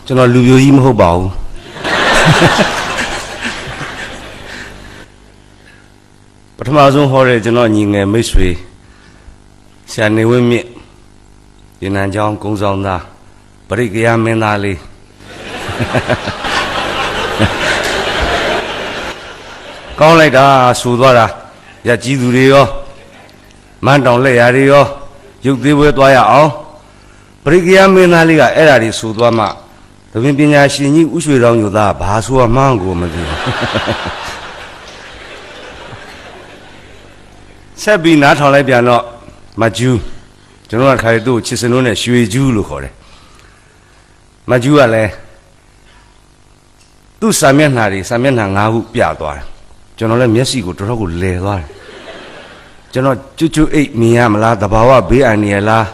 ကျွန်တော်လူမျိုးကြီးမဟုတ်ပါဘူးပထမဆုံးဟောတဲ့ကျွန်တော်ညီငယ်မိတ်ဆွေဆရာနေဝင်းမြင့်ရနန်းကျောင်းကုန်းဆောင်သားပရိကရမင်းသားလေးကောင်းလိုက်တာဆူသွားတာရကြီးသူတွေရောမန်းတောင်လက်ရာတွေရောရုပ်သေးပွဲသွားရအောင်ပရိကရမင်းသားလေးကအဲ့ဓာတွေဆူသွားမှသဘင်ပညာရှင်ကြီးဥရွှေတောင်ညိုသားဘာဆိုမှန်းကိုမသိဘူးဆက်ပြီးနားထောင်လိုက်ပြန်တော့မကျူးကျွန်တော်ကခါရီသူ့ချစ်စနိုးနဲ့ရွှေကျူးလို့ခေါ်တယ်မကျူးကလည်းသူ့စာမျက်နှာတွေစာမျက်နှာ၅ခုပြသွားတယ်ကျွန်တော်လည်းမျက်စိကိုတော်တော်ကိုလဲသွားတယ်ကျွန်တော်ကျွတ်အိတ်မြင်ရမလားတဘာဝဘေးအန္တရာယ်လား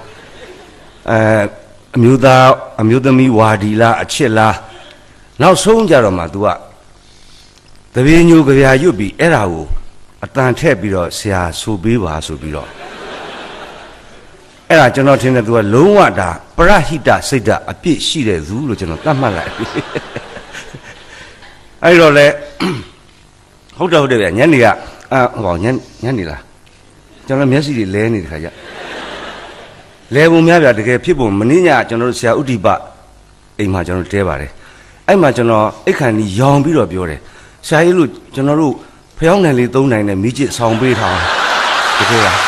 အမျိုးသားအမျိုးသမီးဝါဒီလားအချစ်လားနောက်ဆုံးကြတော့မှ तू ကတပင်းညိုကြပြရွတ်ပြီးအဲ့ဒါကိုအတန်ထည့်ပြီးတော့ဆရာဆိုပေးပါဆိုပြီးတော့အဲ့ဒါကျွန်တော်ထင်တယ် तू ကလုံးဝဒါပရဟိတစိတ်ဓာတ်အပြည့်ရှိတဲ့သူလို့ကျွန်တော်သတ်မှတ်လိုက်အဲ့တော့လေဟုတ်တယ်ဗျညနေကဟောညနေလားကျွန်တော်မျက်စိတွေလဲနေတဲ့ခါကျလဲပုံများဗျတကယ်ဖြစ်ပုံမင်းညကျွန်တော်တို့ဆရာဥဒိပအိမ်မှာကျွန်တော်တဲပါတယ်အဲ့မှာကျွန်တော်အိတ်ခမ်းကြီးရောင်ပြီးတော့ပြောတယ်ဆရာကြီးလို့ကျွန်တော်တို့ဖျောင်းနိုင်လေး၃နိုင်နဲ့မိကျစ်ဆောင်ပေးထားတကယ်လား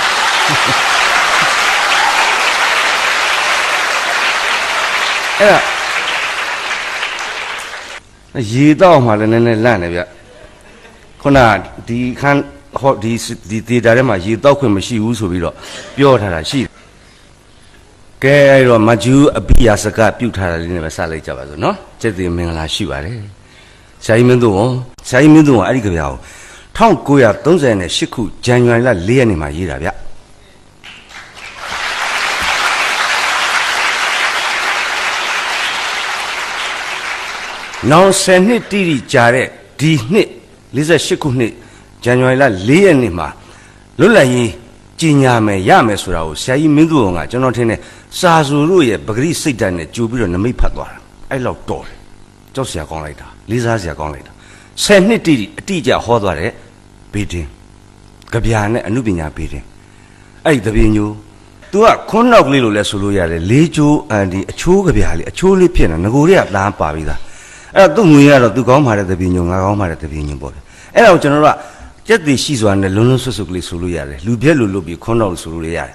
အဲ့ရေတော့မှလည်းနည်းနည်းလန့်နေဗျခုနဒီခန်းဟောဒီဒေတာထဲမှာရေတော့ခွင့်မရှိဘူးဆိုပြီးတော့ပြောထားတာရှိကဲအဲ့တော့မကျူးအပိယစကပြုတ်ထားတာလေးနဲ့ပဲစလိုက်ကြပါစို့နော်ကျက်တင်မင်္ဂလာရှိပါတယ်ဆရာကြီးမင်းတို့ကအဲ့ဒီကြပြာကို1938ခုဇန်နဝါရီလ4ရက်နေ့မှာရေးတာဗျနောက်10နှစ်တိတိကြာတဲ့ဒီနှစ်48ခုနှစ်ဇန်နဝါရီလ4ရက်နေ့မှာလွတ်လပ်ရေးကြီးညာမယ်ရမယ်ဆိုတာကိုဆရာကြီးမင်းသူကကျွန်တော်ထင်တယ်စာဆိုတို့ရဲ့ပဂရိစိတ်ဓာတ်နဲ့ကြိုပြီးတော့နမိတ်ဖတ်သွားတာအဲ့လောက်တော်တယ်ကြောက်စရာကောင်းလိုက်တာလေးစားစရာကောင်းလိုက်တာ10နှစ်တိတိအတိအကျဟောသွားတဲ့ဘေးတင်ကြပြာနဲ့အနုပညာဘေးတင်အဲ့ဒီတပင်းညို तू ကခွန်းနောက်ကလေးလို့လဲဆိုလို့ရတယ်လေးကျိုးဒီအချိုးကြပြာလေးအချိုးလေးဖြစ်နေငကိုတွေကသားပါပြီးသားအဲ့တော့သူ့ငွေကတော့ तू ကောင်းပါတဲ့တပင်းညိုငါကောင်းပါတဲ့တပင်းညိုပေါ့လေအဲ့ဒါကိုကျွန်တော်တို့ကကျက်တည်ရှိစွာနဲ့လုံးလုံးဆွတ်ဆွတ်ကလေးဆိုလို့ရတယ်လူပြက်လို့လုပ်ပြီးခွန်းတော့လို့ဆိုလို့ရတယ်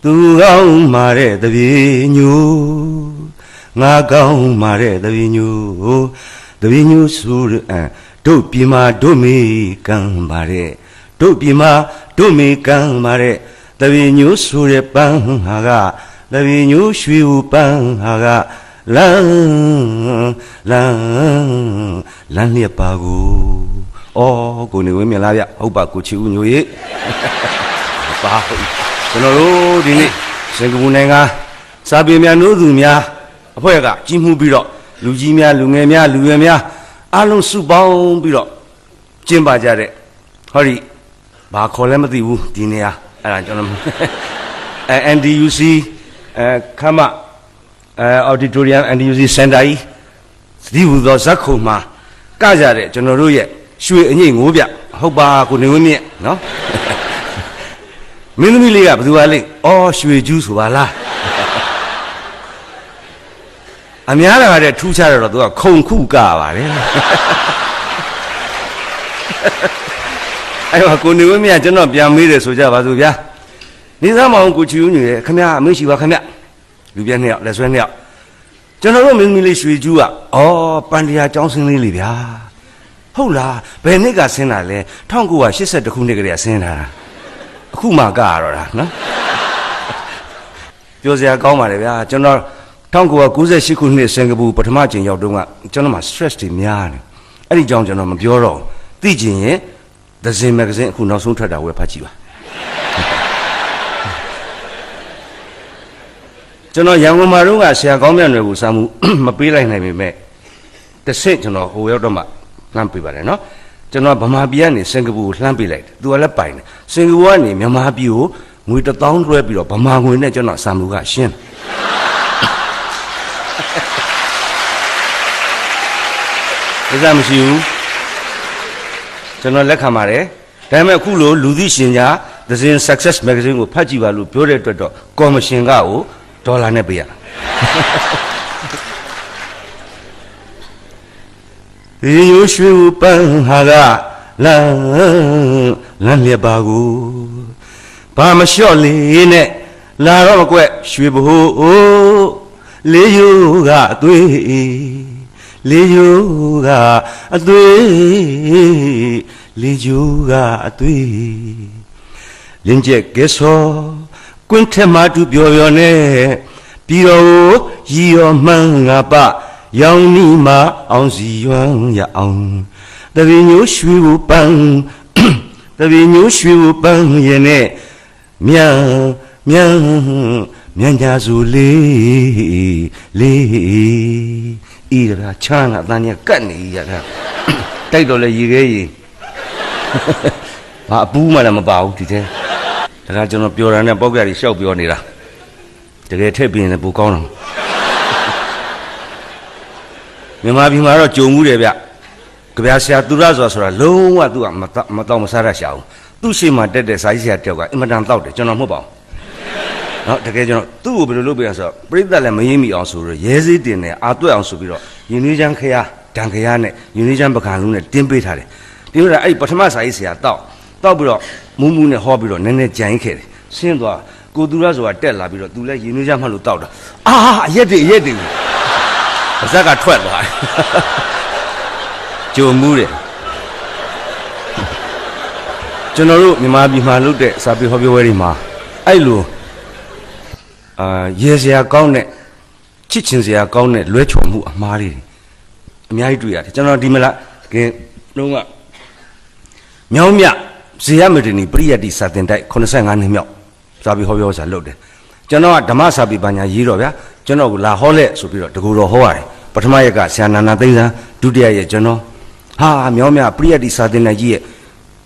သူကောင်းမာတဲ့တပြေညိုငါကောင်းမာတဲ့တပြေညိုဆိုတို့ပြေမာတို့မေကံပါတဲ့တို့ပြေမာတို့မေကံပါတဲ့တပြေညိုဆိုတဲ့ပန်းဟာကတပြေညိုရွှေဦးပန်းဟာကလန်းလျက်ပါကိုကိုနေဝင်းမြင်လားဗျဟုတ်ပါကိုချီဦးညိုရေပါဟုတ်ကျွန်တော်တို့ဒီနေ့စင်ကာပူနိုင်ငံစာပေများနိုးသူများအဖွဲ့ကကြီးမှုပြီးတော့လူကြီးများလူငယ်များလူရွယ်များအားလုံးစုပေါင်းပြီးတော့ကျင်းပကြတဲ့ဟောဒီဘာခေါ်လဲမသိဘူးဒီနေရာအဲ့ဒါကျွန်တော်NDUC ခမauditorium NDUC center ကြီးဒီဟူသောဇက်ခုံမှာကကြတဲ့ကျွန်တော်တို့ရဲ့ရွှေအငိမ့်ငိုးပြဟုတ်ပါကိုနေဝင်းမြင့်နော်မင်းသမီးလေးကဘယ်သူပါလဲရွှေကျူးဆိုပါလားအများလာတဲ့ထူးခြားတော့သူကခုံခုကပါတယ်အဲ့တော့ကိုနေဝင်းမြင့်ကျွန်တော်ပြန်မေးတယ်ဆိုကြပါစို့ဗျာနေသားမောင်ကိုချီဦးညွေခမရအမေရှိပါခမရလူပြက်နှစ်ယောက်လက်ဆွဲနှစ်ယောက်ကျွန်တော်တို့မင်းသမီးလေးရွှေကျူးကပန်တရားကျောင်းစင်းလေးလေဗျာဟုတ်လားဘယ်နှစ်ကဆင်းတာလဲ1982ခုနှစ်ကလေးကဆင်းတာအခုမှကရတော့တာနော်ပြောစရာကောင်းပါလေဗျာကျွန်တော်1998ခုနှစ်စင်ကာပူပထမကျင်ရောက်တုန်းကကျွန်တော်မှာ stress တွေများတယ်အဲ့ဒီကြောင့်ကျွန်တော်မပြောတော့သိချင်ရင်The Zin magazine အခုနောက်ဆုံးထွက်တာဝယ်ဖတ်ကြည့်ပါကျွန်တော်ရန်ကုန်မှာတော့ဆရာကောင်းမြတ်တွေကိုစာမှုမပေးလိုက်နိုင်ပေမဲ့တစ်ဆင့်ကျွန်တော်ဟိုရောက်တော့မှလှမ်းပေးပါတယ်နော်ကျွန်တော်ဗမာပြည်ကနေစင်ကာပူကိုလှမ်းပေးလိုက်တယ်သူကလည်းပိုင်တယ်စင်ကာပူကနေမြန်မာပြည်ကိုငွေ1000လွှဲပြီးတော့ဗမာငွေနဲ့ကျွန်တော်စာမှုကရှင်း ဒါစားမရှိဘူးကျွန်တော်လက်ခံပါတယ်ဒါပေမဲ့အခုလိုလူသိရှင်ကြား The Zin Success Magazine ကိုဖတ်ကြည့်ပါလို့ပြောတဲ့အတွက်တော့ကော်မရှင်ကကိုဒေါ်လာနဲ့ပေးရဒီရိုးရွှေပန်းဟာကလမ်းလျက်ပါကိုဘာမလျှော့လေးနဲ့လာတော့မကွက်ရွှေဘိုးလေးယူကအသွေးလေးယူကအသွေးလေးယူကအသွေးလင်းကျက်ကဲဆောကွင်းထက်မှတူပျော်ပျော်နဲ့ပြီးတော့ရီရောမှန်းငါပရောင်နီမအောင်စီရွမ်းရအောင်တပည့်ညိုးရွှေကိုပန်းတပည့်ညိုးရွှေကိုပန်းရဲ့နဲ့မြန်ညာစုလေးဤရာချမ်းအတန်းကြီးကတ်နေရတာတိုက်တော့လေရေခဲရေဘာအပူးမှလည်းမပါဘူးဒီထဲဒါကကျွန်တော်ပြောတာနဲ့ပေါက်ကရီရှောက်ပြောနေတာတကယ်ထည့်ပြင်းလည်းပိုကောင်းတော့မြန်မာပြည်မှာတော့ကြုံမှုတယ်ဗျကြပြဆရာသူရဆိုတာလုံးဝသူကမတော့မစားရရှာဘူးသူ့ရှိမှတက်တဲ့စာရေးဆရာတယောက်ကအင်မတန်တောက်တယ်ကျွန်တော်မဟုတ်ပါဘူးနော်တကယ်ကျွန်တော်သူ့ကိုဘယ်လိုလုပ်ပြရဆိုတော့ပြိဿလည်းမရင်းမိအောင်ဆိုတော့ရဲစည်းတင်နဲ့အာတွက်အောင်ဆိုပြီးတော့ယူနီချမ်းခရဒံခရနဲ့ယူနီချမ်းပကံလုံးနဲ့တင်းပေးထားတယ်တင်းပေးတာအဲ့ပထမစာရေးဆရာတောက်ပြီးတော့မူးနဲ့ဟောပြီးတော့နည်းနည်းကြိုင်ခဲ့တယ်ဆင်းသွားကိုသူရဆိုတာတက်လာပြီးတော့သူလည်းယူနီချမ်းမှလို့တောက်တာအရက်တွေပါဇက်ကထွက်သွားတယ်ကြုံမှုတယ်ကျွန်တော်တို့မြန်မာပြည်မှာလုပ်တဲ့စာပေဟောပြောပွဲတွေမှာအဲ့လိုရေစရာကောင်းတဲ့ချစ်ချင်စရာကောင်းတဲ့လွဲချော်မှုအမှားလေးတွေအများကြီးတွေ့ရတယ်ကျွန်တော်ဒီမလားလုံးကမြောင်းမြဇေယမတနီပရိယတ္တိစာတင်တိုက်85နှစ်မြောက်စာပေဟောပြောစာလုပ်တယ်ကျွန်တော်ကဓမ္မစာပေပညာရေးတော့ဗျာကျွန်တော်ကလာဟောလက်ဆိုပြီးတော့တကူတော်ဟောရတယ်ပထမရက်ကဆရာနာနာသိန်းစံဒုတိယရက်ကျွန်တော်မြောင်းမြပရိယတ္တိစာတင်တိုက်ကြီးရဲ့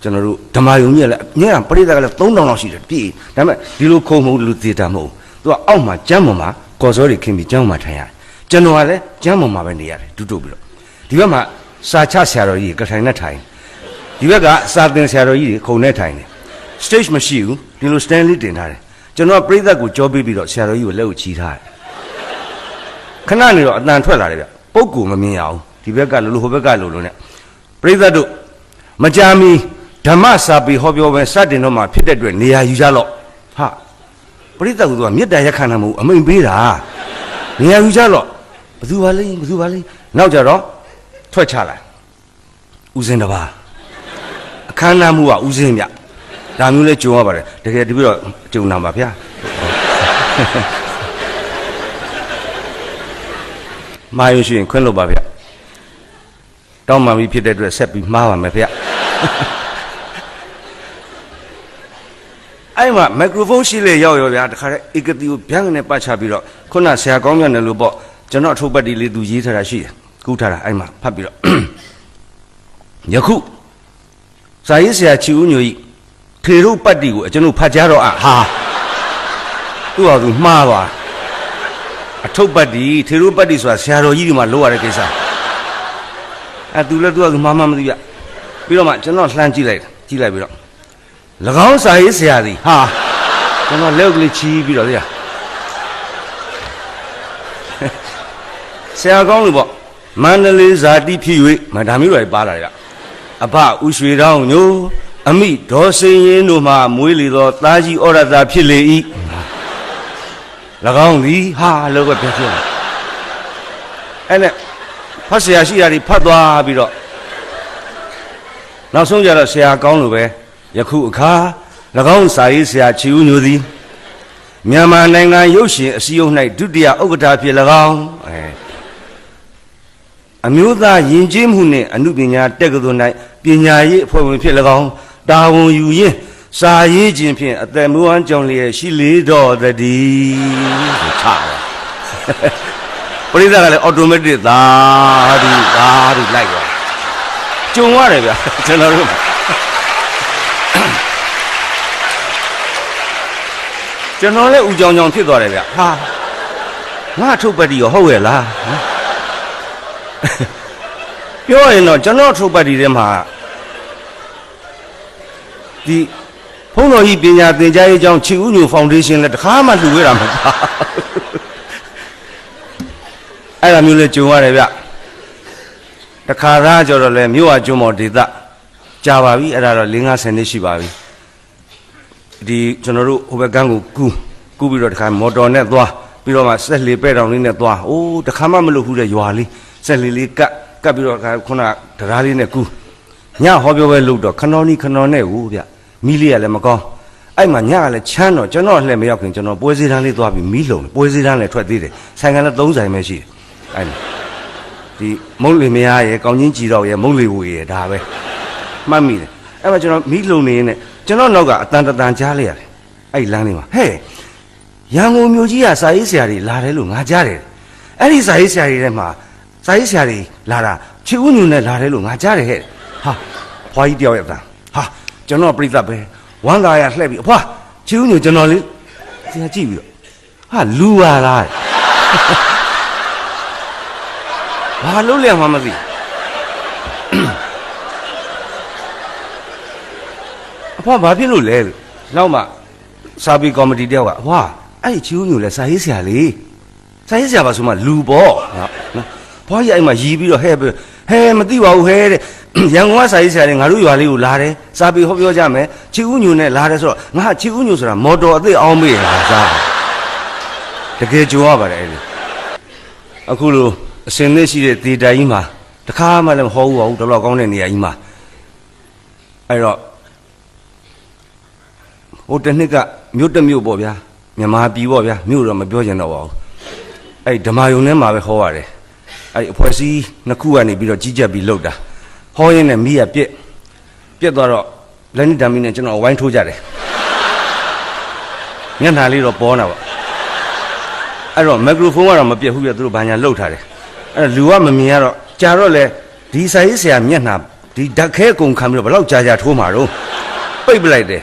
ကျွန်တော်တို့ဓမ္မယုံကြီးလည်းညပရိသတ်ကလည်း3000လောက်ရှိတယ်ပြည့်ဒါပေမဲ့ဒီလိုခုံမဟုတ်လူသေးတာမဟုတ်သူကအောက်မှာကျမ်းပေါ်မှာကော်စောတွေခင်းပြီးကျမ်းပေါ်မှာထိုင်ရတယ်ကျွန်တော်ကလည်းကျမ်းပေါ်မှာပဲနေရတယ်တူတူပြီးတော့ဒီဘက်မှာစာချဆရာတော်ကြီးကထိုင်နဲ့ထိုင်ဒီဘက်ကစာသင်ဆရာတော်ကြီးတွေခုံနဲ့ထိုင်တယ် stage မရှိဘူးဒီလို stand လေးတင်ထားတယ်ကျွန်တော်ကပြိသက်ကိုကြောပေးပြီးတော့ဆရာတော်ကြီးကိုလက်ကိုချီထားတယ်ခဏနေတော့အတန်ထွက်လာတယ်ဗျပုပ်ကူမမြင်ရအောင်ဒီဘက်ကလိုဟိုဘက်ကလိုနဲ့ပြိသက်တို့မကြာမီဓမ္မစာပေဟောပြောပဲစတင်တော့မှဖြစ်တဲ့အတွက်နေရာယူကြလော့ပြိသက်ကမေတ္တာရက်ခံတာမဟုတ်အမိန်ပေးတာနေရာယူကြလော့ဘသူပါလိနောက်ကြတော့ထွက်ချလိုက်ဦးစင်တပါအခမ်းအနားမှုကဦးစင်းဗျဒါမျိုးလဲကြုံရပါတယ်တကယ်တပြည့်တော့ကြုံနာပါဗျာမာယွရှင်ခွင့်လို့ပါဗျတောင်းမှပြီးဖြစ်တဲ့အတွက်ဆက်ပြီးမှားပါမယ်ဗျအဲ့မှာမိုက်ခရိုဖုန်းရှိလေရောက်ရောဗျာတခါတည်းဧကတိကိုဗျန်းကနေပတ်ချပြီးတော့ခုနဆရာကောင်းမြတ်တယ်လို့ပေါ့ကျွန်တော်အထုပ်ပတ်တီလေးသူရေးထားတာရှိတယ်ကူးထားတာအဲ့မှာဖတ်ပြီးတော့ယခုစာရေးဆရာချီဦးညိုကြီးထေရုပတ်တီကိုကျွန်တော်ဖတ်ကြတော့သူ့ဟာသူမှားသွားအထုပ်ပတ်တီထေရုပတ်တီဆိုတာဆရာတော်ကြီးဒီမှာလိုရတဲ့ကိစ္စသူလည်းသူ့ဟာသူမှားမသိပြပြီးတော့မှကျွန်တော်လှမ်းကြည့်လိုက်ပြီးတော့၎င်းစာရေးဆရာသည်ကျွန်တော်လက်ကလေးချီးပြီးတော့ဆရာကောင်းလို့ပေါ့မန္တလေးဇာတိဖြစ်၍ဒါမျိုးတွေပါလာတယ်ကအဖဥရွှေတောင်းညိုအမိဒေါ်စင်ရင်တို့မှမွေးလေသောသားကြီးဩရတာဖြစ်လေ၏၎င်းသည်လောကပြည့်စုံအဲ့နဲ့ဖတ်ဆရာရှိတာတွေဖတ်သွားပြီးတော့နောက်ဆုံးကြတော့ဆရာကောင်းလို့ပဲယခုအခါ၎င်းစာရေးဆရာချီဦးညိုသည်မြန်မာနိုင်ငံရုပ်ရှင်အစည်းအရုံး၌ဒုတိယဥက္ကဋ္ဌဖြစ်၎င်းအမျိုးသားယဉ်ကျေးမှုနှင့်အနုပညာတက္ကသိုလ်၌ပညာရေးအဖွဲ့ဝင်ဖြစ်၎င်းတာဝန်ယူရင်းစာရေးခြင်းဖြင့်အသက်မွေးဝမ်းကြောင်းလျက်ရှိလေတော့တည်းဆိုချတယ်ပရိသတ်ကလည်း automatic သာဒီလိုက်သွားကြုံရတယ်ဗျကျွန်တော်တို့ကျွန်တော်လည်းဦးကြောင်ကြောင်ဖြစ်သွားတယ်ဗျငါထုတ်ပတ်တီရောဟုတ်ရဲ့လားပြ ပြောရင်တော့ကျွန်တော်ထုတ်ပတ်ဒီထဲမှာဒီဖုန်းတော်ကြီးပညာသင်ကြားရေးကျောင်းချီဦးညိုဖောင်ဒေးရှင်းလည်းတခါမှလှူခဲ့တာမဟုတ်ပါအဲ့ဒါမျိုးလဲကြုံရတယ်ဗျတခါသားကြတော့လဲမြို့ဝကျွန်းပေါ်ဒေသကြာပါပြီအဲ့ဒါတော့5-50နှစ်ရှိပါပြီဒီကျွန်တော်တို့ဟိုဘက်ကန်းကိုကူးပြီးတော့တခါမော်တော်နဲ့သွားပြီးတော့မှဆက်လေပဲ့တောင်လေးနဲ့သွားအိုးတခါမှမလုပ်ဘူးတဲ့ရွာလေးဆက်လေလေးကပ်ပြီးတော့ခုနတရားလေးနဲ့ကူးညဟောပြောပဲလုပ်တော့ခဏနဲ့ဟိုဗျမီးလေးကလည်းမကောင်းအဲ့မှာညကလည်းချမ်းတော့ကျွန်တော်လှည့်မရောက်ခင်ကျွန်တော်ပွဲစည်းတန်းလေးသွားပြီးမီးလုံပွဲစည်းတန်းလည်းထွက်သေးတယ်ဆိုင်ကလည်း3ဆိုင်ပဲရှိတယ်အဲ့ဒီမုံလီမယားရဲ့ကောင်းချင်းကြည်တော့ရဲ့မုံလီဝေရဲ့ဒါပဲမှတ်မိတယ်အဲ့မှာကျွန်တော်မီးလုံနေနေကျွန်တော်နောက်ကအတန်တန်ကြားလိုက်ရတယ်အဲ့လမ်းလေးမှာဟဲ့ရန်ကုန်မြို့ကြီးကစာရေးဆရာတွေလာတယ်လို့ငါကြားတယ်အဲ့ဒီစာရေးဆရာတွေထဲမှာစာရေးဆရာတွေလာတာချီဦးညူနဲ့လာတယ်လို့ငါကြားတယ်ဟဲ့ဟာဖွားကြီးတယောက်ရတာဟာကျွန်တော်ပြိဿပဲဝမ်းသာရလှည့်ပြီးအဖွားချီဦးညူကျွန်တော်လေးဆရာကြည့်ပြီးတော့ဟာလူပါလားဘာလို့လဲမှမသိအဖွားဘာဖြစ်လို့လဲလို့နောက်မှစာပေကော်မတီတယောက်ကအဖွားအဲ့ချီဦးညိုလဲစာရေးဆရာလေစာရေးဆရာပါဆိုမှလူပေါ့နော်ဘွားကြီးအဲ့မှာရီးပြီးတော့ဟဲမသိပါဘူးဟဲတဲ့ရန်ကုန်ကစာရေးဆရာတွေငါတို့ရွာလေးကိုလာတယ်စာပေဟောပြောကြမယ်ချီဦးညိုနဲ့လာတယ်ဆိုတော့ငါချီဦးညိုဆိုတာမော်တော်အသစ်အောင်မေးတာစားတကယ်ကြုံရပါတယ်အဲ့ဒီအခုလိုအစင်သက်ရှိတဲ့ဒေတာကြီးမှာတခါမှလည်းမဟောဘူးပါဘူးတော်တော်ကောင်းတဲ့နေရာကြီးမှာအဲ့တော့ဟိုတစ်နှစ်ကမြို့တစ်မြို့ပေါ့ဗျာမြန်မာပြည်ပေါ့ဗျာမြို့တော့မပြောချင်တော့ပါဘူးအဲ့ဓမ္မယုံထဲမှာပဲဟောရတယ်အဲ့အဖွဲ့အစည်းနှစ်ခုကနေပြီးတော့ကြီးကြပ်ပြီးလှုပ်တာဟောရင်းနဲ့မိရပြက်သွားတော့လက်နက်ဓာမီနဲ့ကျွန်တော်ဝိုင်းထိုးကြတယ်မျက်နှာလေးတော့ပေါ်နေတာပေါ့အဲ့တော့မက်ခရိုဖုန်းကတော့မပြက်ဘူးပြသူတို့ဘာညာလှုပ်ထားတယ်အဲ့လူကမမြင်ရတော့ကြာတော့လေဒီစာရေးဆရာမျက်နှာဒီဓာတ်ခဲအကုန်ခံပြီးတော့ဘယ်လောက်ကြာထိုးမှာတော့ပိတ်ပလိုက်တယ်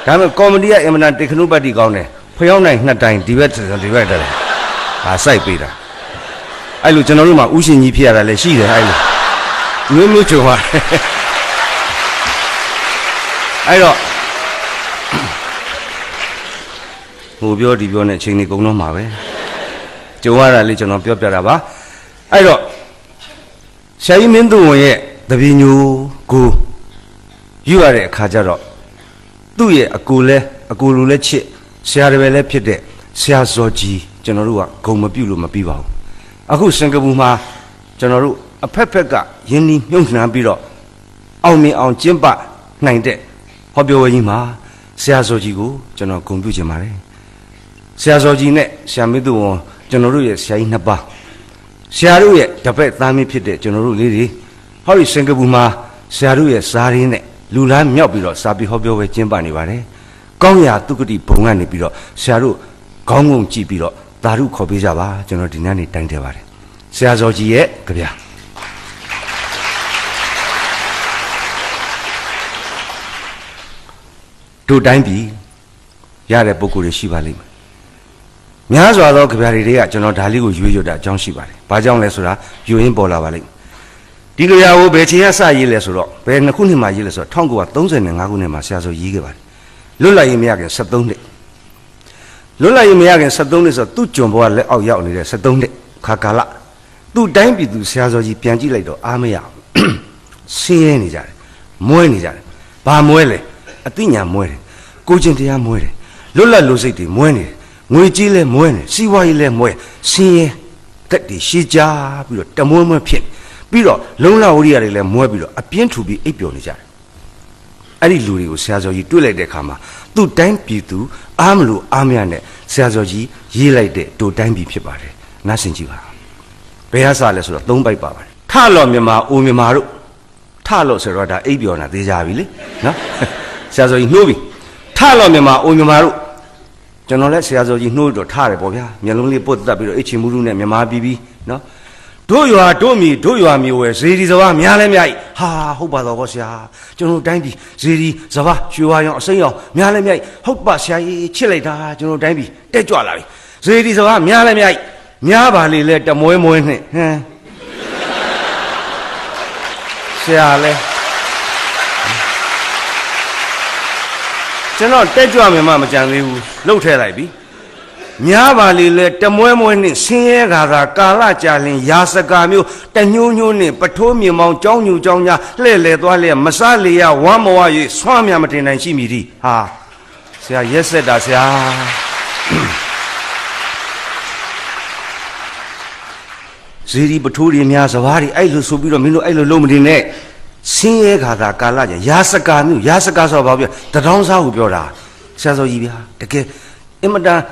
ဒါပေမဲ့ကော်မတီကအင်မတန်တေခနုပတ်တိကောင်းတယ်ဖျောင်းနိုင်2တိုင်ဒီဘက်တယ်ဟာစိုက်ပေးတာအဲ့လိုကျွန်တော်တို့မှာဥရှင်ကြီးဖြစ်ရတာလည်းရှိတယ်အဲ့လိုမျိုးချုံပါအဲ့တော့ဟိုပြောဒီပြောနဲ့အချိန်ကြီးကုန်တော့မှာပဲကြုံရတာလေးကျွန်တော်ပြောပြတာပါအဲ့တော့ဆရာကြီးမင်းသူဝင်ရဲ့တပည့်ညိုကိုယူရတဲ့အခါကျတော့သူ့ရဲ့အကူလူလဲချစ်ဆရာတွေပဲလဲဖြစ်တဲ့ဆရာဇော်ကြီးကျွန်တော်တို့ကဂုံမပြုတ်လို့မပြီးပါဘူးအခုစင်ကာပူမှာကျွန်တော်တို့အဖက်ကယင်းနှီးမြုပ်နှံပြီးတော့အောင်မြင်အောင်ကျင်းပနိုင်တဲ့ဟောပြောရေးမှာဆရာဇော်ကြီးကိုကျွန်တော်ဂုံပြုချင်ပါတယ်ဆရာဇော်ကြီးနဲ့ဆရာမင်းသူဝန်ကျွန်တော်တို့ရဲ့ဆရာကြီး2ပါးဆရာတို့ရဲ့တပည့်သားမင်းဖြစ်တဲ့ကျွန်တော်တို့လေးတွေဟောဒီစင်ကာပူမှာဆရာတို့ရဲ့စားရင်းနဲ့လူလားမြောက်ပြီးတော့စာပေဟောပြောပွဲကျင်းပနေပါတယ်ကောင်းရာသူကတိဘုံကနေပြီးတော့ဆရာတို့ခေါင်းငုံကြည့်ပြီးတော့သာဓုခေါ်ပေးကြပါကျွန်တော်ဒီနေ့နေ့တိုင်တယ်ပါတယ်ဆရာဇော်ကြီးရဲ့ကြဗျာတို့တိုင်းပြည်ရတဲ့ပုံကိုယ်တွေရှိပါလိမ့်မယ်များစွာသောကြဗျာတွေကကျွန်တော်ဒါလေးကိုရွေးကြတာအကြောင်းရှိပါတယ်ဘာကြောင့်လဲဆိုတာယူရင်းပေါ်လာပါလိမ့်မယ်ဒီကြဗျာကိုဘယ်ချိန်ကစရေးလဲဆိုတော့ဘယ်နှစ်ခုနှစ်မှာရေးလဲဆိုတော့1935ခုနှစ်မှာဆရာဇော်ရေးခဲ့ပါတယ်လွတ်လပ်ရေးမရခင်73နှစ်လွတ်လပ်ရေးမရခင်73နှစ်ဆိုတော့သူ့ကျွန်ဘဝလက်အောက်ရောက်နေတဲ့73နှစ်ခါကာလသူ့တိုင်းပြည်သူဆရာဇော်ကြီးပြန်ကြည့်လိုက်တော့အားမရအောင်ဆင်းရဲနေကြတယ်မွဲနေကြတယ်ဘာမွဲလဲအသိဉာဏ်မွဲတယ်ကိုချင်းတရားမွဲတယ်လွတ်လပ်လူစိတ်တွေမွဲနေတယ်ငွေကြီးလဲမွဲနေစီးပွားရေးလဲမွဲဆင်းရဲတက်တွေရှည်ကြပြီးတော့တမွဲမွဲဖြစ်ပြီးတော့လုံလဝရိယတွေလည်းမွဲပြီးတော့အပြင်းထူပြီးအိပ်ပျော်နေကြတယ်အဲ့ဒီလူတွေကိုဆရာဇော်ကြီးတွေ့လိုက်တဲ့အခါမှာသူ့တိုင်းပြည်သူအားမလို့အားမရနဲ့ဆရာဇော်ကြီးရေးလိုက်တဲ့တို့တိုင်းပြည်ဖြစ်ပါတယ်နားဆင်ကြည့်ပါဘယ်ဟာစလဲဆိုတော့3ပိုက်ပါပါတယ်ထလော်မြန်မာအိုမြန်မာတို့ထလော်ဆိုတော့ဒါအိပ်ပျော်နေတာသိကြပြီလေနော်ဆရာဇော်ကြီးနှိုးပြီထလော်မြန်မာအိုမြန်မာတို့ကျွန်တော်လည်းဆရာဇော်ကြီးနှိုးတော့ထားတယ်ပေါ့ဗျာမျက်လုံးလေးပုတ်တက်ပြီးတော့အိတ်ချင်မှုလူနဲ့မြန်မာပြည်ပြီးနော်တို့ရွာတို့မြေတို့ရွာမြေဝယ်ဇေဒီစဘာများလဲများဟာဟုတ်ပါတော့ဗောဆရာကျွန်တော်တိုင်းပြည်ဇေဒီစဘာရွှေဝါရောင်အစိမ်းရောင်များလဲများဟုတ်ပါဆရာကြီးချစ်လိုက်တာကျွန်တော်တိုင်းပြည်တက်ကြွလာပြီဇေဒီစဘာများလဲများပါလေလဲတမွဲမွဲနဲ့ဟမ် Siale. Channel Tejo Mama Jangu, low telabi. Nyavali let the Moemoni, Singha, Kala Jalin, Yasagamu, the New Patomi, Mount Jonu Jonia, Lele, Dwale, Masalia, one more, Swami Amatin and Shimidi. Ah, say yes, that's ya. Siri Baturi Miasavari, I lose Subiro Mino, I Lumine, Singha, Kala, Yasagamu, Yasagas of the Donza Ubiola, Sazo Ibia, the Imada.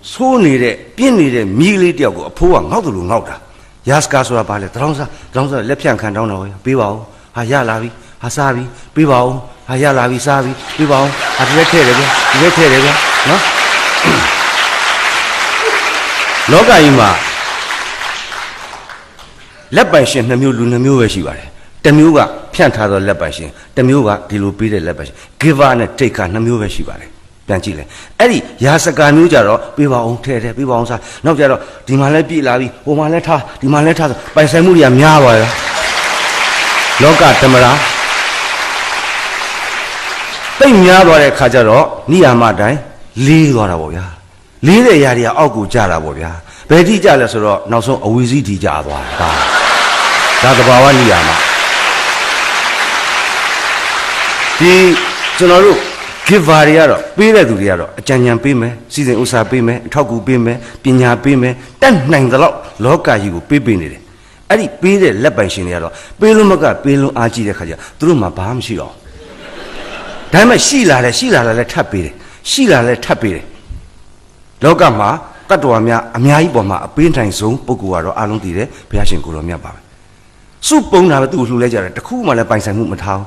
So needed, pin needed, merely to go, poor, not to look out. Yaskaso about it, Dronza, Lepian can down away, Bivao, Hayalavi, Hasavi, Bivao, Hayalavi Savi, Bivao, at Retere, no? Logaima Lepashin, the Mulu, she was. The Muga, Pianta the Lepashin, the Muga, the Lupide Lepash, give on a take on the Muga she was. Chile. Eddie, Yasaka Nujaro, we were on Ted, we were on no Jaro, Dimalepi Lavi, Omaleta, Dimaleta, by Samuria Miawa. Loka Tamara. They Miawa Kajaro, Niamadai, Lee Goravoya. Lee the Yaria Ogu Jaravoya. Betty Jalasoro, now so a wizzy Java. That's about Niama. The Sonoru. Give Variaro, Pira Duriaro, a Janyan Pime, Season Usa Pime, Togu Pime, Pina Pime, then nang the lot, Loka you pipin it. Adi Pire Lepansinero, Pilumaga, Pilu Aji de Kaja, Druma Pam Shiro. Time Sheila let happy, Sheila let happy. Logama, Katuamia, Amiaboma, a painting zone, Poguaro, Alondire, Piashin Kuromia. Supona to ledger, the Kuma Lepans and Mumatau.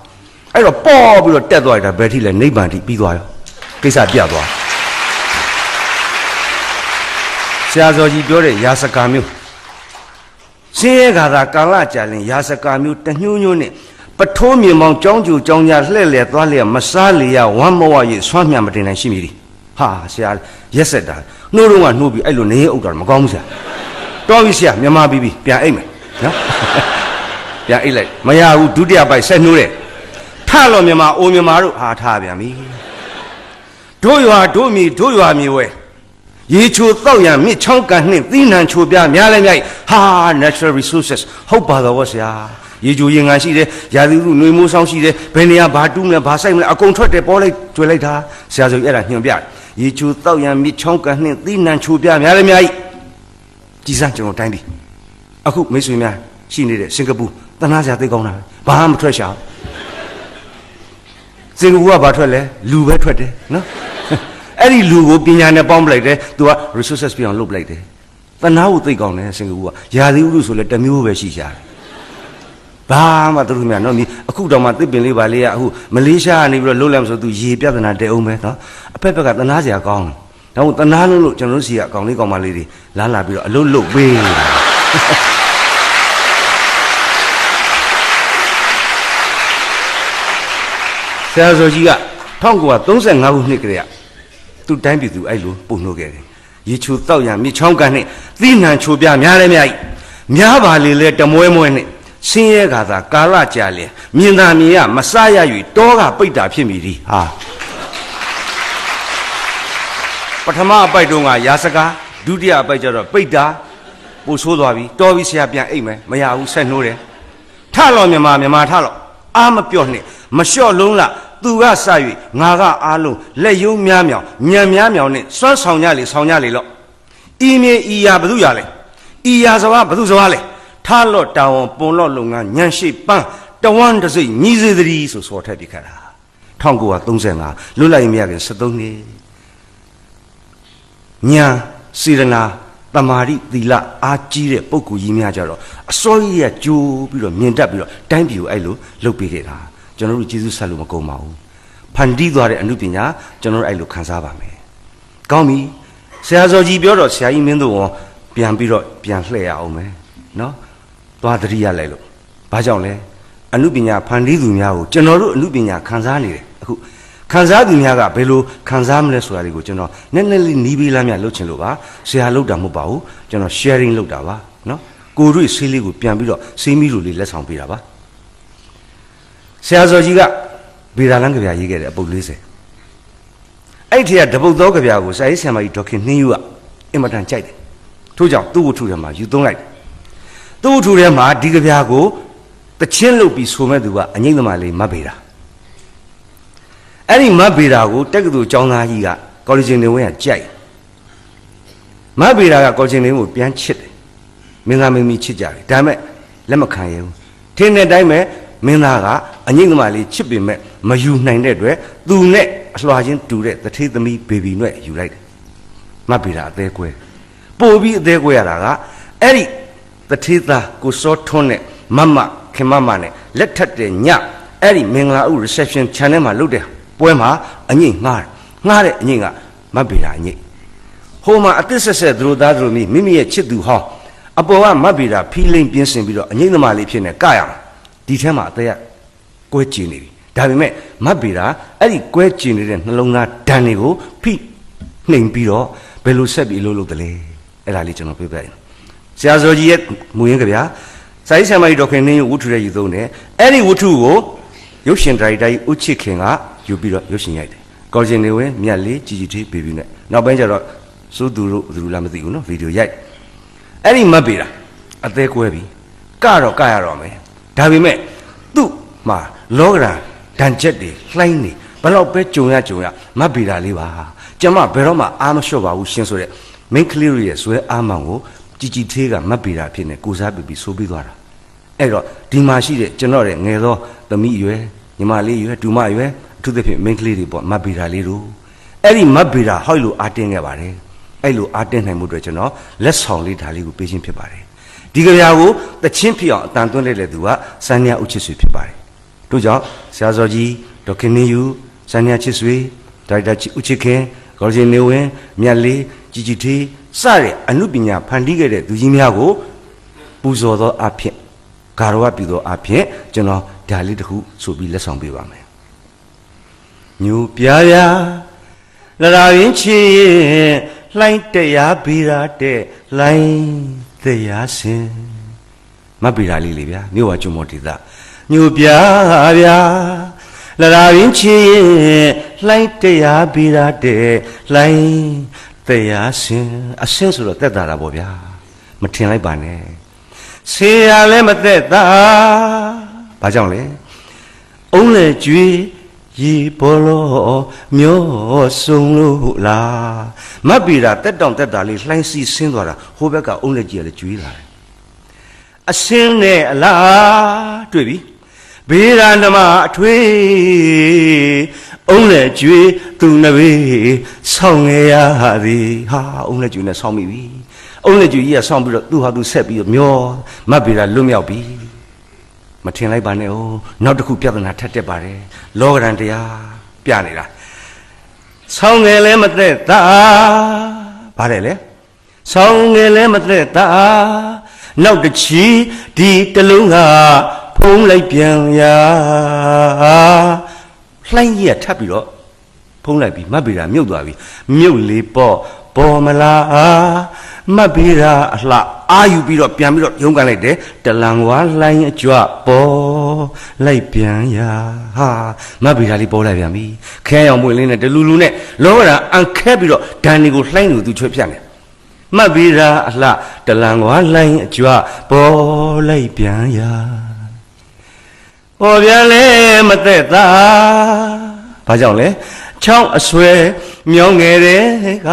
I don't Bob will dead like a Betty and Neighbor, be loyal. Kisa Diablo. Siazo Yore, Yasakamu. Sega Kalaja and Yasakamu, the new unit. But told me among Jonju, Jonia, Lele, Valia, Masalia, one more year, Swami Amatin and Shimiri. Ha, Sial, yes, said that. No one who be Elone or Magomza. Dovisia, Yama Bibi, Pia Amen. Pia Ele, Maya, who do there by Senure. Hello, Mima, O Mimaru, Hatabiami. Do you are me way? Ye chu thoya, me chonka, thin and chubia, Mialamai, ha, natural resources, hope by the was ya. Ye do ying, I see the Yadu, Numu Sound, see the Penia Badum, and Basam, a contract the body to later, says Yera Himbia. Ye chu thoya, me chonka, thin and chubia, Mialamai. Gisancho Tandy. A cook, Miss Mia, she needed Singapore, the Nazia de Gona, Baham treasure. Sing who about her, Lou Betwete, no? Any Lou behind a bomb like that, do our resources beyond look like that. But now they gone and sing who, Yadu, so let them move where she shall. Bama to me, no me, a cook down my Bili Valia, who Malaysia and even Lowlands will do ye better than the old method. A pepper got the Nazia gone. Now the Nano Janosia, gone, my lady, Lala, a low way. Says Ojiga, Tonga, those and now Nicrea. 2 times you I do, Punoge. You should tell me Chongani, thin and Chubia, Mialamai. Miavali let the Moemone, Singha, Kala Jali, Minamia, Masaya, you Dora Pita Pimidi. Ah. Patama Baidunga, Yasaka, Dudia Bajara, Pita, Busodavi, Dovisia, Amen, Maya, Senore. Talo, Mama, Talo, I'm a pioneer. Masho Luna, Duga Savi, Naga Alu, Leyu Miamia, Miamiamia, Son Sognali lo. Ime Ia Baduyale, Iazawa Baduzale, Talo Town, Polo Lunga, Yanshi Pan, the one to say, Nizidri, so sort of Dicada. Tongo Tunzena, Lula Imiagan Sadoni Nya, Sirena, Tamari, Dila, Ajire, Poku Yimiajaro, a soya Jew, Mintabilo, time you, I look big. General Jesus Salumako Mau. Pandidore and Lupina, General I look Kansava me. Gomi, says Ojibio, Sai Mendo, Piambiro, Pianflea Ome. No? Tuadria Lelo. Bajole, and Lupina, Pandidumia, General Lupina, Kanzani. Kanzadumiaga, Belu, Kanzamless, where I go, General. Nenelli Nibilamia Luchinova, say hello Damubao, General sharing Lugdava. No? Guru is silly with Piambiro, Similuli, less on Pirava. ဆရာစောကြီးကဗေဒလန်းကြပြရေးခဲ့တဲ့အပုတ်40အဲ့ဒီကတပုတ်သောကြပြကိုစာရေးဆရာမကြီးဒေါက်ခင်နှင်းယူကအင်မတန်ကြိုက်တယ်ထို့ကြောင့်သူ့ဝတ္ထုထဲမှာယူသုံးလိုက်တယ်သူ့ဝတ္ထုထဲမှာဒီကြပြကိုတချင်းလုပ်ပြီးဆိုမဲ့သူကအငိမ့်သမားလေးမတ်ဗေဒအဲ့ဒီမတ်ဗေဒကိုတက္ကသိုလ်ကျောင်းသားကြီးကကော်လီဂျင်နေဝင်ကကြိုက်မတ်ဗေဒကကော်လီဂျင်နေဝင်ကိုပြန်ချစ်တယ်မင်းသားမင်းမီချစ်ကြတယ်ဒါပေမဲ့လက်မခံရဘူးထင်းတဲ့အတိုင်းပဲမင်းသားကအငိမ့်သမားလေးချစ်ပေမဲ့မယူနိုင်တဲ့အတွက်သူနဲ့အလွှာချင်းတူတဲ့တထေးသမီးဘေဘီနဲ့ယူလိုက်တယ်မတ်ဗေဒအသေးကွဲပို့ပြီးအသေးကွဲရတာကအဲ့ဒီတထေးသားကိုစောထွန်းနဲ့မမခင်မနဲ့လက်ထပ်တဲ့ညအဲ့ဒီမင်္ဂလာဥ reception channel မှာလုပ်တဲ့ပွဲမှာအငိမ့်ငှားတဲ့အငိမ့်ကမတ်ဗေဒအငိမ့်ဟိုမှာအသစ်ဆက်ဆက်သူတို့သားသူတို့မိမိရဲ့ချစ်သူဟောင်းအပေါ်ကမတ်ဗေဒဖီးလိမ့်ပြင်းစင်ပြီးတော့အငိမ့်သမားလေးဖြစ်နေကရအောင်ဒီထဲမှာအသက်ရကွဲကျင်နေပြီဒါပေမဲ့မတ်ဗေဒအဲ့ဒီကွဲကျင်နေတဲ့နှလုံးသားဓာတ်တွေကိုဖိနှိမ်ပြီးတော့ဘယ်လိုဆက်ပြီးလုပ်တယ်လဲအဲ့ဒါလေးကျွန်တော်ပြောပြရင်ဆရာစောကြီးရဲ့မူရင်းကြဗျာစာရေးဆရာမကြီးဒေါက်ခင်နှင်းဝတ္ထုရဲ့ယူသုံးတယ်အဲ့ဒီဝတ္ထုကိုရုပ်ရှင်ဒါရိုက်တာကြီးဦးချစ်ခင်ကယူပြီးတော့ရုပ်ရှင်ရိုက်တယ်ကော်ဂျင်နေဝင်မြတ်လေးជីជីသေးဘေဘီနဲ့နောက်ပိုင်းကျတော့စိုးသူတို့သူလားမသိဘူးနော်ဗီဒီယိုရိုက်အဲ့ဒီမတ်ဗေဒအသေးကွဲပြီကတော့ကရတော့မယ်ဒါပေမဲ့သူ့မှာလောကဓာတ်ချက်တွေလှိုင်းနေဘလောက်ပဲကြုံရမတ်ဗေဒလေးပါကျမဘယ်တော့မှအားမလျှော့ပါဘူးရှင်းဆိုတဲ့မင်းကလေးရဲ့ဇွဲအားမောင်ကိုជីជីသေးကမတ်ဗေဒဖြစ်နေကိုစားပြီးဆိုပြီးသွားတာအဲ့တော့ဒီမှာရှိတဲ့ကျွန်တော်ရဲ့ငယ်သောသမီးရွယ်ညီမလေးရွယ်ဒူမရွယ်အထူးသဖြင့်မင်းကလေးတွေပေါ့မတ်ဗေဒလေးတို့အဲ့ဒီမတ်ဗေဒဟောက်လို့အားတင်းခဲ့ပါတယ်အဲ့လိုအားတင်းနိုင်မှုအတွက်ကျွန်တော်လက်ဆောင်လေးဒါလေးကိုပေးခြင်းဖြစ်ပါတယ်ဒီကြပြာကိုတချင်းဖြစ်အောင်အတန်သွင်းလိုက်တဲ့သူကစန္ညာဥချစ်ဆွေဖြစ်ပါတယ်တို့ကြောင့်ဆရာစောကြီးဒေါက်ခင်နေယူစန္ညာချစ်ဆွေဒါရိုက်တာဥချစ်ခင်ကော်ဂျင်နေဝင်မြတ်လေးជីជីသေးစတဲ့အမှုပညာဖန်တီးခဲ့တဲ့သူကြီးများကိုပူဇော်သောအဖြစ်ဂါရဝပြုသောအဖြစ်ကျွန်တော်ဒါလေးတစ်ခုဆိုပြီးလက်ဆောင်ပေးပါမယ်ညူပြာပြာလရာရင်ချီလှိုင်းတရားဗေဒတဲ့လှိုင်းတရားစင်မတ်ဗေဒလေးလေဗျာမြို့ဝကျွန်းမော်ဒေသညူပြာပြာလရာရင်ချီလှိုင်းတရားဗေဒတဲ့လှိုင်းတရားစင်အစင်ဆိုတော့တက်တာတာပေါ့ဗျာမထင်လိုက်ပါနဲ့ဆေးရလည်းမသက်သာဘာကြောင့်လဲအုံးလေကျွေးရေဘောလောမျိုးစုံလို့လားမတ်ဗေဒတက်တောင်တက်တာလေးလှိုင်းစီဆင်းသွားတာဟိုဘက်ကအုံးလေကြီးကလည်းကျွေးလာတယ်အစင်းနဲ့အလားတွေ့ပြီဗေဒနမအထွေးအုံးလေကျွေးသူနဘေးဆောင်းငယ်ရသည်ဟာအုံးလေကျွေးနဲ့ဆောင်းမိပြီအုံးလေကျွေးကြီးကဆောင်းပြီးတော့သူ့ဟာသူဆက်ပြီးတော့မျောမတ်ဗေဒလွတ်မြောက်ပြီမထင်လိုက်ပါနဲ့哦နောက်တစ်ခုပြဿနာထပ်တက်ပါတယ်လောကရန်တရားပြနေတာဆောင်းငယ်လည်းမသက်တာဗါတယ်လေဆောင်းငယ်လည်းမသက်တာနောက်တစ်ချီဒီတလုံးကဖုံးလိုက်ပြန်ရာလှိုင်းကြီးကထပ်ပြီးတော့ဖုံးလိုက်ပြီးမတ်ဗေဒမြုပ်သွားပြီမြုပ်လေပေါ်မလားမတ်ဗေဒအလှအာယူပြီးတော့ပြန်ပြီးတော့ရုံးကန်လိုက်တယ်တလန်ဝါလှိုင်းအကြွပေါ်လိုက်ပြန်ရာဟာမတ်ဗေဒလေးပေါ်လိုက်ပြန်ပြီခဲရောင်မွေလေးနဲ့တလူလူနဲ့လောကဓာတ်အန်ခဲပြီးတော့ဓာန်တွေကိုလှိုင်းလို့သူချွဲဖြတ်နေမတ်ဗေဒအလှတလန်ဝါလှိုင်းအကြွပေါ်လိုက်ပြန်ရာပေါ်ပြန်လဲမသက်သာဘာကြောင့်လဲချောင်းအဆွဲမြောင်းငယ်တဲ့က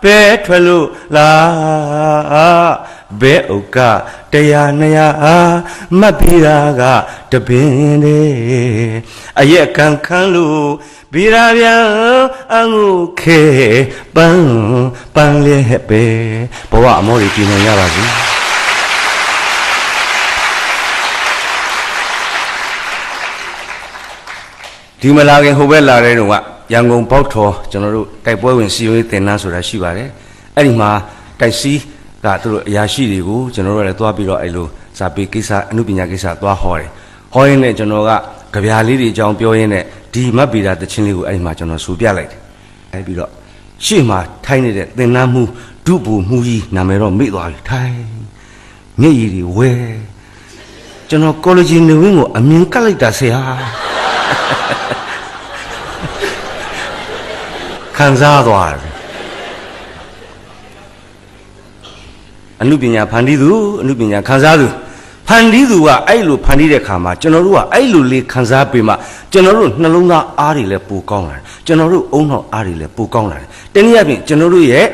ဘဲထွက်လို့လားဘဲဥကတရား200မတ်ဗေဒကတပင်တဲ့အရက်ခံခံလို့ဗေဒပြန်အငုခဲပန်းလဲပဲဘဝအမောတွေပြင်နေရပါစေဒီမလာခင်ဟိုဘက်လာတဲ့တုန်းကရန်ကုန်ပေါက်ထော်ကျွန်တော်တို့တိုက်ပွဲဝင်စီယိုရေးသင်တန်းဆိုတာရှိပါတယ်အဲ့ဒီမှာတိုက်စီးကသူတို့အရာရှိတွေကိုကျွန်တော်တို့လည်းသွားပြီးတော့အဲ့လိုစာပေကိစ္စအမှုပညာကိစ္စသွားဟောတယ်ဟောရင်းနဲ့ကျွန်တော်ကကြပြာလေးတွေအကြောင်းပြောရင်းနဲ့ဒီမတ်ဗေဒတခြင်းလေးကိုအဲ့ဒီမှာကျွန်တော်ဆိုပြလိုက်တယ်အဲ့ပြီးတော့ရှေ့မှာထိုင်းနေတဲ့သင်တန်းမှုဒုဘူမှုကြီးနာမည်တော့မေ့သွားပြီထိုင်းမျက်ရည်တွေဝဲ ကျွန်တော်ကော်လေဂျနေဝင်းကိုအမြင်ကတ်လိုက်တာဆရာခံစားသွားတယ်အနုပညာဖန်တီးသူအနုပညာခံစားသူဖန်တီးသူကအဲ့လိုဖန်တီးတဲ့ခါမှာကျွန်တော်တို့ကအဲ့လိုလေးခံစားပေးမှကျွန်တော်တို့နှလုံးသားအားတွေလည်းပိုကောင်းလာတယ်ကျွန်တော်တို့အုံနောက်အားတွေလည်းပိုကောင်းလာတယ်တနည်းအားဖြင့်ကျွန်တော်တို့ရဲ့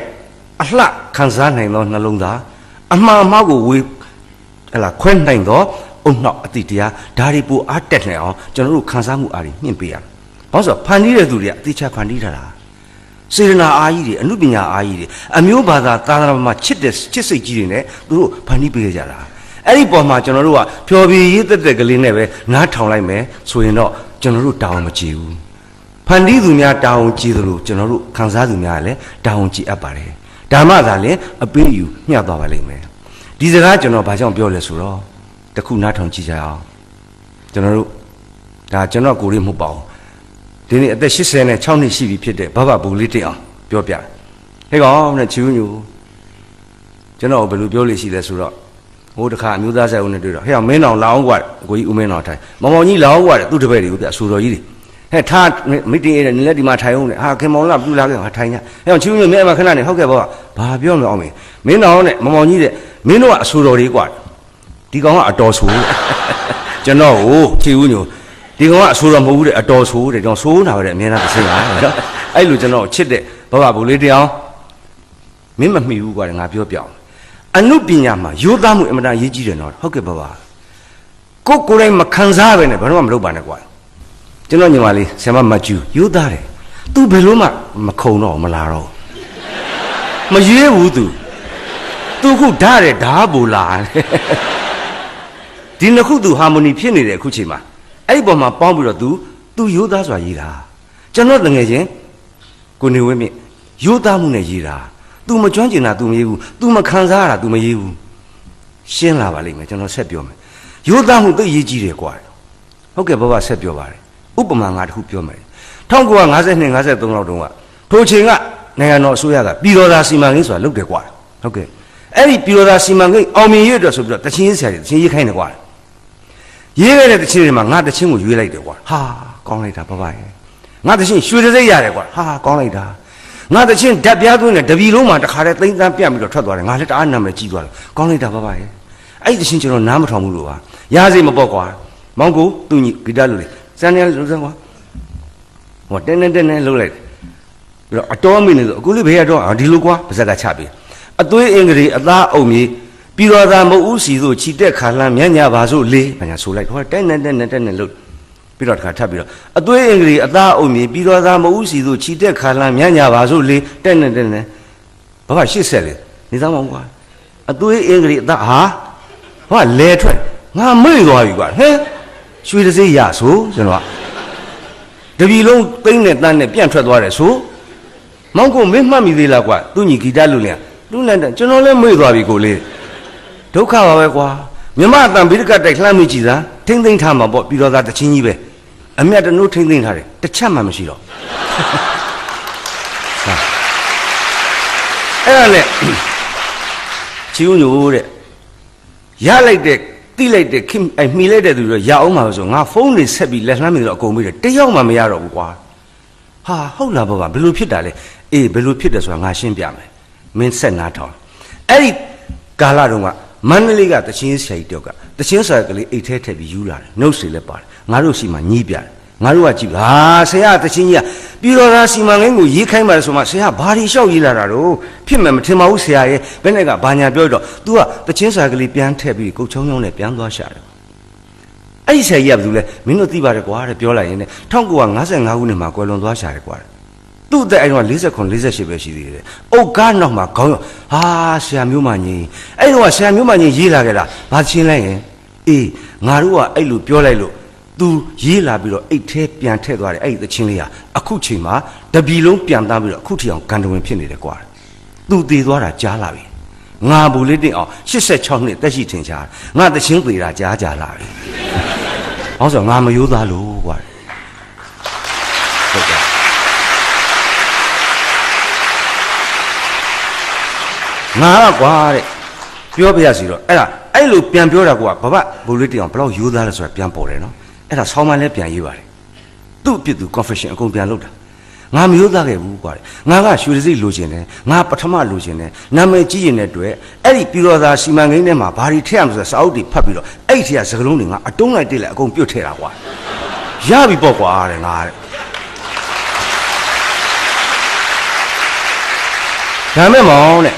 အလှခံစားနိုင်သောနှလုံးသားအမှားအမှားကိုဝေဟလာခွဲနိုင်သောအုံနောက်အတိတရားဒါတွေပိုအားတက်နေအောင်ကျွန်တော်တို့ခံစားမှုအားတွေမြင့်ပေးရမယ်ဘာလို့ဆိုဖန်တီးတဲ့သူတွေကအတိအကျဖန်တီးထားတာစေရနာအားကြီးတွေအနုပညာအားကြီးတွေအမျိုးဘာသာသာသနာမှာချစ်စိတ်ကြီးတွေနဲ့သူတို့ဖန်တီးပေးကြတာအဲ့ဒီပေါ်မှာကျွန်တော်တို့ကဖျော်ဖြေရေးတက်တက်ကလေးနဲ့ပဲနားထောင်လိုက်မယ်ဆိုရင်တော့ကျွန်တော်တို့တောင်းမကြည့်ဘူးဖန်တီးသူများတောင်းကြည့်သလိုကျွန်တော်တို့ခံစားသူများလည်းတောင်းကြည့်အပ်ပါတယ်ဒါမှသာလေအပေးယူမျှသွားပါလိမ့်မယ်ဒီစကားကျွန်တော်ဘာကြောင့်ပြောလဲဆိုတော့တခုနားထောင်ကြည့်ကြအောင်ကျွန်တော်တို့ဒါကျွန်တော်ကိုယ်လေးမဟုတ်ပါဘူးဒီနေ့အသက်86နှစ်ရှိပြီဖြစ်တဲ့ဘဘဘူလေးတင်အောင်ပြောပြဟဲ့ကောင်နဲ့ချီဦးညူကျွန်တော်ဘယ်လိုပြောလို့ရှိလဲဆိုတော့ဟိုတခါအမျိုးသားဆိုင်ဦးနဲ့တွေ့တော့ဟဲ့အောင်မင်းတော်လာအောင်ကွာအကိုကြီးဦးမင်းတော်ထိုင်မောင်မောင်ကြီးလာအောင်ကွာသူ့တပည့်တွေကိုပြဆူတော်ကြီးတွေဟဲ့ထားမိတင်ရဲ့နင်းလက်ဒီမှာထိုင်အောင်နဲ့ဟာခင်မောင်လာပြူလာခဲ့ဟာထိုင်ညဟဲ့အောင်ချီဦးညူမင်းအမခဏနေဟုတ်ကဲ့ဘောဘာပြောမလို့အောင်မင်းမင်းတော်နဲ့မောင်မောင်ကြီးတဲ့မင်းတို့ကအဆူတော်တွေကွာဒီကောင်ကအတော်ဆိုးကျွန်တော်ဟိုချီဦးညူဒီကောင်ကအဆိုးတော့မဟုတ်ဘူးတဲ့အတော်ဆိုးတဲ့ကျွန်တော်ဆိုးနာပဲတဲ့အမြဲတမ်းသိပါနော်အဲ့လိုကျွန်တော်ချစ်တဲ့ဘဘဘူလေးတရားမင်းမမှီဘူးကွာငါပြောပြအောင်အနုပညာမှာရိုးသားမှုအမှန်တန်ရေးကြည့်တယ်နော်ဟုတ်ကဲ့ဘဘကိုယ်တိုင်မခံစားပဲနဲ့ဘာလို့မလုပ်ပါနဲ့ကွာကျွန်တော်ညီမလေးဆရာမမကျူရိုးသားတယ် तू ဘယ်လို့မှမခုံတော့မလာတော့မရွေးဘူး तू ခုဓာတ်တယ်ဓာတ်ဘူလာဒီနှစ်ခု तू ဟာမိုနီဖြစ်နေတယ်အခုချိန်မှာအဲ့ဒီပေါ်မှာပေါင်းပြီးတော့ तू ရိုးသားစွာရေးတာကျွန်တော်တငယ်ချင်းကိုနေဝင်းမြင့်ရိုးသားမှုနဲ့ရေးတာ तू မကျွမ်းကျင်တာ तू မရေးဘူး तू မခံစားရတာ तू မရေးဘူးရှင်းလာပါလိမ့်မယ်ကျွန်တော်ဆက်ပြောမယ်ရိုးသားမှုသိရေးကြည့်တယ်ကွာဟုတ်ကဲ့ဘဘဆက်ပြောပါတယ်ဥပမာငါတစ်ခုပြောမယ်1952 53လောက်တုန်းကထိုချိန်ကနိုင်ငံတော်အစိုးရကပြည်တော်သာစီမံကိန်းဆိုတာလုပ်တယ်ကွာဟုတ်ကဲ့အဲ့ဒီပြည်တော်သာစီမံကိန်းအောင်မြင်ရအတွက်ဆိုပြီးတော့တချင်းရေးဆရာတွေတချင်းရေးခိုင်းတယ်ကွာရေးခဲ့တဲ့တချင်းတွေမှာငါတချင်းကိုရွေးလိုက်တယ်ကွာဟာကောင်းလိုက်တာဘဘရဲ့ငါတချင်းရွှေတစိမ့်ရတယ်ကွာဟာကောင်းလိုက်တာငါတချင်းဓာတ်ပြားသွင်းတယ်တပီလုံးမှာတခါတည်းသိန်းသန်းပြတ်ပြီးတော့ထွက်သွားတယ်ငါလည်းတအားနာမည်ကြီးသွားတယ်ကောင်းလိုက်တာဘဘရဲ့အဲ့ဒီတချင်းကျွန်တော်နားမထောင်ဘူးလို့ပါရစေမပေါ့ကွာမောင်ကိုသူညီဂီတလူလေးစမ်းနေလို့စမ်းကွာဟောတင်းလှုပ်လိုက်ပြီးတော့အတော်မိနေဆိုအခုလေးဘေးကတော့ဒီလိုကွာပါဇက်ကချပြီးအသွေးအင်္ဂရီအသားအုံမြေပြည်တော်သာမဟုတ်ဦးစီဆိုခြိတက်ခါလန်းမြညာပါဆိုလေဘာညာဆိုလိုက်ဟောတက်နေလို့ပြီးတော့တခါထပ်ပြီးတော့အသွေးအင်္ဂရီအသားအုံမြေပြည်တော်သာမဟုတ်ဦးစီဆိုခြိတက်ခါလန်းမြညာပါဆိုလေတက်နေဘာမှ80လေနေသားမောင်ကွာအသွေးအင်္ဂရီအသားဟာဟောလဲထွက်ငါမေ့သွားပြီကွာဟဲ့ရွှေတစိမ့်ရဆိုကျွန်တော်တပီလုံးသိမ့်နဲ့တန်းနဲ့ပြန့်ထွက်သွားတယ်ဆိုမောင်ကိုမင်းမှတ်မိသေးလားကွာသူညီဂီတလူလျံလူလန်တဲ့ကျွန်တော်လည်းမေ့သွားပြီကိုလေးဒုက္ခပါပဲကွာမြမအတန်ဗိဒကတိုက်လှမ်းမိကြည့်စားထိမ့်သိမ့်ထားမှာပေါ့ပြီးတော့သာတချင်းကြီးပဲအမြတ်တနိုးထိမ့်သိမ့်ထားတယ်တစ်ချက်မှမရှိတော့အဲ့ဒါနဲ့ချီဦးညိုတဲ့ရလိုက်တဲ့တိလိုက်တဲ့ခင်မှီလိုက်တဲ့သူတွေရအောင်ပါဆိုငါဖုန်းတွေဆက်ပြီးလက်လှမ်းမိတော့အကုန်ပြီးတယ်တယောက်မှမရတော့ဘူးကွာဟာဟုတ်လားဘောကဘယ်လိုဖြစ်တာလဲအေးဘယ်လိုဖြစ်တယ်ဆိုတာငါရှင်းပြမယ်မင်းဆက်နားထောင်အဲ့ဒီကာလတုန်းကမန္တလေးကတချင်းဆရာကြီးတယောက်ကတချင်းဆရာကလေးအိတ်ထဲထည့်ပြီးယူလာတယ်နှုတ်စီလည်းပါတယ်ငါတို့စီမှာညီးပြတယ်ငါတို့ကကြည့်ဟာဆရာတချင်းကြီးကပြည်တော်သာစီမံကိန်းကိုရေးခိုင်းပါဆိုမှဆရာဘာတွေလျှောက်ရေးလာတာတော့ဖြစ်မယ်မထင်ပါဘူးဆရာရဲ့ဘယ်နဲ့ကဘာညာပြောတော့ तू ကတချင်းဆရာကလေးပြန်ထည့်ပြီးကုတ်ချုံချုံနဲ့ပြန်သွားရှာတယ်အဲ့ဒီဆရာကြီးကဘာလို့လဲမင်းတို့သိပါတယ်ကွာတဲ့ပြောလိုက်ရင်1955ခုနှစ်မှာကွယ်လွန်သွားရှာတယ်ကွာသူ့အသက်အဲ့တော့49 48ပဲရှိသေးတယ်အုတ်ကားနောက်မှာခေါင်းရောဟာဆရာမျိုးမကြီးအဲ့တော့ဆရာမျိုးမကြီးရေးလာခဲ့တာဘာချင်းလိုက်ရင်အေးငါတို့ကအဲ့လိုပြောလိုက်လို့သူရေးလာပြီးတော့အိတ်ထဲပြန်ထည့်သွားတယ်အဲ့ဒီသချင်းလေးဟာအခုချိန်မှာတပီလုံးပြန်သားပြီးတော့အခုထိအောင်ဂန္ဓဝင်ဖြစ်နေတယ်ကွာသူတည်သွားတာကြားလာပြီငါဘူးလေးတင်အောင်86နှစ်တက်ရှိထင်ရှားငါသချင်းသေးတာကြားလာပြီဟောဆိုငါမရိုးသားလို့ကွာဟုတ်ကဲ့ငါကကွာတဲ့ပြောပြရစီတော့အဲ့ဒါ အဲ့လိုပြန်ပြောတာကွာဘဘဘိုးလေးတောင်ဘလောက်ယူသားလဲဆိုတာပြန်ပေါ်တယ်နော်အဲ့ဒါဆောင်းမလဲပြန်ရေးပါတယ်သူ့အဖြစ်သူ confession အကုန်ပြန်လုပ်တာငါမယူသားခဲ့ဘူးကွာငါကရွှေစိတ်လိုချင်တယ်ငါပထမလိုချင်တယ်နာမည်ကြီးရင်တဲ့တွေ့အဲ့ဒီပြည်တော်သားစီမံကိန်းထဲမှာဘာတွေထည့်ရမလဲဆိုစာအုပ်တွေဖတ်ပြီးတော့အဲ့ဒီထက်ကစကလုံးတွေငါအတုံးလိုက်တိလိုက်အကုန်ပြုတ်ထည့်တာကွာရပြီပေါ့ကွာတဲ့ငါတဲ့ဒါမဲ့မောင်တဲ့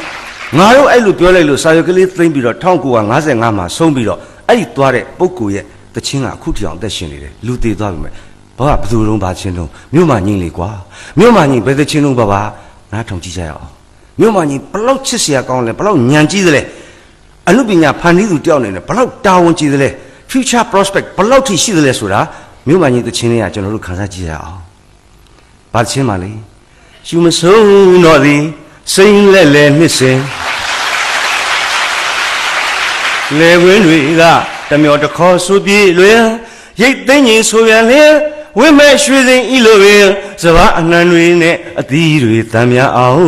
ငါတို့အဲ့လိုပြောလိုက်လို့စာရွက်ကလေးသိမ့်ပြီးတော့1955မှာဆုံးပြီးတော့အဲ့ဒီသွားတဲ့ပုဂ္ဂိုလ်ရဲ့တခြင်းကအခုထီအောင်အသက်ရှင်နေတယ်လူသေးသွားပြီမဲ့ဘာဘသူလုံးဘာချင်းလုံးမြို့မှာညင်လေကွာမြို့မှာညင်ဘယ်တခြင်းလုံးဘာနားထောင်ကြည့်ကြရအောင်မြို့မှာညင်ဘလောက်ချစ်စရာကောင်းလဲဘလောက်ညံကြီးသလဲအမှုပညာဖန်တီးသူတယောက်နေတယ်ဘလောက်တာဝန်ကြီးသလဲ future prospect ဘလောက်ထိရှိသလဲဆိုတာမြို့မှာညင်တခြင်းလေးကကျွန်တော်တို့ခန်းစားကြည့်ရအောင်ဘာချင်းပါလဲရှူမဆုံးတော့သည်စိမ့်လက်လက်နှစ်စင်လေဝင်းတွေကတမျောတခေါ်ဆူပြေလွင်ရိတ်သိမ့်ကြီးဆိုပြန်လေဝိမဲ့ရွှေစိန်ဤလိုပင်စဘာအနှံတွေနဲ့အသီးတွေတမ်းများအောင်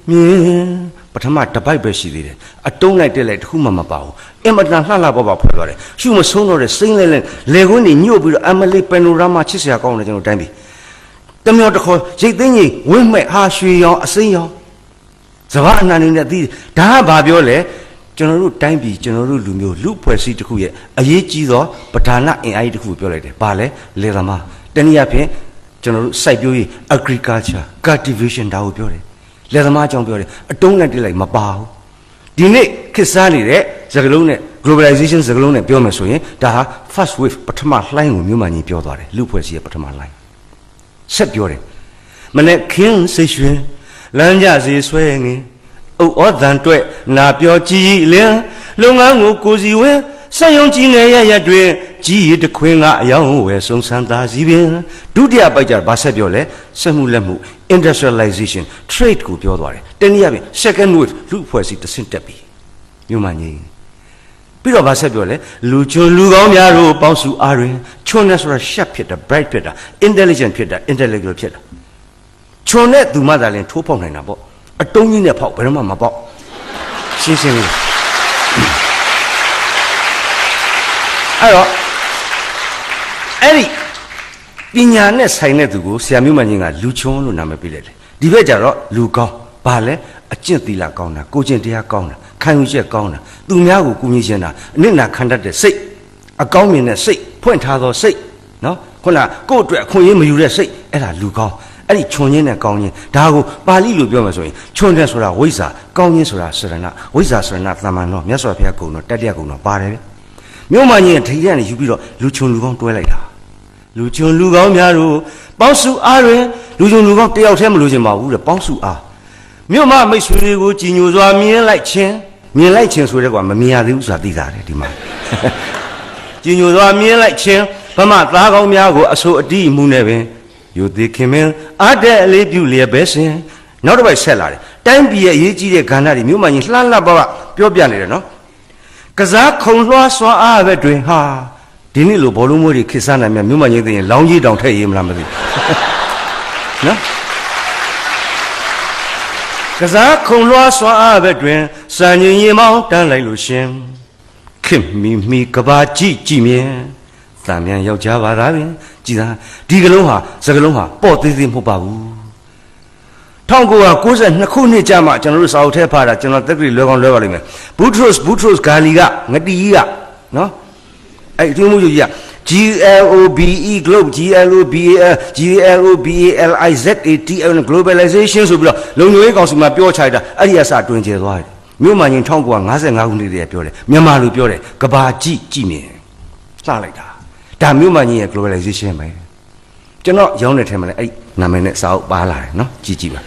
မြင်ပထမတပိုက်ပဲရှိသေးတယ်အတုံးလိုက်တက်လိုက်တခုမှမပါဘူးအင်မတန်လှလှပပဖွဲ့သွားတယ်ရှုမဆုံးတော့တဲ့စိမ့်လက်လက်လေကွင်းတွေညှို့ပြီးတော့အမလေးပန်နိုရာမာချစ်စရာကောင်းတယ်ကျွန်တော်တိုင်းပြီတမျောတခေါ်ရိတ်သိမ့်ကြီးဝိမဲ့ဟာရွှေရောင်အစိမ်းရောင်စဘာအနှံတွေနဲ့အသီးဒါကဘာပြောလဲကျွန်တော်တို့တိုင်းပြည်ကျွန်တော်တို့လူမျိုးလူဖွဲ့စည်းတစ်ခုရဲ့အရေးကြီးသောပဓာနအင်အားကြီးတစ်ခုပြောလိုက်တယ်။ဘာလဲလေသမားတနည်းအားဖြင့်ကျွန်တော်တို့စိုက်ပျိုးရေး agriculture cultivation ဒါကိုပြောတယ်။လေသမားအကြောင်းပြောတယ်အတုံးနဲ့တိလိုက်မပါဘူး။ဒီနေ့ခေတ်စားနေတဲ့စကားလုံးနဲ့ globalization စကားလုံးနဲ့ပြောမယ်ဆိုရင်ဒါဟာ first wave ပထမလှိုင်းကိုမြို့မှန်ကြီးပြောသွားတယ်လူဖွဲ့စည်းရဲ့ပထမလှိုင်းဆက်ပြောတယ်မနေ့ခင်းစိတ်ရွှင်လမ်းကြစီဆွဲငင်ဩသံတွေ့နာပြောကြည်လင်လုပ်ငန်းကိုကိုစီဝဲဆက်ယုံကြည်ငယ်ရတွင်ကြီးရတခွင်းကအယောင်းဝယ်ဆုံးဆန်းသာစီပင်ဒုတိယပိုက်ကြဘာဆက်ပြောလဲစက်မှုလက်မှု industrialization trade ကိုပြောသွားတယ်တနည်းအားဖြင့် second wave လူဖွဲ့စည်းတစ်ဆင့်တက်ပြီမြို့မှကြီးပြီးတော့ဘာဆက်ပြောလဲလူချွန်လူကောင်းများတို့ပေါင်းစုအားတွင်ချွန်နဲ့ဆိုတာ sharp ဖြစ်တာ bright ဖြစ်တာ intelligent ဖြစ်တာ intellectual ဖြစ်တာချွန်နဲ့သူမှသာလင်ထိုးပေါက်နိုင်တာပေါ့အတုံးကြီးနဲ့ဖောက်ဘယ်တော့မှမပေါက်ရှင်းရှင်းလေးအဲ့တော့အဲ့ဒီပညာနဲ့ဆိုင်တဲ့သူကိုဆရာမျိုးမင်းကလူချွန်းလို့နာမည်ပေးလိုက်တယ်ဒီဘက်ကျတော့လူကောင်းဘာလဲအကျင့်သီလကောင်းတာကိုကျင့်တရားကောင်းတာခံယူချက်ကောင်းတာသူများကိုကူညီခြင်းတာအနစ်နာခံတတ်တဲ့စိတ်အကောင်းမြင်တဲ့စိတ်ဖွင့်ထားသောစိတ်နော်ခုနကိုယ့်အတွက်အခွင့်အရေးမယူတဲ့စိတ်အဲ့ဒါလူကောင်းအဲ့ဒီခြုံရင်းနဲ့ကောင်းခြင်းဒါကိုပါဠိလိုပြောမှဆိုရင်ခြုံတယ်ဆိုတာဝိဇ္ဇာကောင်းခြင်းဆိုတာစရဏဝိဇ္ဇာစရဏသမ္မာနောမြတ်စွာဘုရားကုံတော်တတ္တယကုံတော်ပါတယ်မြို့မှာကြီးထိတ်ရနေယူပြီးတော့လူခြုံလူကောင်းတွဲလိုက်တာလူခြုံလူကောင်းများတို့ပေါင်းစုအားတွင်လူခြုံလူကောင်းတယောက်တည်းမလို့ချင်ပါဘူးတဲ့ပေါင်းစုအားမြို့မှာမိတ်ဆွေတွေကိုကြည်ညိုစွာမြင်လိုက်ခြင်းဆိုတဲ့ကွာမမြင်ရသေးဘူးဆိုတာသိတာတယ်ဒီမှာကြည်ညိုစွာမြင်လိုက်ခြင်းဗမာသားကောင်းများကိုအဆိုအတိအမှုနဲ့ပင်ယုတ်သေးခင်မင်းအတဲ့အလေးပြုလျက်ပဲစဉ်နောက်တစ်ပိုက်ဆက်လာတယ်တိုင်းပြည်ရဲ့အရေးကြီးတဲ့ကဏ္ဍတွေမြို့မှာကြီးလှလှပပပြောပြနေတယ်နော်ကစားခုံလွှားစွာအားပဲတွင်ဟာဒီနေ့လိုဘောလုံးမွေးတွေခေတ်စားနိုင်မြမြို့မှာကြီးသိရင်လောင်းကြီးတောင်ထည့်ရေးမလားမသိနော်ကစားခုံလွှားစွာအားပဲတွင်စံရင်ရင်မောင်းတန်းလိုက်လို့ရှင်ခင်မီကဘာကြည့်မြင်တန်မြန်ယောက်ျားပါသားပင်ကြည်သာဒီကလုံးဟာစကလုံးဟာပေါ့သေးသေးမဟုတ်ပါဘူး1992ခုနှစ်ကြာမှကျွန်တော်တို့စာအုပ်ထဲဖားတာကျွန်တော်တက်ကလေးလွယ်ကောင်းလွယ်ပါလိမ့်မယ်ဘူထရိုစ်ဂါလီကငတိကြီးကနော်အဲ့ဒီမှုကြီးက GLOBALIZATL globalization ဆိုပြီးတော့လုံခြုံရေးကောင်စီမှာပြောချလိုက်တာအဲ့ဒီအစတွင်ကျဲသွားတယ်မြို့မှန်ရင်1955ခုနှစ်တည်းပြောတယ်မြန်မာလိုပြောတယ်ကဘာကြည့်မြင်လှလိုက်တာဒါမြို့မှကြီးရဲ့ globalization ပဲကျွန်တော်ရောင်းတဲ့ထဲမှာလည်းအဲ့နာမည်နဲ့စာအုပ်ပါလာတယ်နော်ကြည့်ပါ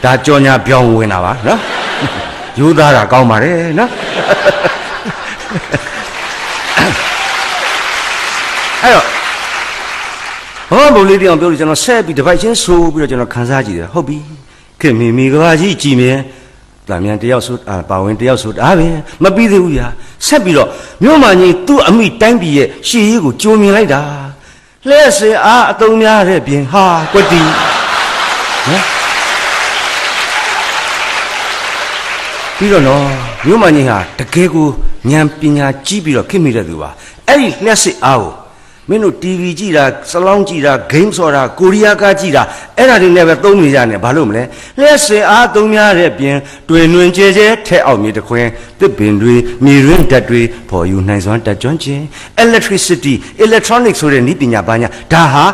ဒါကြော်ညာပြောင်းဝင်တာပါနော်ယူသားတာကောင်းပါတယ်နော်အဲ့တော့ဘာဘုံလေးတောင်ပြောလို့ကျွန်တော်ဆက်ပြီးတစ်ပိုက်ချင်းဆိုပြီးတော့ကျွန်တော်ခန်းစားကြည့်တယ်ဟုတ်ပြီခင်မီကဘာကြီးကြည်မြင်တန်မြန်တယောက်ဆိုပါဝင်တယောက်ဆိုဒါပဲမပြီးသေးဘူးညာဆက်ပြီးတော့မြို့မှကြီးသူ့အမိတိုင်းပြည်ရဲ့ရှေ့ရေးကိုကြိုမြင်လိုက်တာလှည့်စင်အားအတုံးများတဲ့ပြင်ဟာကွတီနော်ပြီးတော့နော် မြို့မှန်ကြီးဟာတကယ်ကိုဉာဏ်ပညာကြီးပြီးတော့ခင်မိတဲ့သူပါအဲ့ဒီလျှက်စစ်အားကိုမင်းတို့ TV ကြည့်တာစလောင်းကြည့်တာ game ဆော်တာကိုရီးယားကားကြည့်တာအဲ့ဒါတွေနဲ့ပဲသုံးနေကြတယ်ဘာလို့မလဲလျှက်စစ်အားသုံးများတဲ့ပြင်တွင်တွင်ကျဲကျဲထဲအောင်မြေတခွင်တစ်ပင်တွေမြေရင်းဓာတ်တွေပေါ်ယူနိုင်စွမ်းတက်ကြွခြင်း electricity electronic ဆိုတဲ့နည်းပညာဘာညာဒါဟာ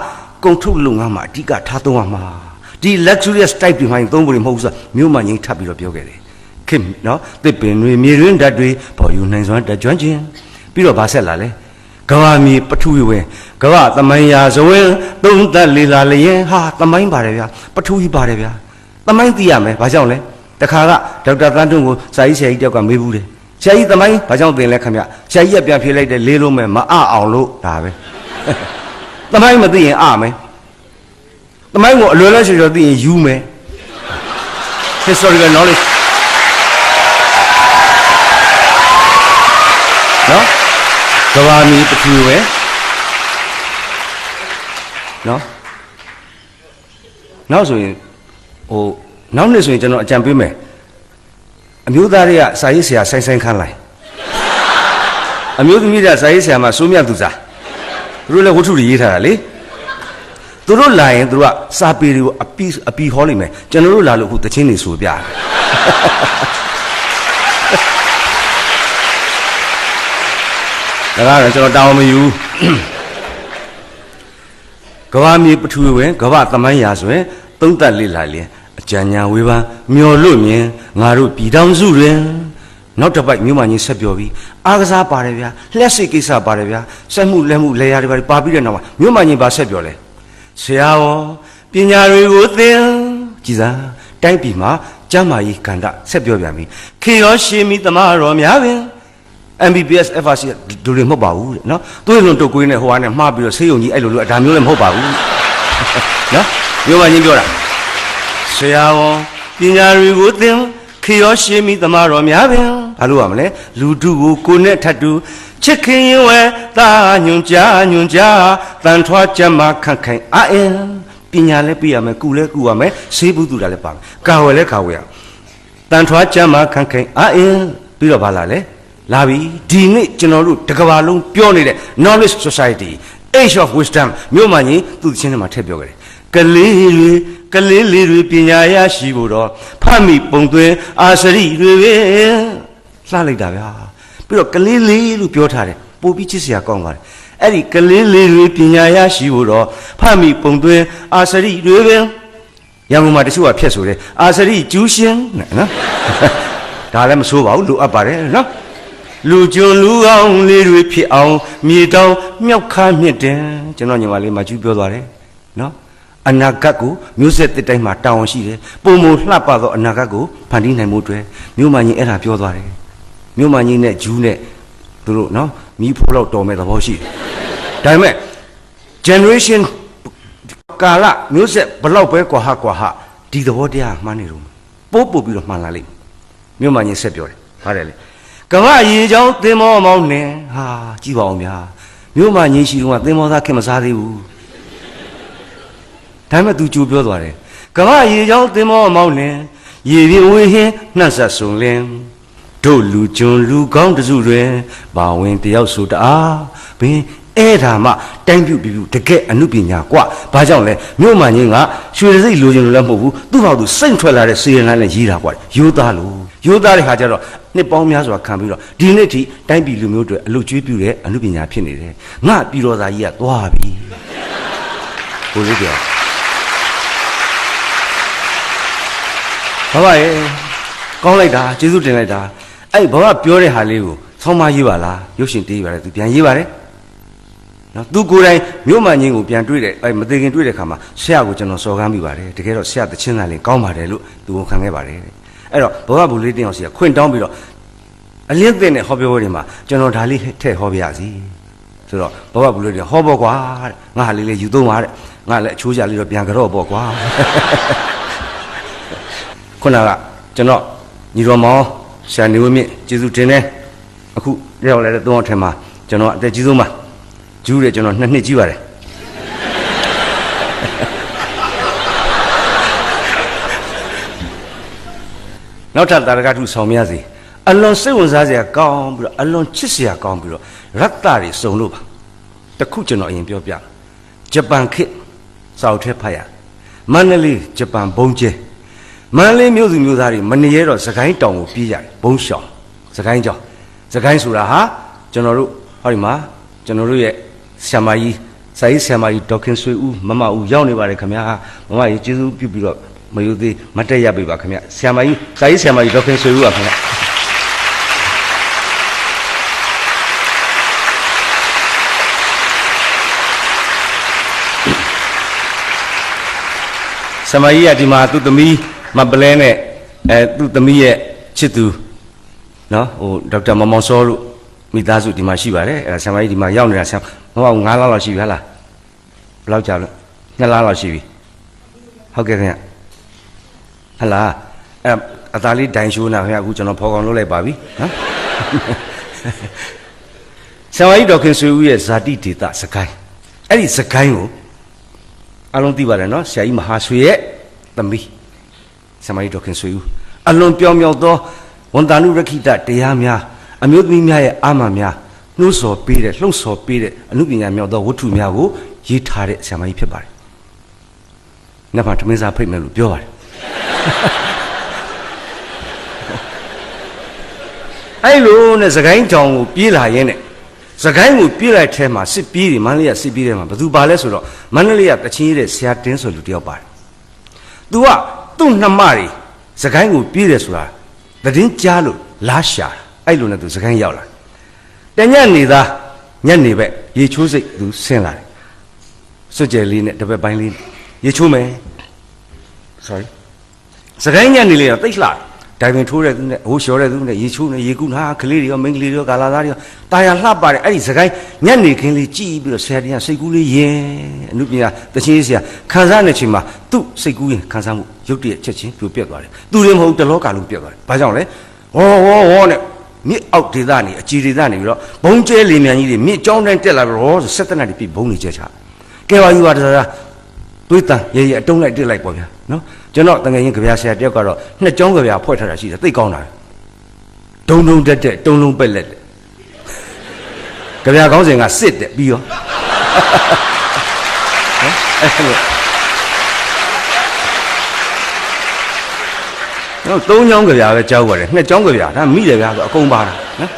ကုန်ထုတ်လုပ်ငန်းမှာအဓိကထားသုံးရမှာဒီ luxurious type တွေမှရင်သုံးဖို့မဟုတ်ဘူးဆိုမြို့မှန်ကြီးထပ်ပြီးတော့ပြောခဲ့တယ်ခင်နော်တစ်ပင်တွေမြေရင်းဓာတ်တွေပေါ်ယူနိုင်စွမ်းတက်ကြွခြင်းပြီးတော့ဗာဆက်လာလဲကဘာမီပထူဝင်းကဘာသမိုင်းရာဇဝင်သုံးသက်လေလာလျင်ဟာသမိုင်းပါတယ်ဗျာပထူကြီးပါတယ်ဗျာသမိုင်းသိရမယ်ဘာကြောင့်လဲတခါကဒေါက်တာသန်းထွန်းကိုစာရေးဆရာကြီးတယောက်ကမေးဘူးတယ်ဆရာကြီးသမိုင်းဘာကြောင့်သင်လဲခင်ဗျဆရာကြီးကပြန်ဖြေလိုက်တယ်လေးလုံးမဲ့မအောင်လို့ဒါပဲသမိုင်းမသိရင်မယ်သမိုင်းကိုအလွယ်လွယ်ချေချေသိရင်ယူမယ် historical knowledge နော်ကဘာမီပထူပဲနော်နောက်ဆိုရင်နောက်နှစ်ဆိုရင်ကျွန်တော်အကြံပေးမယ်အမျိုးသားတွေကစာရေးဆရာဆိုင်ခန်းလိုက်အမျိုးသမီးတွေကစာရေးဆရာမှာစိုးမြတ်သူစားသူတို့လည်းဝတ္ထုတွေရေးထားတာလေသူတို့လာရင်သူတို့ကစာပေတွေကိုအပီဟောလိမ့်မယ်ကျွန်တော်တို့လာလို့အခုတချင်းတွေဆိုပြတယ်ဒါကတော့ကျွန်တော်တောင်းမယူကဘာမြေပထူဝင်ကဘာသမိုင်းရာဆိုရင်သုံးသက်လေးလာလျင်အကြံဉာဏ်ဝေဖန်မျော်လို့မြင်ငါတို့ပြည်တောင်စုတွင်နောက်တစ်ပိုက်မြို့မှကြီးဆက်ပြောပြီးအားကစားပါတယ်ဗျာလျှက်စစ်ကိစ္စပါတယ်ဗျာစက်မှုလက်မှုလေယာတွေပါပြီးတဲ့နောက်မှာမြို့မှကြီးပါဆက်ပြောလဲဆရာရောပညာတွေကိုသင်ကြည်စားတိုင်းပြည်မှာကျမ်းမာရေးကဏ္ဍဆက်ပြောပြန်ပြီခေရောရှေမီသမားတော်များပင်MBBS FRC ဒူတွေမဟုတ်ပါဘူးတဲ့နော်သွေးလွန်တုတ်ကွေးနဲ့ဟိုကနေမှားပြီးတော့ဆေးရုံကြီးအဲ့လိုလိုဒါမျိုးလည်းမဟုတ်ပါဘူးနော်မြို့မချင်းပြောတာဆရာဝန်ပညာတွေကိုသင်ခေရောရှေမီသမားတော်များပင်ဘာလို့ရမလဲလူတုကိုကိုနဲ့ထတ်တူချစ်ခင်ရင်ဝဲသာညွန်ကြားတန်ထွားကြမ်းမာခန့်ခိုင်အာအင်ပညာလည်းပြရမယ်ကုလည်းကုရမယ်ဆေးဘူးတူတာလည်းပါမယ်ကာဝယ်လည်းကာဝယ်ရတန်ထွားကြမ်းမာခန့်ခိုင်အာအင်ပြီးတော့ဘာလာလဲလာပြီဒီနေ့ကျွန်တော်တို့တစ်ကမ္ဘာလုံးပြောနေတဲ့ knowledge society age of wisdom မြို့မှကြီးသူ့ချင်းထဲမှာထည့်ပြောခဲ့တယ်ကလေးလေးတွေပညာရရှိဖို့တော့ဖတ်မိပုံသွင်းအာစရိတွေပဲလှလိုက်တာဗျာပြီးတော့ကလေးလေးလို့ပြောထားတယ်ပို့ပြီးချစ်စရာကောင်းပါတယ်အဲ့ဒီကလေးလေးတွေပညာရရှိဖို့တော့ဖတ်မိပုံသွင်းအာစရိတွေပဲရန်ကုန်မှာတချို့ကဖြတ်ဆိုတယ်အာစရိကျူးရှင်နော်ဒါလည်းမဆိုးပါဘူးလိုအပ်ပါတယ်နော်လူကျွန်းလူအောင်လေးတွေဖြစ်အောင်မြေတောင်မြောက်ခါမြင့်တယ်ကျွန်တော်ညီမလေးမကျူးပြောသွားတယ်နော်အနာဂတ်ကိုမျိုးဆက်တစ်တိုင်းမှာတာဝန်ရှိတယ်ပုံမလှပသောအနာဂတ်ကိုဖန်တီးနိုင်မှုအတွက်မြို့မကြီးအဲ့ဒါပြောသွားတယ်မြို့မကြီးနဲ့ဂျူးနဲ့သူတို့နော်မိဖို့တော့တော်မဲ့သဘောရှိတယ်ဒါပေမဲ့ generation ကာလမျိုးဆက်ဘလောက်ပဲကွာဟဒီသဘောတရားမှန်းနေတော့ပို့ပြီးတော့မှန်လာလိမ့်မြို့မကြီးဆက်ပြောတယ်ပါတယ်လေကမ္ဘာရေချောင်းသင်္ဘောမောင်းနေဟာကြည့်ပါအောင်ဗျာမြို့မှာငင်းရှိတော့သင်္ဘောသားခင်မစားသေးဘူးဒါပေမဲ့သူကြိုပြောသွားတယ်ကမ္ဘာရေချောင်းသင်္ဘောမောင်းနေရေပြင်းဝေးဟင်းနှက်ဆက်ဆုံလင်းတို့လူကျွန်းလူကောင်းတစုတွင်ဘာဝင်တယောက်ဆိုတအားဘင်းအဲ့ဒါမှတိုင်းပြုတကယ်အမှုပညာกว่าဘာကြောင့်လဲမြို့မှာငင်းကရွှေစိတ်လိုချင်လို့လည်းမဟုတ်ဘူးသူ့ဘာသူစိတ်ထွက်လာတဲ့စေရနာနဲ့ရေးတာกว่าရိုးသားလို့ရိုးသားတဲ့ခါကျတော့နှစ်ပေါင်းများစွာခံပြီးတော့ဒီနေ့ထိတိုင်းပြည်လူမျိုးတွေအလုပ်ကျွေးပြုတဲ့အမှုပညာဖြစ်နေတယ်ငါပြည်တော်သားကြီးကသွားပြီကိုလေးပြောဘာပါရဲ့ကောင်းလိုက်တာကျေးဇူးတင်လိုက်တာအဲ့ဘာပါပြောတဲ့ဟာလေးကိုဆောင်းမရေးပါလားရုပ်ရှင်တေးပါလေသူပြန်ရေးပါတယ်နော်သူကိုယ်တိုင်မြို့မှန်ချင်းကိုပြန်တွေ့တယ်အဲ့မသိခင်တွေ့တဲ့ခါမှာဆရာကိုကျွန်တော်စော်ကားမိပါတယ်တကယ်တော့ဆရာတချင်းသားလေးကောင်းပါတယ်လို့သူကိုခံခဲ့ပါတယ်အဲ့တော့ဘောကဘူလေးတင်အောင်ဆရာခွင့်တောင်းပြီးတော့အလင်းသိတဲ့ဟောပြောပွဲတွေမှာကျွန်တော်ဒါလေးထည့်ဟောပြရစီဆိုတော့ဘောကဘူလေးတင်ဟောပေါ့ကွာတဲ့ငါဟာလေးယူသုံးပါတဲ့ငါလည်းအချိုးချလေးတော့ပြန်ကြော့ပေါ့ကွာခုနကကျွန်တော်ညီတော်မောင်ဆရာနေဝင်းမြင့်ကျေးဇူးတင်တယ်အခုရောက်လာတဲ့သုံးအောင်ထဲမှာကျွန်တော်အသက်ကြီးဆုံးပါကျူးတယ်ကျွန်တော်2နှစ်ကြီးပါတယ်နောက်ထပ်တာရကထုဆောင်မရစေ alone say was as a gum, alone chisia gum, Ratari so loop. The Kuchino in Biobia. Japan kit, South Paya. Manali, Japan bonje. Manali music musari, Maniero, Sakai Dong, Pia, Bone Shaw, Sakai Jo, Sakai Suraha, General Harima, General Samai, Sai Samai, Dokin Sui, Mama Uyani Barakamia, Mama Jizu Bibi, Mayudi, Mataya Bibakamia, Samai, Sai Samai, Dokin Sui. Samaya di matu temi mabelene tu temi chitu no Dr. Mamonsolu midazu di mashi bare samaya di ma yaw nira sam ho 5 lalလောက်ရှိပြီဟလားဘယ်လောက်ကြာလဲ2လလောက်ရှိပြီဟုတ်ကဲ့ခင်ဗျဟလားအသားလေးဒိုင်ရှိုးနာခင်ဗျအခုကျွန်တော်ဖော်ကောင်လုပ်လိုက်ပါပြီနော်samaya ဒေါခင်ဆွေဦးရဲ့ဇာတိဒေတာစကိုင်းအဲ့ဒီစကိုင်းကိုအလုံးသိပါတယ်နော်ဆရာကြီးမဟာဆွေရဲ့သမီးဆရာမကြီးဒေါခင်ဆွေဦးအလွန်ပြောင်မြောက်သောဝန်တာနုရခိတတရားများအမျိုးသမီးများရဲ့အာမများနှိုးဆော်ပေးတဲ့လှုပ်ဆော်ပေးတဲ့အမှုပညာမြောက်သောဝတ္ထုများကိုရေးထားတဲ့ဆရာမကြီးဖြစ်ပါတယ်။နောက်မှထမင်းစားဖိတ်မယ်လို့ပြောပါတယ်။အဲ့လိုနဲ့စကိုင်းကြောင်ကိုပြေးလာရင်းနဲ့စကိုင်းကိုပြေးလိုက်ထဲမှာစစ်ပြေးတွေမန္တလေးကစစ်ပြေးထဲမှာဘယ်သူပါလဲဆိုတော့မန္တလေးကတချင်းရဲ့ဆရာတင်းဆိုလူတယောက်ပါတယ်။ तू ကသူ့နှမတွေစကိုင်းကိုပြေးတယ်ဆိုတာသတင်းကြားလို့လားရှာအဲ့လိုနဲ့ तू စကိုင်းရောက်လာတညနေသားညနေပဲရေချိုးစိတ် तू ဆင်းလာတယ်စွတ်ကြဲလေးနဲ့တပည့်ပိုင်းလေးရေချိုးမယ် sorry စကိုင်းညနေလေးတော့တိတ်လှဒိုင်ပင်ထိုးတဲ့သူနဲ့ဟိုလျှော်တဲ့သူနဲ့ရေချိုးနဲ့ရေကူးနာကလေးတွေရောမိန်းကလေးတွေရောကာလာသားတွေရောတာယာလှပါတယ်အဲ့ဒီစကိုင်းညနေခင်းလေးကြည်ပြီးတော့ဆရာတင်ကစိတ်ကူးလေးရင်အနုပညာတချင်းဆရာခံစားနေချိန်မှာသူ့စိတ်ကူးရင်ခံစားမှုရုပ်တရက်ချက်ချင်းပြိုပြက်သွားတယ်သူတွေမဟုတ်တလောကလုံးပြက်သွားတယ်ဘာကြောင့်လဲဟောနဲ့မြစ်အောက်ဒေသနေအကြီးဒေသနေပြီးတော့ဘုံကျဲလေမြန်ကြီးတွေမြစ်ကြောင်းတိုင်းတက်လာပြီးတော့ဆက်တနတ်တွေပြီးဘုံတွေကျဲချကဲပါယူပါတရားတွေးတန်ရေအတုံးလိုက်တက်လိုက်ပေါ့ဗျာနော်ကျွန်တော်တငယ်ချင်းကြပြဆရာတယောက်ကတော့နှစ်ကြောင်းကြပြဖွဲ့ထားတာရှိတယ်သိကောင်းတာဒုံတက်တုံလုံးပက်လက်ကြပြကောင်းစဉ်ကစစ်တယ်ပြီးရောနော်3ကြောင်းကြပြပဲကြောက်ပါတယ်2ကြောင်းကြပြဒါမိတယ်ဗျာဆိုအကုန်ပါတာနော်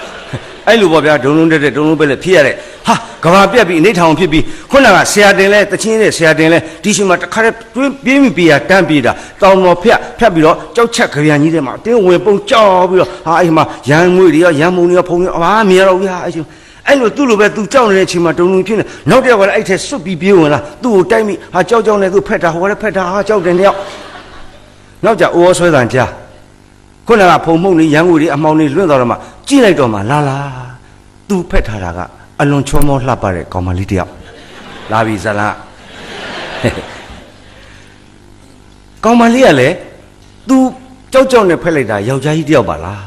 အဲ့လိုပေါ့ဗျာဒုံလုံးတက်တုံလုံးပက်လက်ဖြစ်ရတဲ့ဟာကဘာပြက်ပြီးအနေထောင်ဖြစ်ပြီးခုနကဆရာတင်လဲတချင်းနဲ့ဆရာတင်လဲဒီရှင်မှာတခါတည်းပြေးမိပြေးရတန်းပြေးတာတောင်တော်ဖြတ်ပြီးတော့ကြောက်ချက်ကြပြန်ကြီးထဲမှာတင်းဝင်ပုံကြောက်ပြီးတော့ဟာအဲ့မှာရန်ငွေတွေရောရန်မုံတွေရောဖုံတွေဘာမြင်ရတော့ဗျာအဲ့လိုသူ့လိုပဲသူကြောက်နေတဲ့အချိန်မှာတုံလုံးဖြစ်နေနောက်တစ်ယောက်ကလည်းအဲ့ထဲစွတ်ပြီးပြေးဝင်လာသူ့ကိုတိုက်မိဟာကြောက်နေသူဖက်တာဟိုလည်းဖက်တာဟာကြောက်တယ်တယောက်နောက်ကြအိုးဆွဲတန်ကြားခုနကဖုံမှုန့်တွေရန်ငွေတွေအမောင်တွေလွင့်သွားတော့မှကြည့်လိုက်တော့မှလာသူဖက်ထားတာကအလွန်ချောမောလှပတဲ့ကောင်မလေးတယောက်လာပြီဇလားကောင်မလေးကလည်းသူကြောက်နဲ့ဖက်လိုက်တာယောက်ျားကြီးတယောက်ပါလား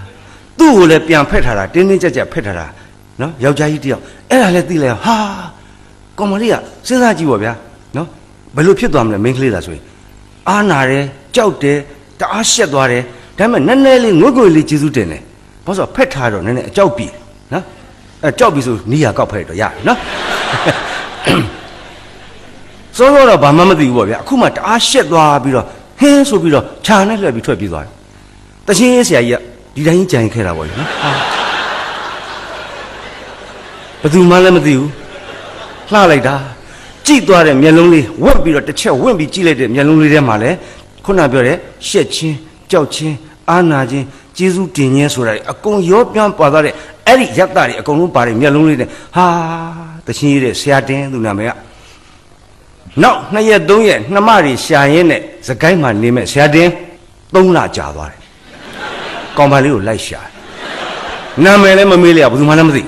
သူ့ကိုလည်းပြန်ဖက်ထားတာတင်းတင်းကြပ်ကြပ်ဖက်ထားတာနော်ယောက်ျားကြီးတယောက်အဲ့ဒါလည်းသိလိုက်ဟာကောင်မလေးကစဉ်းစားကြည့်ပါဗျာနော်ဘယ်လိုဖြစ်သွားမလဲမိန်းကလေးသာဆိုရင်အာနာတယ်ကြောက်တယ်တအားရှက်သွားတယ်ဒါပေမဲ့နည်းနည်းလေးငွေ့ကိုလေးကျေးဇူးတင်တယ်ဘာလို့ဆိုဖက်ထားတော့နည်းနည်းအကြောက်ပြီနော်ကြောက်ပြီဆိုနီးရကောက်ဖက်တော့ရနော်စောတော့ဘာမှမသိဘူးပေါ့ဗျာအခုမှတအားရှက်သွားပြီးတော့ဟင်းဆိုပြီးတော့ခြာနဲ့လွှဲပြီးထွက်ပြေးသွားတယ်တချင်းဆရာကြီးကဒီတိုင်းကြံခဲ့တာပေါ့လေနော်ဘယ်သူမှလည်းမသိဘူးလှလိုက်တာကြည့်သွားတဲ့မျက်လုံးလေးဝက်ပြီးတော့တစ်ချက်ဝင့်ပြီးကြည့်လိုက်တဲ့မျက်လုံးလေးထဲမှာလဲခုနပြောတဲ့ရှက်ချင်းကြောက်ချင်းအာနာချင်းကျေးဇူးတင်ခြင်းဆိုတာအကုန်ရောပြန်ပွာသွားတဲ့အဲ့ဒီရက်သားတွေအကုန်လုံးပါတယ်မျက်လုံးလေးနဲ့ဟာတချင်းရတဲ့ဆရာတင်းသူနာမည်ကနောက်2ရက်3ရက်နှမတွေရှာရင်းနဲ့စကိုင်းမှာနေမဲ့ဆရာတင်း3လကြာသွားတယ်ကောင်မလေးကိုလိုက်ရှာနာမည်လည်းမမေးလိုက်ရဘူးမှလည်းမသိ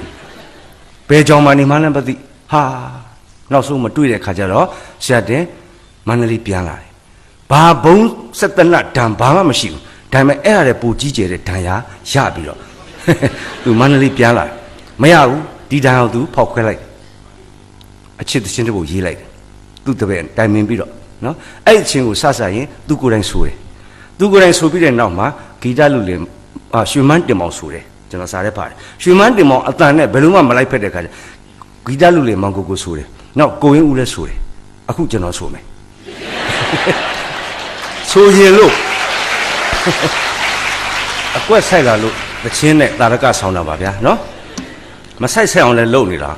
ဘယ်ကြောင်မှနေမှလည်းမသိဟာနောက်ဆုံးမတွေ့တဲ့ခါကျတော့ဆရာတင်းမန္တလေးပြန်လာတယ်ဘာဘုံဆက်တနတ်ဒံဘာမှမရှိဘူးဒါပေမဲ့အဲ့ရတဲ့ပူကြီးကျယ်တဲ့ဒံရရပြီးတော့သူမန္တလေးပြန်လာမရဘူးဒီဒံအောင်သူဖောက်ခွဲလိုက်အချစ်တချင်းတပုတ်ရေးလိုက်သူ့တပည့်တိုင်ပင်ပြီးတော့နော်အဲ့အချင်းကိုစရင်သူကိုယ်တိုင်ဆိုတယ်သူကိုယ်တိုင်ဆိုပြီးတဲ့နောက်မှာဂီတလူလေ ရွှေမန်းတင်မောင်ဆိုတယ်ကျွန်တော်စားရဲပါတယ်ရွှေမန်းတင်မောင်အတန်နဲ့ဘယ်လိုမှမလိုက်ဖက်တဲ့ခါကျဂီတလူလေမောင်ကိုဆိုတယ်နောက်ကိုရင်းဦးလည်းဆိုတယ်အခုကျွန်တော်ဆိုမယ်ဆိုရင်လို့အကွက်ဆိုင်လာလို့တချင်းနဲ့တာရကဆောင်းတာပါဗျာနော်မဆိုင်အောင်လည်းလုံနေတာ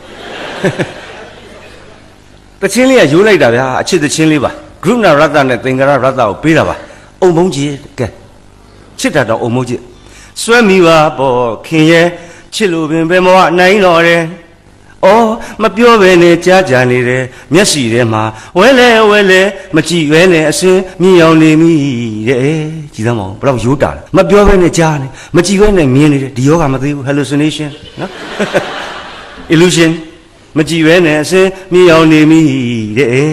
တချင်းလေးကရိုးလိုက်တာဗျာအချစ်တချင်းလေးပါဂရုဏာရတ္တနဲ့သင်္ကာရရတ္တကိုပေးတာပါအုံမုန်းကြီးကဲချစ်တာတော့အုံမုန်းကြီးစွဲမိပါပေါ့ခင်ရဲ့ချစ်လို့ပင်ပဲမောဟနိုင်တော်တယ်အော်မပြောဘဲနဲ့ကြားကြနေတယ်မျက်စီထဲမှာဝဲလဲမကြည့်ပဲနဲ့အစင်းမြင်အောင်နေမိတဲ့ကြည်သမောင်ဘယ်တော့ရိုးတာလဲမပြောဘဲနဲ့ကြားနေမကြည့်ဘဲနဲ့မြင်နေတယ်ဒီယောဂမသိဘူး hallucination နော် illusion မကြည့်ပဲနဲ့အစင်းမြင်အောင်နေမိတဲ့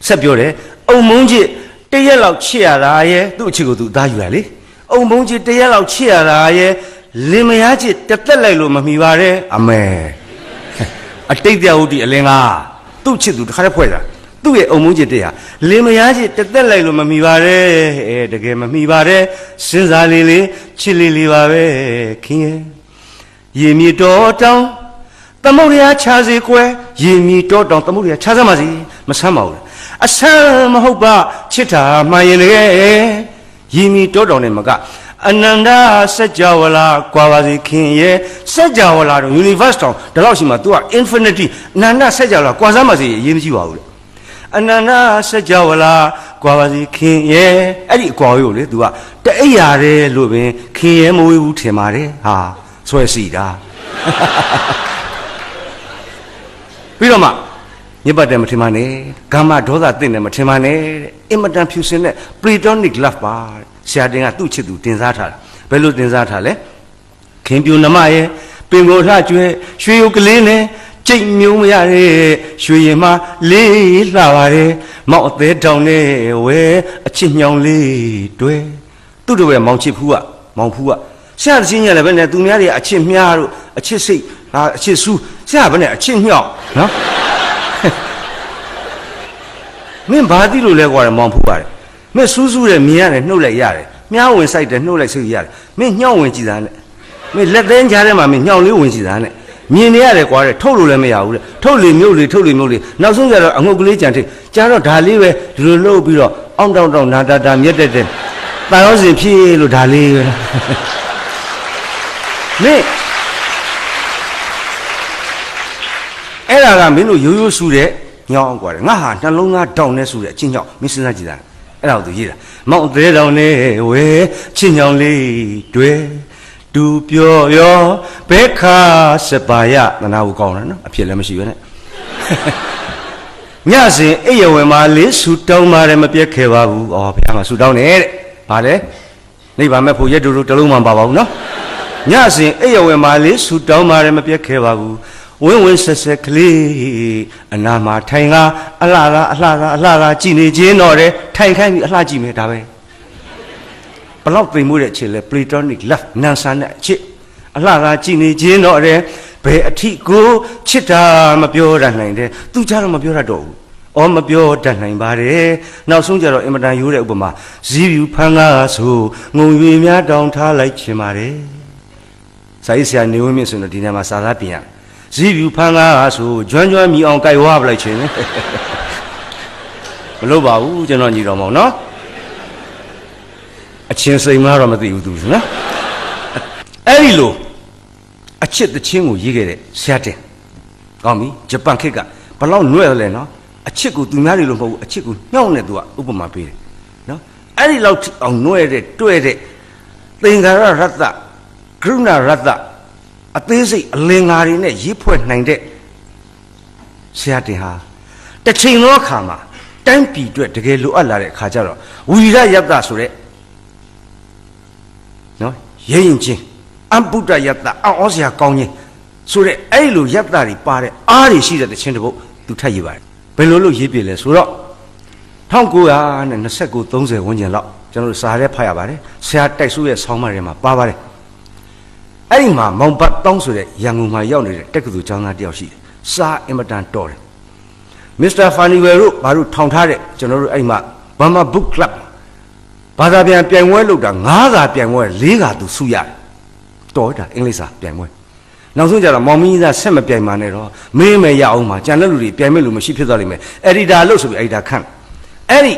ဆက်ပြောတယ်အုံမုန်းကြီးတရက်လောက်ချစ်ရတာရဲ့သူ့အချစ်ကိုသူအသားယူရလေအုံမုန်းကြီးတရက်လောက်ချစ်ရတာရဲ့လင်မယားချစ်တက်တက်လိုက်လို့မမီပါနဲ့အမေအတိတ်တရားဟုတ်ဒီအလင်းကသူ့ချစ်သူတစ်ခါတည်းဖွဲ့တာသူ့ရဲ့အုံမုန်းချစ်တရားလင်မယားချစ်တက်တက်လိုက်လို့မမီပါနဲ့တကယ်မမီပါနဲ့စဉ်းစားလေးချစ်လေးပါပဲခင်ရဲ့ရေမြေတော်တောင်သမုဒ္ဒရာခြားစေကွယ်ရေမြေတော်တောင်သမုဒ္ဒရာခြားစမ်းပါစီမဆမ်းပါဘူးအဆမ်းမဟုတ်ပါချစ်တာမှန်ရင်တကယ်ရေမြေတော်တောင်နဲ့မကအနန္တစัจ java လာကွာပါစေခင်ရဲ့စัจ java လာတော့ universe တောင်ဒီလောက်ရှိမှ तू က infinity အနန္တစัจ java လာကွာစမ်းပါစေအရေးမကြီးပါဘူးလေအနန္တစัจ java လာကွာပါစေခင်ရဲ့အဲ့ဒီအကွာကိုလေ तू ကတအိပ်ရတယ်လို့ပင်ခင်ရဲ့မဝေးဘူးထင်ပါတယ်ဟာဆွဲစီတာပြီးတော့မှညစ်ပတ်တယ်မထင်ပါနဲ့ဂမ္မဒေါသတင့်တယ်မထင်ပါနဲ့တဲ့အင်မတန်ဖြူစင်တဲ့ platonic love ပါဆရာတင်ကသူ့ချစ်သူတင်စားထားတာဘယ်လိုတင်စားထားလဲခင်ပြူနမရဲ့ပင်ကိုလှကျွဲရွှေရုပ်ကလေးနဲ့ကြိတ်မြုံမရတဲ့ရွှေရင်မလေးလှပါတယ်မောက်အသေးတောင်နဲ့ဝဲအချစ်ညောင်လေးတွဲသူ့တို့ရဲ့မောင်ချစ်ဖူးကမောင်ဖူးကဆရာချင်းရလည်းပဲနဲ့သူများတွေအချစ်မြားတို့အချစ်စိတ်အချစ်ဆူးဆရာပဲနဲ့အချစ်ညောက်နော်မင်းဘာသိလို့လဲကွာမောင်ဖူးပါတယ်မင်းစူးစူးတယ်မြင်ရတယ်နှုတ်လိုက်ရတယ်မြားဝင်ဆိုင်တယ်နှုတ်လိုက်စိတ်ရတယ်မင်းညှောက်ဝင်ကြည့်တာနဲ့မင်းလက်သင်းကြားထဲမှာမင်းညှောက်လေးဝင်ကြည့်တာနဲ့မြင်နေရတယ်ကွာတဲ့ထုတ်လို့လည်းမရဘူးတဲ့ထုတ်လေမြုပ်လေထုတ်လေမြုပ်လေနောက်ဆုံးကျတော့အငုတ်ကလေးကြံထိကျတော့ဒါလေးပဲဒီလိုလှုပ်ပြီးတော့အောင်းတောင်းတောင်းနာတာမြက်တဲ့တန်ရောစင်ဖြည့်လို့ဒါလေးပဲမင်းအဲ့ဒါကမင်းတို့ရိုးရိုးဆူတဲ့ညောင်းကွာတယ်ငါဟာနှလုံးသားတောင်းနေဆူတဲ့အချင်းညောင်းမင်းစဉ်းစားကြည့်တာအဲ့ဒါကိုသူရေးတာမောင်သေးတောင်နဲ့ဝဲချင်းညောင်းလေးတွေ့တူပြောရောဘဲခါစပါယသနာကိုကောင်းတယ်နော်အဖြစ်လည်းမရှိပဲနဲ့ညစဉ်အိယဝေမှာလေးဆူတောင်းပါတယ်မပြတ်ခဲ့ပါဘူးဩဘုရားမှာဆူတောင်းတယ်တဲ့ဗါလဲနိဗ္ဗာန်မဲ့ဖို့ရက်တူတူတလုံးမှမပါပါဘူးနော်ညစဉ်အိယဝေမှာလေးဆူတောင်းပါတယ်မပြတ်ခဲ့ပါဘူးဝင်းဝင်းဆက်ဆက်ကလေးအနာမှာထိုင်ကအလှသာကြည်နေခြင်းတော့တယ်ထိုင်ခိုင်းပြီးအလှကြည့်မယ်ဒါပဲဘလောက်သိမ်မှုတဲ့အချစ်လဲ platonic love နန်ဆန်တဲ့အချစ်အလှသာကြည်နေခြင်းတော့တယ်ဘယ်အထီကိုချစ်တာမပြောတတ်နိုင်တယ်သူကြတော့မပြောတတ်တော့ဘူးအော်မပြောတတ်နိုင်ပါတယ်နောက်ဆုံးကျတော့အင်မတန်ရိုးတဲ့ဥပမာဇီးဖြူဖန်းကားဆိုငုံရွေများတောင်းထားလိုက်ခြင်းပါတယ်စာရေးဆရာနေဝင်းမြင့်ဆိုတော့ဒီနေ့မှာစာသားပြင်ရဇီးဖြူဖန်းကားဆိုကျွမ်းမြည်အောင်ကြိုက်ဝါပလိုက်ခြင်းမလုပ်ပါဘူးကျွန်တော်ညီတော်မောင်နော်အချင်းစိမ်မတော့မသိဘူးသူနော်အဲ့ဒီလိုအချစ်တချင်းကိုရေးခဲ့တဲ့ဆရာတင်ကောင်းပြီဂျပန်ခေတ်ကဘလောက်နှွဲ့လဲနော်အချစ်ကိုသူများတွေလို့မဟုတ်ဘူးအချစ်ကိုညှောက်နေသူကဥပမာပေးတယ်နော်အဲ့ဒီလောက်အောင်နှွဲ့တဲ့တွဲတဲ့သင်္ကာရရတ္တကရုဏာရတ္တအသေးစိတ်အလင်္ကာတွေနဲ့ရေးဖွဲ့နိုင်တဲ့ဆရာတင်ဟာတစ်ချိန်သောအခါမှာတိုင်းပြည်အတွက်တကယ်လိုအပ်လာတဲ့အခါကျတော့ဝီရယတ္တဆိုတဲ့နော်ရဲရင်ချင်းအံဗုဒ္ဓယတ္တအောစရာကောင်းခြင်းဆိုတဲ့အဲ့လိုယတ္တတွေပါတဲ့အားတွေရှိတဲ့တခြင်းတစ်ပုဒ်သူထပ်ရေးပါတယ်ဘယ်လိုလုပ်ရေးပြလဲဆိုတော့1929 30ဝန်းကျင်လောက်ကျွန်တော်တို့စာရဲဖတ်ရပါတယ်ဆရာတိုက်စုရဲ့ဆောင်းပါးထဲမှာပါပါတယ်အဲ့ဒီမှာမောင်ပတ်တောင်းဆိုတဲ့ရန်ကုန်မှာရောက်နေတဲ့တက္ကသိုလ်ကျောင်းသားတယောက်ရှိတယ်စာအင်မတန်တော်တယ်မစ္စတာဖာနီဝယ်တို့ဘာလို့ထောင်ထားတဲ့ကျွန်တော်တို့အဲ့မှာ Burma Book Club ဘာသာပြန်ပြိုင်ပွဲလုပ်တာ9ကပြိုင်ပွဲ4ကသူစုရတယ်တော်တာအင်္ဂလိပ်စာပြိုင်ပွဲနောက်ဆုံးကြတော့မောင်မင်းကြီးကဆက်မပြိုင်ပါနဲ့တော့မင်းမယ်ရအောင်မှာကြံတဲ့လူတွေပြိုင်မဲ့လူမရှိဖြစ်သွားလိမ့်မယ်အက်ဒီတာလို့ဆိုပြီးအက်ဒီတာခန့်အဲ့ဒီ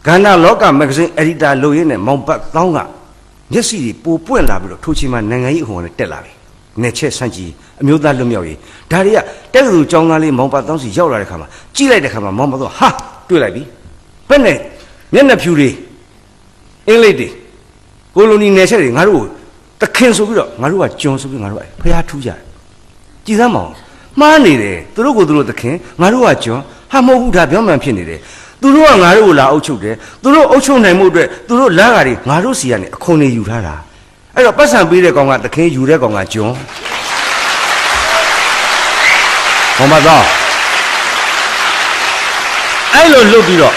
ကဏ္ဍလောကမဂ္ဂဇင်းအက်ဒီတာလုပ်ရင်းနဲ့မောင်ပတ်တောင်းကမျက်စိတွေပိုပွင့်လာပြီးတော့ထိုချိန်မှာနိုင်ငံရေးအခွန်နဲ့တက်လာပြီနယ်ချက်ဆန့်ကြီးအမျိုးသားလွတ်မြောက်ရေးဒါတွေကတက္ကသိုလ်ကျောင်းသားလေးမောင်ပတ်တောင်းစီရောက်လာတဲ့ခါမှာကြည့်လိုက်တဲ့ခါမှာမောင်ပတ်တော့ဟာတွေ့လိုက်ပြီဘယ်နဲ့မျက်နှာဖြူတွေအင်္ဂလိပ်တွေကိုလိုနီနယ်ချက်တွေငါတို့တခင်ဆိုပြီးတော့ငါတို့ကကျွန်ဆိုပြီးငါတို့ကဖျားထူးကြတယ်ကြည်စမ်းမအောင်မှားနေတယ်သူတို့ကိုသူတို့တခင်ငါတို့ကကျွန်ဟာမဟုတ်ဘူးဒါပြောမှန်ဖြစ်နေတယ်သူတို့ကငါတို့ကိုလာအုပ်ချုပ်တယ်သူတို့အုပ်ချုပ်နိုင်မှုအတွက်သူတို့လမ်းကားတွေငါတို့စီကနေအခွန်တွေယူထားတာအဲ့တော့ပတ်စံပေးတဲ့ကောင်ကတခင်ယူတဲ့ကောင်ကကျွန်ဟောမတော့အဲ့လိုလုပ်ပြီးတော့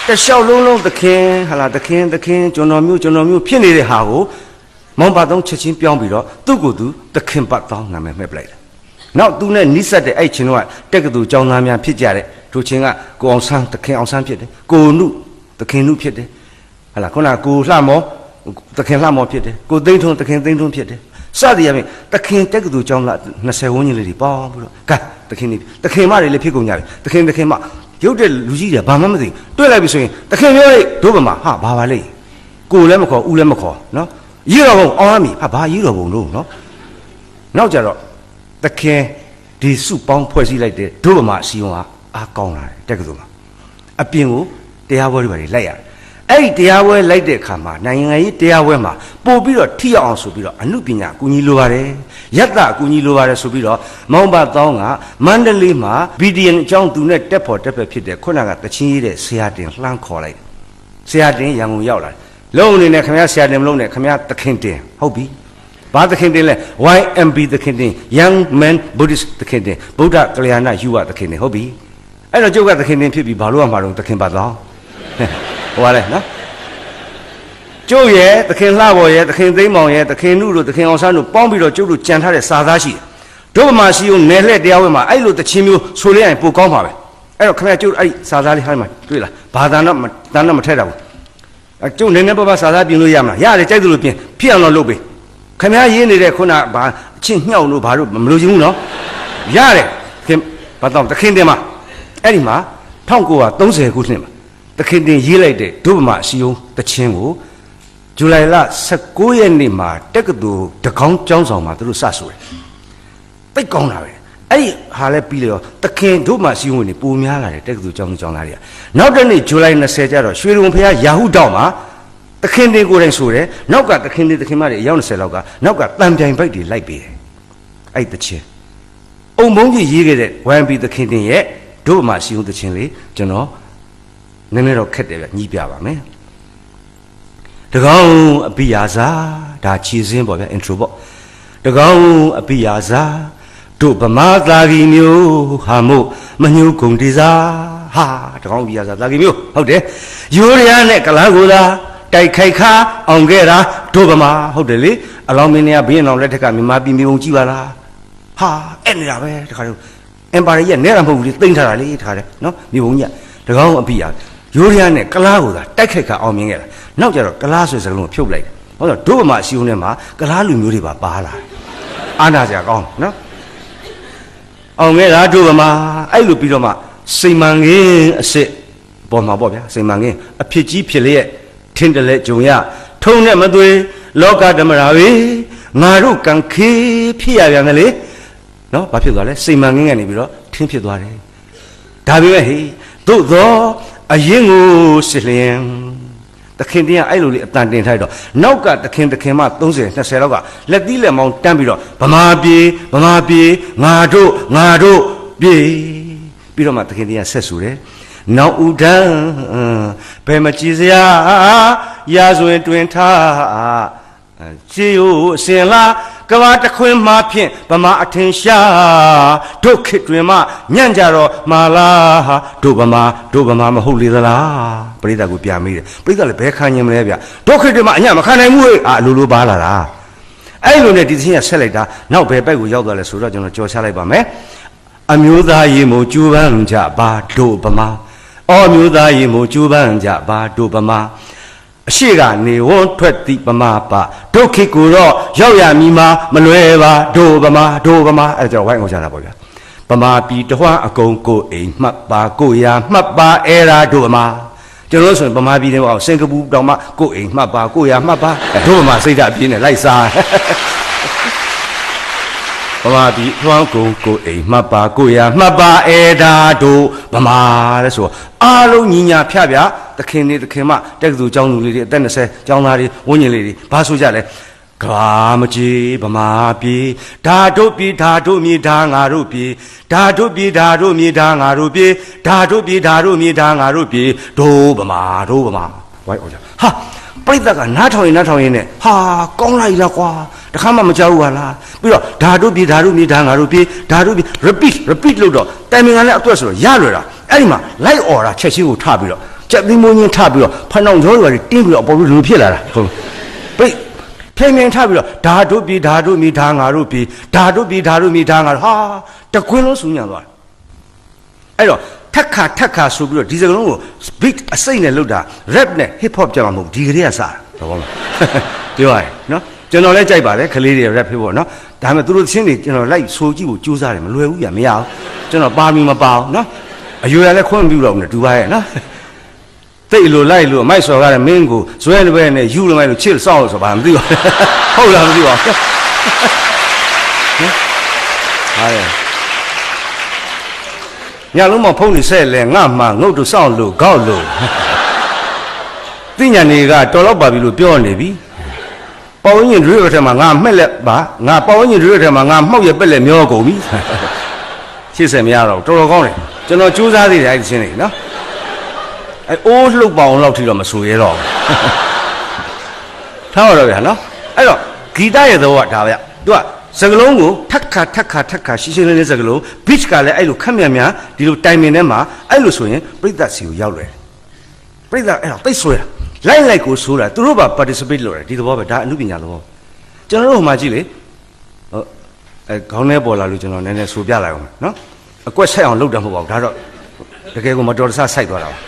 တလျှောက်လုံးသခင်ဟာလာသခင်ကျွန်တော်မျိုးဖြစ်နေတဲ့ဟာကိုမောင်ပါတော့ချက်ချင်းပြောင်းပြီးတော့သူ့ကိုယ်သူသခင်ပတ်တောင်းနာမည်မှတ်ပလိုက်တယ်။နောက်သူနဲ့နိစက်တဲ့အဲ့ချင်းတော့တက်ကတူကျောင်းသားများဖြစ်ကြတဲ့ထိုချင်းကကိုအောင်ဆန်းသခင်အောင်ဆန်းဖြစ်တယ်။ကိုနုသခင်နုဖြစ်တယ်။ဟာလာခုနကကိုလှမောသခင်လှမောဖြစ်တယ်။ကိုသိန်းထွန်းသခင်သိန်းထွန်းဖြစ်တယ်။စသည်အပြင်သခင်တက်ကတူကျောင်းသား20ဝန်းကျင်လေးတွေပေါင်းပြီးတော့ကဲသခင်မတွေလည်းဖြစ်ကုန်ကြပြီ။သခင်မရုပ်တဲ့လူကြီးတွေဘာမှမသိတွေ့လိုက်ပြီဆိုရင်တခင်ပြောလိုက်တို့ဗမာဟာဘာပါလဲကိုလည်းမခေါ်ဦးလည်းမခေါ်နော်ရေးတော်ဘုံအောင်ရမည်ဟာဘာရေးတော်ဘုံလို့နော်နောက်ကြတော့တခင်ဒီစုပေါင်းဖွဲ့စည်းလိုက်တဲ့တို့ဗမာအစည်းအဝေးကအားကောင်းလာတယ်တက်ကတူမှာအပြင်ကိုတရားပွဲတွေပါလိုက်ရတယ်အဲ့ဒီတရားပွဲလိုက်တဲ့အခါမှာနိုင်ငံရေးတရားပွဲမှာပို့ပြီးတော့ထိရောက်အောင်ဆိုပြီးတော့အမှုပညာအကူအညီလိုပါတယ်ယတ္တအကူအညီလိုပါတယ်ဆိုပြီးတော့မောင်ပါတောင်းကမန္တလေးမှာ BDN အကြောင်းသူနဲ့တက်ဖို့တက်ဖက်ဖြစ်တဲ့ခုနကတချင်းရေးတဲ့ဆရာတင်လှမ်းခေါ်လိုက်ဆရာတင်ရန်ကုန်ရောက်လာတယ်လုံးအနေနဲ့ခင်ဗျားဆရာတင်မလုံးနဲ့ခင်ဗျားသခင်တင်ဟုတ်ပြီဘာသခင်တင်လဲ YMB သခင်တင် Young Man Buddhist သခင်တင်ဗုဒ္ဓကလျာဏယူဝသခင်တင်ဟုတ်ပြီအဲ့တော့ကျုပ်ကသခင်တင်ဖြစ်ပြီးဘာလို့ရမှာတော့သခင်ပါတော့ဟိုပါလေနော်ကျုပ်ရဲ့သခင်လှဘော်ရဲ့သခင်သိမ်းမောင်ရဲ့သခင်နုတို့သခင်အောင်ဆန်းတို့ပေါင်းပြီးတော့ကျုပ်တို့ကြံထားတဲ့စာသားရှိတယ်တို့ဗမာစီကိုနယ်လှည့်တရားဝဲမှာအဲ့လိုတချင်းမျိုးဆိုလိုက်ရင်ပိုကောင်းပါပဲအဲ့တော့ခင်ဗျာကျုပ်အဲ့စာသားလေးဟိုင်းမှာတွေ့လားဘာသာတော့တန်းတော့မထက်တာဘူးကျုပ်နည်းနည်းပါးပါးစာသားပြင်လို့ရမလားရတယ်ကြိုက်သလိုပြင်ဖြစ်အောင်တော့လုပ်ပေးခင်ဗျာရေးနေတဲ့ခုနဘာအချင်းညှောက်လို့ဘာလို့မလို့ချင်ဘူးနော်ရတယ်ခင်ဘာတော့သခင်တင်မှာအဲ့ဒီမှာ1930ခုနှစ်မှာသခင်တင်ရေးလိုက်တဲ့ဒုဗမာအစည်းအဝေးတချင်းကိုဇူလိုင်လ19ရက်နေ့မှာတက္ကသိုလ်တကောင်းကျောင်းဆောင်မှာသူတို့စဆိုတယ်တိတ်ကောင်းတာပဲအဲ့ဒီဟာလည်းပြီးလေရောသခင်ဒုဗမာအစည်းအဝေးနေပိုများလာတယ်တက္ကသိုလ်ကျောင်းသားတွေကနောက်တစ်နေ့ဇူလိုင်20ကျတော့ရွှေရုံဖျားယာဟုတောက်မှာသခင်တင်ကိုယ်တိုင်ဆိုတယ်နောက်ကသခင်မတွေအယောက်20လောက်ကနောက်ကတန်ပြိုင်ပိုက်တွေလိုက်ပေးတယ်အဲ့တချင်းအုံဘုံကြီးရေးခဲ့တဲ့ YMB သခင်တင်ရဲ့ဒုဗမာအစည်းအဝေးတချင်းလေးကျွန်တော်နည်းနည်းတော့ခက်တယ်ဗျညှိပြပါမယ်တကောင်းအပိယာစာဒါခြေစင်းပေါ့ဗျ intro ပေါ့တကောင်းအပိယာစာတို့ဗမာသာဂီမျိုးဟာမို့မညှို့ကုန်တေစာဟာတကောင်းအပိယာစာသာဂီမျိုးဟုတ်တယ်ရိုးရနဲ့ကလားကိုသာတိုက်ခိုက်ခါအောင်ခဲ့တာတို့ဗမာဟုတ်တယ်လေအလောင်းမင်းတွေကဘင်းအောင်လက်ထက်ကမြန်မာပြည်မျိုးကြည့်ပါလားဟာအဲ့နေတာပဲတခါတော့ empire ရဲ့နဲတာမဟုတ်ဘူးလေတိမ့်ထားတာလေတခါတယ်နော်မျိုးကြီးတကောင်းအပိယာရိုးရနဲ့ကလားကိုသာတိုက်ခိုက်ခါအောင်မြင်ခဲ့တာနောက်ကြတော့ကလားဆိုတဲ့စကားလုံးကိုဖြုတ်လိုက်တယ်ဟောတော့ဒုဗမာအစည်းအဝေးထဲမှာကလားလူမျိုးတွေပါလာအာနာစရာကောင်းနော်အောင်ခဲ့တာဒုဗမာအဲ့လိုပြီးတော့မှစိန်မန်ခင်းအစ်စ်ပေါ်မှာပေါ့ဗျာစိန်မန်ခင်းအဖြစ်ကြီးဖြစ်လျက်ထင်းတလဲဂျုံရထုံနဲ့မသွေလောကဓမ္မရာဝေငါတို့ကံခေဖြစ်ရပြန်တယ်လေနော်ဘာဖြစ်သွားလဲစိန်မန်ခင်းကနေပြီးတော့ထင်းဖြစ်သွားတယ်ဒါပေမဲ့ဟေးသို့သောအရင်ကိုစစ်လျင်တခင်တင်ကအဲ့လိုလေးအတန်တင်ထားတော့နောက်ကတခင်မ30 20လောက်ကလက်သီးလက်မောင်းတန်းပြီးတော့ဗမာပြည်ငါတို့ပြေးပြီးတော့မှတခင်တင်ကဆက်ဆူတယ်နောက်ဥဒန်းဘယ်မကြည်စရာရာဇဝင်တွင်ထားခြေကိုအစင်လားကဘာတခွင်းမှဖြင့်ဗမာအထင်ရှာဒုက္ခတွင်မှညံ့ကြတော့မာလားဒုဗမာမဟုတ်လေသလားပရိသတ်ကိုပြမိတယ်ပရိသတ်လည်းဘယ်ခံရင်မလဲဗျဒုက္ခတွင်မှအညံ့မခံနိုင်ဘူးဟဲ့အလိုလိုပါလာတာအဲ့လိုနဲ့ဒီသင်းကဆက်လိုက်တာနောက်ဘယ်ဘက်ကိုရောက်သွားလဲဆိုတော့ကျွန်တော်ကြော်ချလိုက်ပါမယ်အမျိုးသားရေမို့ကျူပန်းကြပါဒုဗမာအော်မျိုးသားရေမို့ကျူပန်းကြပါဒုဗမာ ရှေ့ကနေဝန်းထွက်သည့်ဗမာပါဒုက္ခိကိုတော့ရောက်ရမည်မှာမလွဲပါဒိုဗမာအဲ့ဒါကြောင့်ဝိုင်းအောင်ကြတာပေါ့ဗျာဗမာပြည်တဝှမ်းအကုန်ကိုအိမ်မှတ်ပါကိုရာမှတ်ပါအဲ့ဒါဒိုဗမာကျွန်တော်ဆိုရင်ဗမာပြည်ထဲမှာစင်ကာပူတောင်မှကိုအိမ်မှတ်ပါကိုရာမှတ်ပါဒိုဗမာစိတ်ဓာတ်ပြင်းနေလိုက်စားဗမာပြည်ထွန်းကုန်ကိုအိမ်မှတ်ပါကိုရာမှတ်ပါအဲ့ဒါဒိုဗမာတဲ့ဆိုအားလုံးညီညာဖြပြသခင်တွေသခင်မတက္ကသိုလ်ကျောင်းသူလေးတွေအသက်20ကျောင်းသားတွေဝန်းကျင်လေးတွေဘာဆိုကြလဲကဘာမကြီးဗမာပြည်ဓာတို့ပြည်ဓာတို့မြေဓာငါတို့ပြည်ဓာတို့ပြည်ဓာတို့မြေဓာငါတို့ပြည်ဓာတို့ပြည်ဓာတို့မြေဓာငါတို့ပြည်ဒိုဗမာဝိုင်းအောင်ကြဟာပြိဿကနားထောင်ရင်နဲ့ဟာကောင်းလိုက်လားကွာတခါမှမကြောက်ဘူးဟာလားပြီးတော့ဓာတို့ပြည်ဓာတို့မြေဓာငါတို့ပြည်ဓာတို့ပြည် repeat လို့တော့တိုင်ပင်ကလည်းအတွက်ဆိုတော့ရလွယ်တာအဲ့ဒီမှာ light order ချက်ချင်းကိုထပြီးတော့ကြက်သီးမုံချင်းထပြီးတော့ဖနှောင်ကြောတွေတင်းပြီးတော့အပေါ်ပြီးလူဖြစ်လာတာဟုတ်ပိတ်ဖိမင်ထပြီးတော့ဓာတို့ပြည်ဓာတို့မြေဓာငါတို့ပြည်ဓာတို့ပြည်ဓာတို့မြေဓာငါတို့ဟာတကွင်းလုံးဆူညံသွားတယ်အဲ့တော့ထက်ခါဆိုပြီးတော့ဒီစကလုံးကို beat အစိမ့်နဲ့လုပ်တာ rap နဲ့ hip hop ကြမှာမဟုတ်ဒီကလေးကစားတာဘောမှာပြောရရင်နော်ကျွန်တော်လည်းကြိုက်ပါတယ်ခလေးတွေ rap ဖြစ်ပေါ့နော်ဒါပေမဲ့သူတို့ချင်းတွေကျွန်တော်လိုက်ဆိုကြည့်ဖို့ကြိုးစားတယ်မလွယ်ဘူးပြမရဘူးကျွန်တော်ပါမီမပါအောင်နော်အရွယ်လည်းခွင့်ပြုတော့မလို့တူပါရဲ့နော်တိတ်လို့လိုက်လို့အမိုက်စော်ကားတဲ့မင်းကိုဇွဲလွဲနဲ့ယူလို့မိုက်လို့ချစ်စောင့်လို့ဆိုပါမသိပါဟုတ်လားမသိပါဟာလေညလုံးမဖုံးနေဆက်လဲငါမှငုတ်တို့စောင့်လို့ကောက်လို့သိညာနေကတော်တော့ပါပြီလို့ပြောနေပြီပေါ်ဝင်းရင်တွေးရထဲမှာငါမှက်လက်ပါငါပေါ်ဝင်းရင်တွေးရထဲမှာငါမှောက်ရပက်လက်မျောကုန်ပြီရှစ်ဆက်မရတော့တော်တော်ကောင်းတယ်ကျွန်တော်ကြိုးစားသေးတယ်အဲ့ဒီချင်းနေနော်အိုးလှုပ်ပေါအောင်လောက်ထိတော့မဆိုရဲတော့ထားရတော့ဗျာနော်အဲ့တော့ဂီတရဲ့သဘောကဒါဗျသူကစကလုံးကိုထက်ခါရှင်းလေးစကလုံး beach ကလည်းအဲ့လိုခက်မြတ်ဒီလိုတိုင်ပင်ထဲမှာအဲ့လိုဆိုရင်ပြိဿစီကိုရောက်လွယ်ပြိဿအဲ့တော့တိတ်ဆွဲတာလိုက်ကိုဆိုတာသူတို့ပါ participate လုပ်တယ်ဒီသဘောပဲဒါအမှုပညာသဘောကျွန်တော်တို့ဟိုမှာကြည့်လေဟုတ်ခေါင်းထဲပေါ်လာလို့ကျွန်တော်နည်းနည်းဆိုပြလိုက်အောင်နော်အကွက်ဆက်အောင်လုပ်တယ်မဟုတ်ပါဘူးဒါတော့တကယ်ကိုမတော်တဆစိုက်သွားတာပါ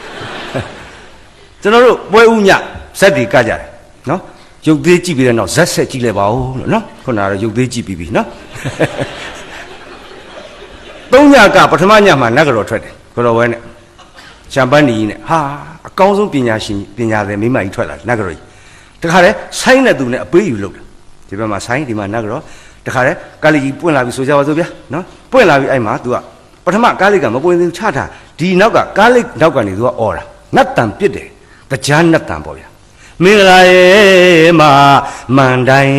ကျွန်တော်တို့ပွဲဥညဇက်တွေကကြတယ်နော်ရုပ်သေးကြည့်ပြီးတဲ့နောက်ဇက်ဆက်ကြည့်လိုက်ပါဦးလို့နော်ခုနကတော့ရုပ်သေးကြည့်ပြီးပြီနော်သုံးညကပထမညမှာနတ်ကတော်ထွက်တယ်ကတော်ဝဲနဲ့ရှမ်ပန်းနီနဲ့ဟာအကောင်းဆုံးပညာရှင်ပညာသည်မိမကြီးထွက်လာနတ်ကတော်ကြီးတခါတည်းဆိုင်းတဲ့သူနဲ့အပေးယူလုပ်တယ်ဒီဘက်မှာဆိုင်းဒီမှာနတ်ကတော်တခါတည်းကာလီကြီးပွင့်လာပြီဆိုကြပါစို့ဗျာနော်ပွင့်လာပြီအဲ့မှာ तू ကပထမကားလေးကမပွင့်သေးဘူးချထားဒီနောက်ကကားလေးနောက်ကနေ तू ကအော်တာနတ်တန်ပြစ်တယ်တရားနတ်တန်ပေါ့ဗျာမင်္ဂလာရဲ့မမန်တိုင်း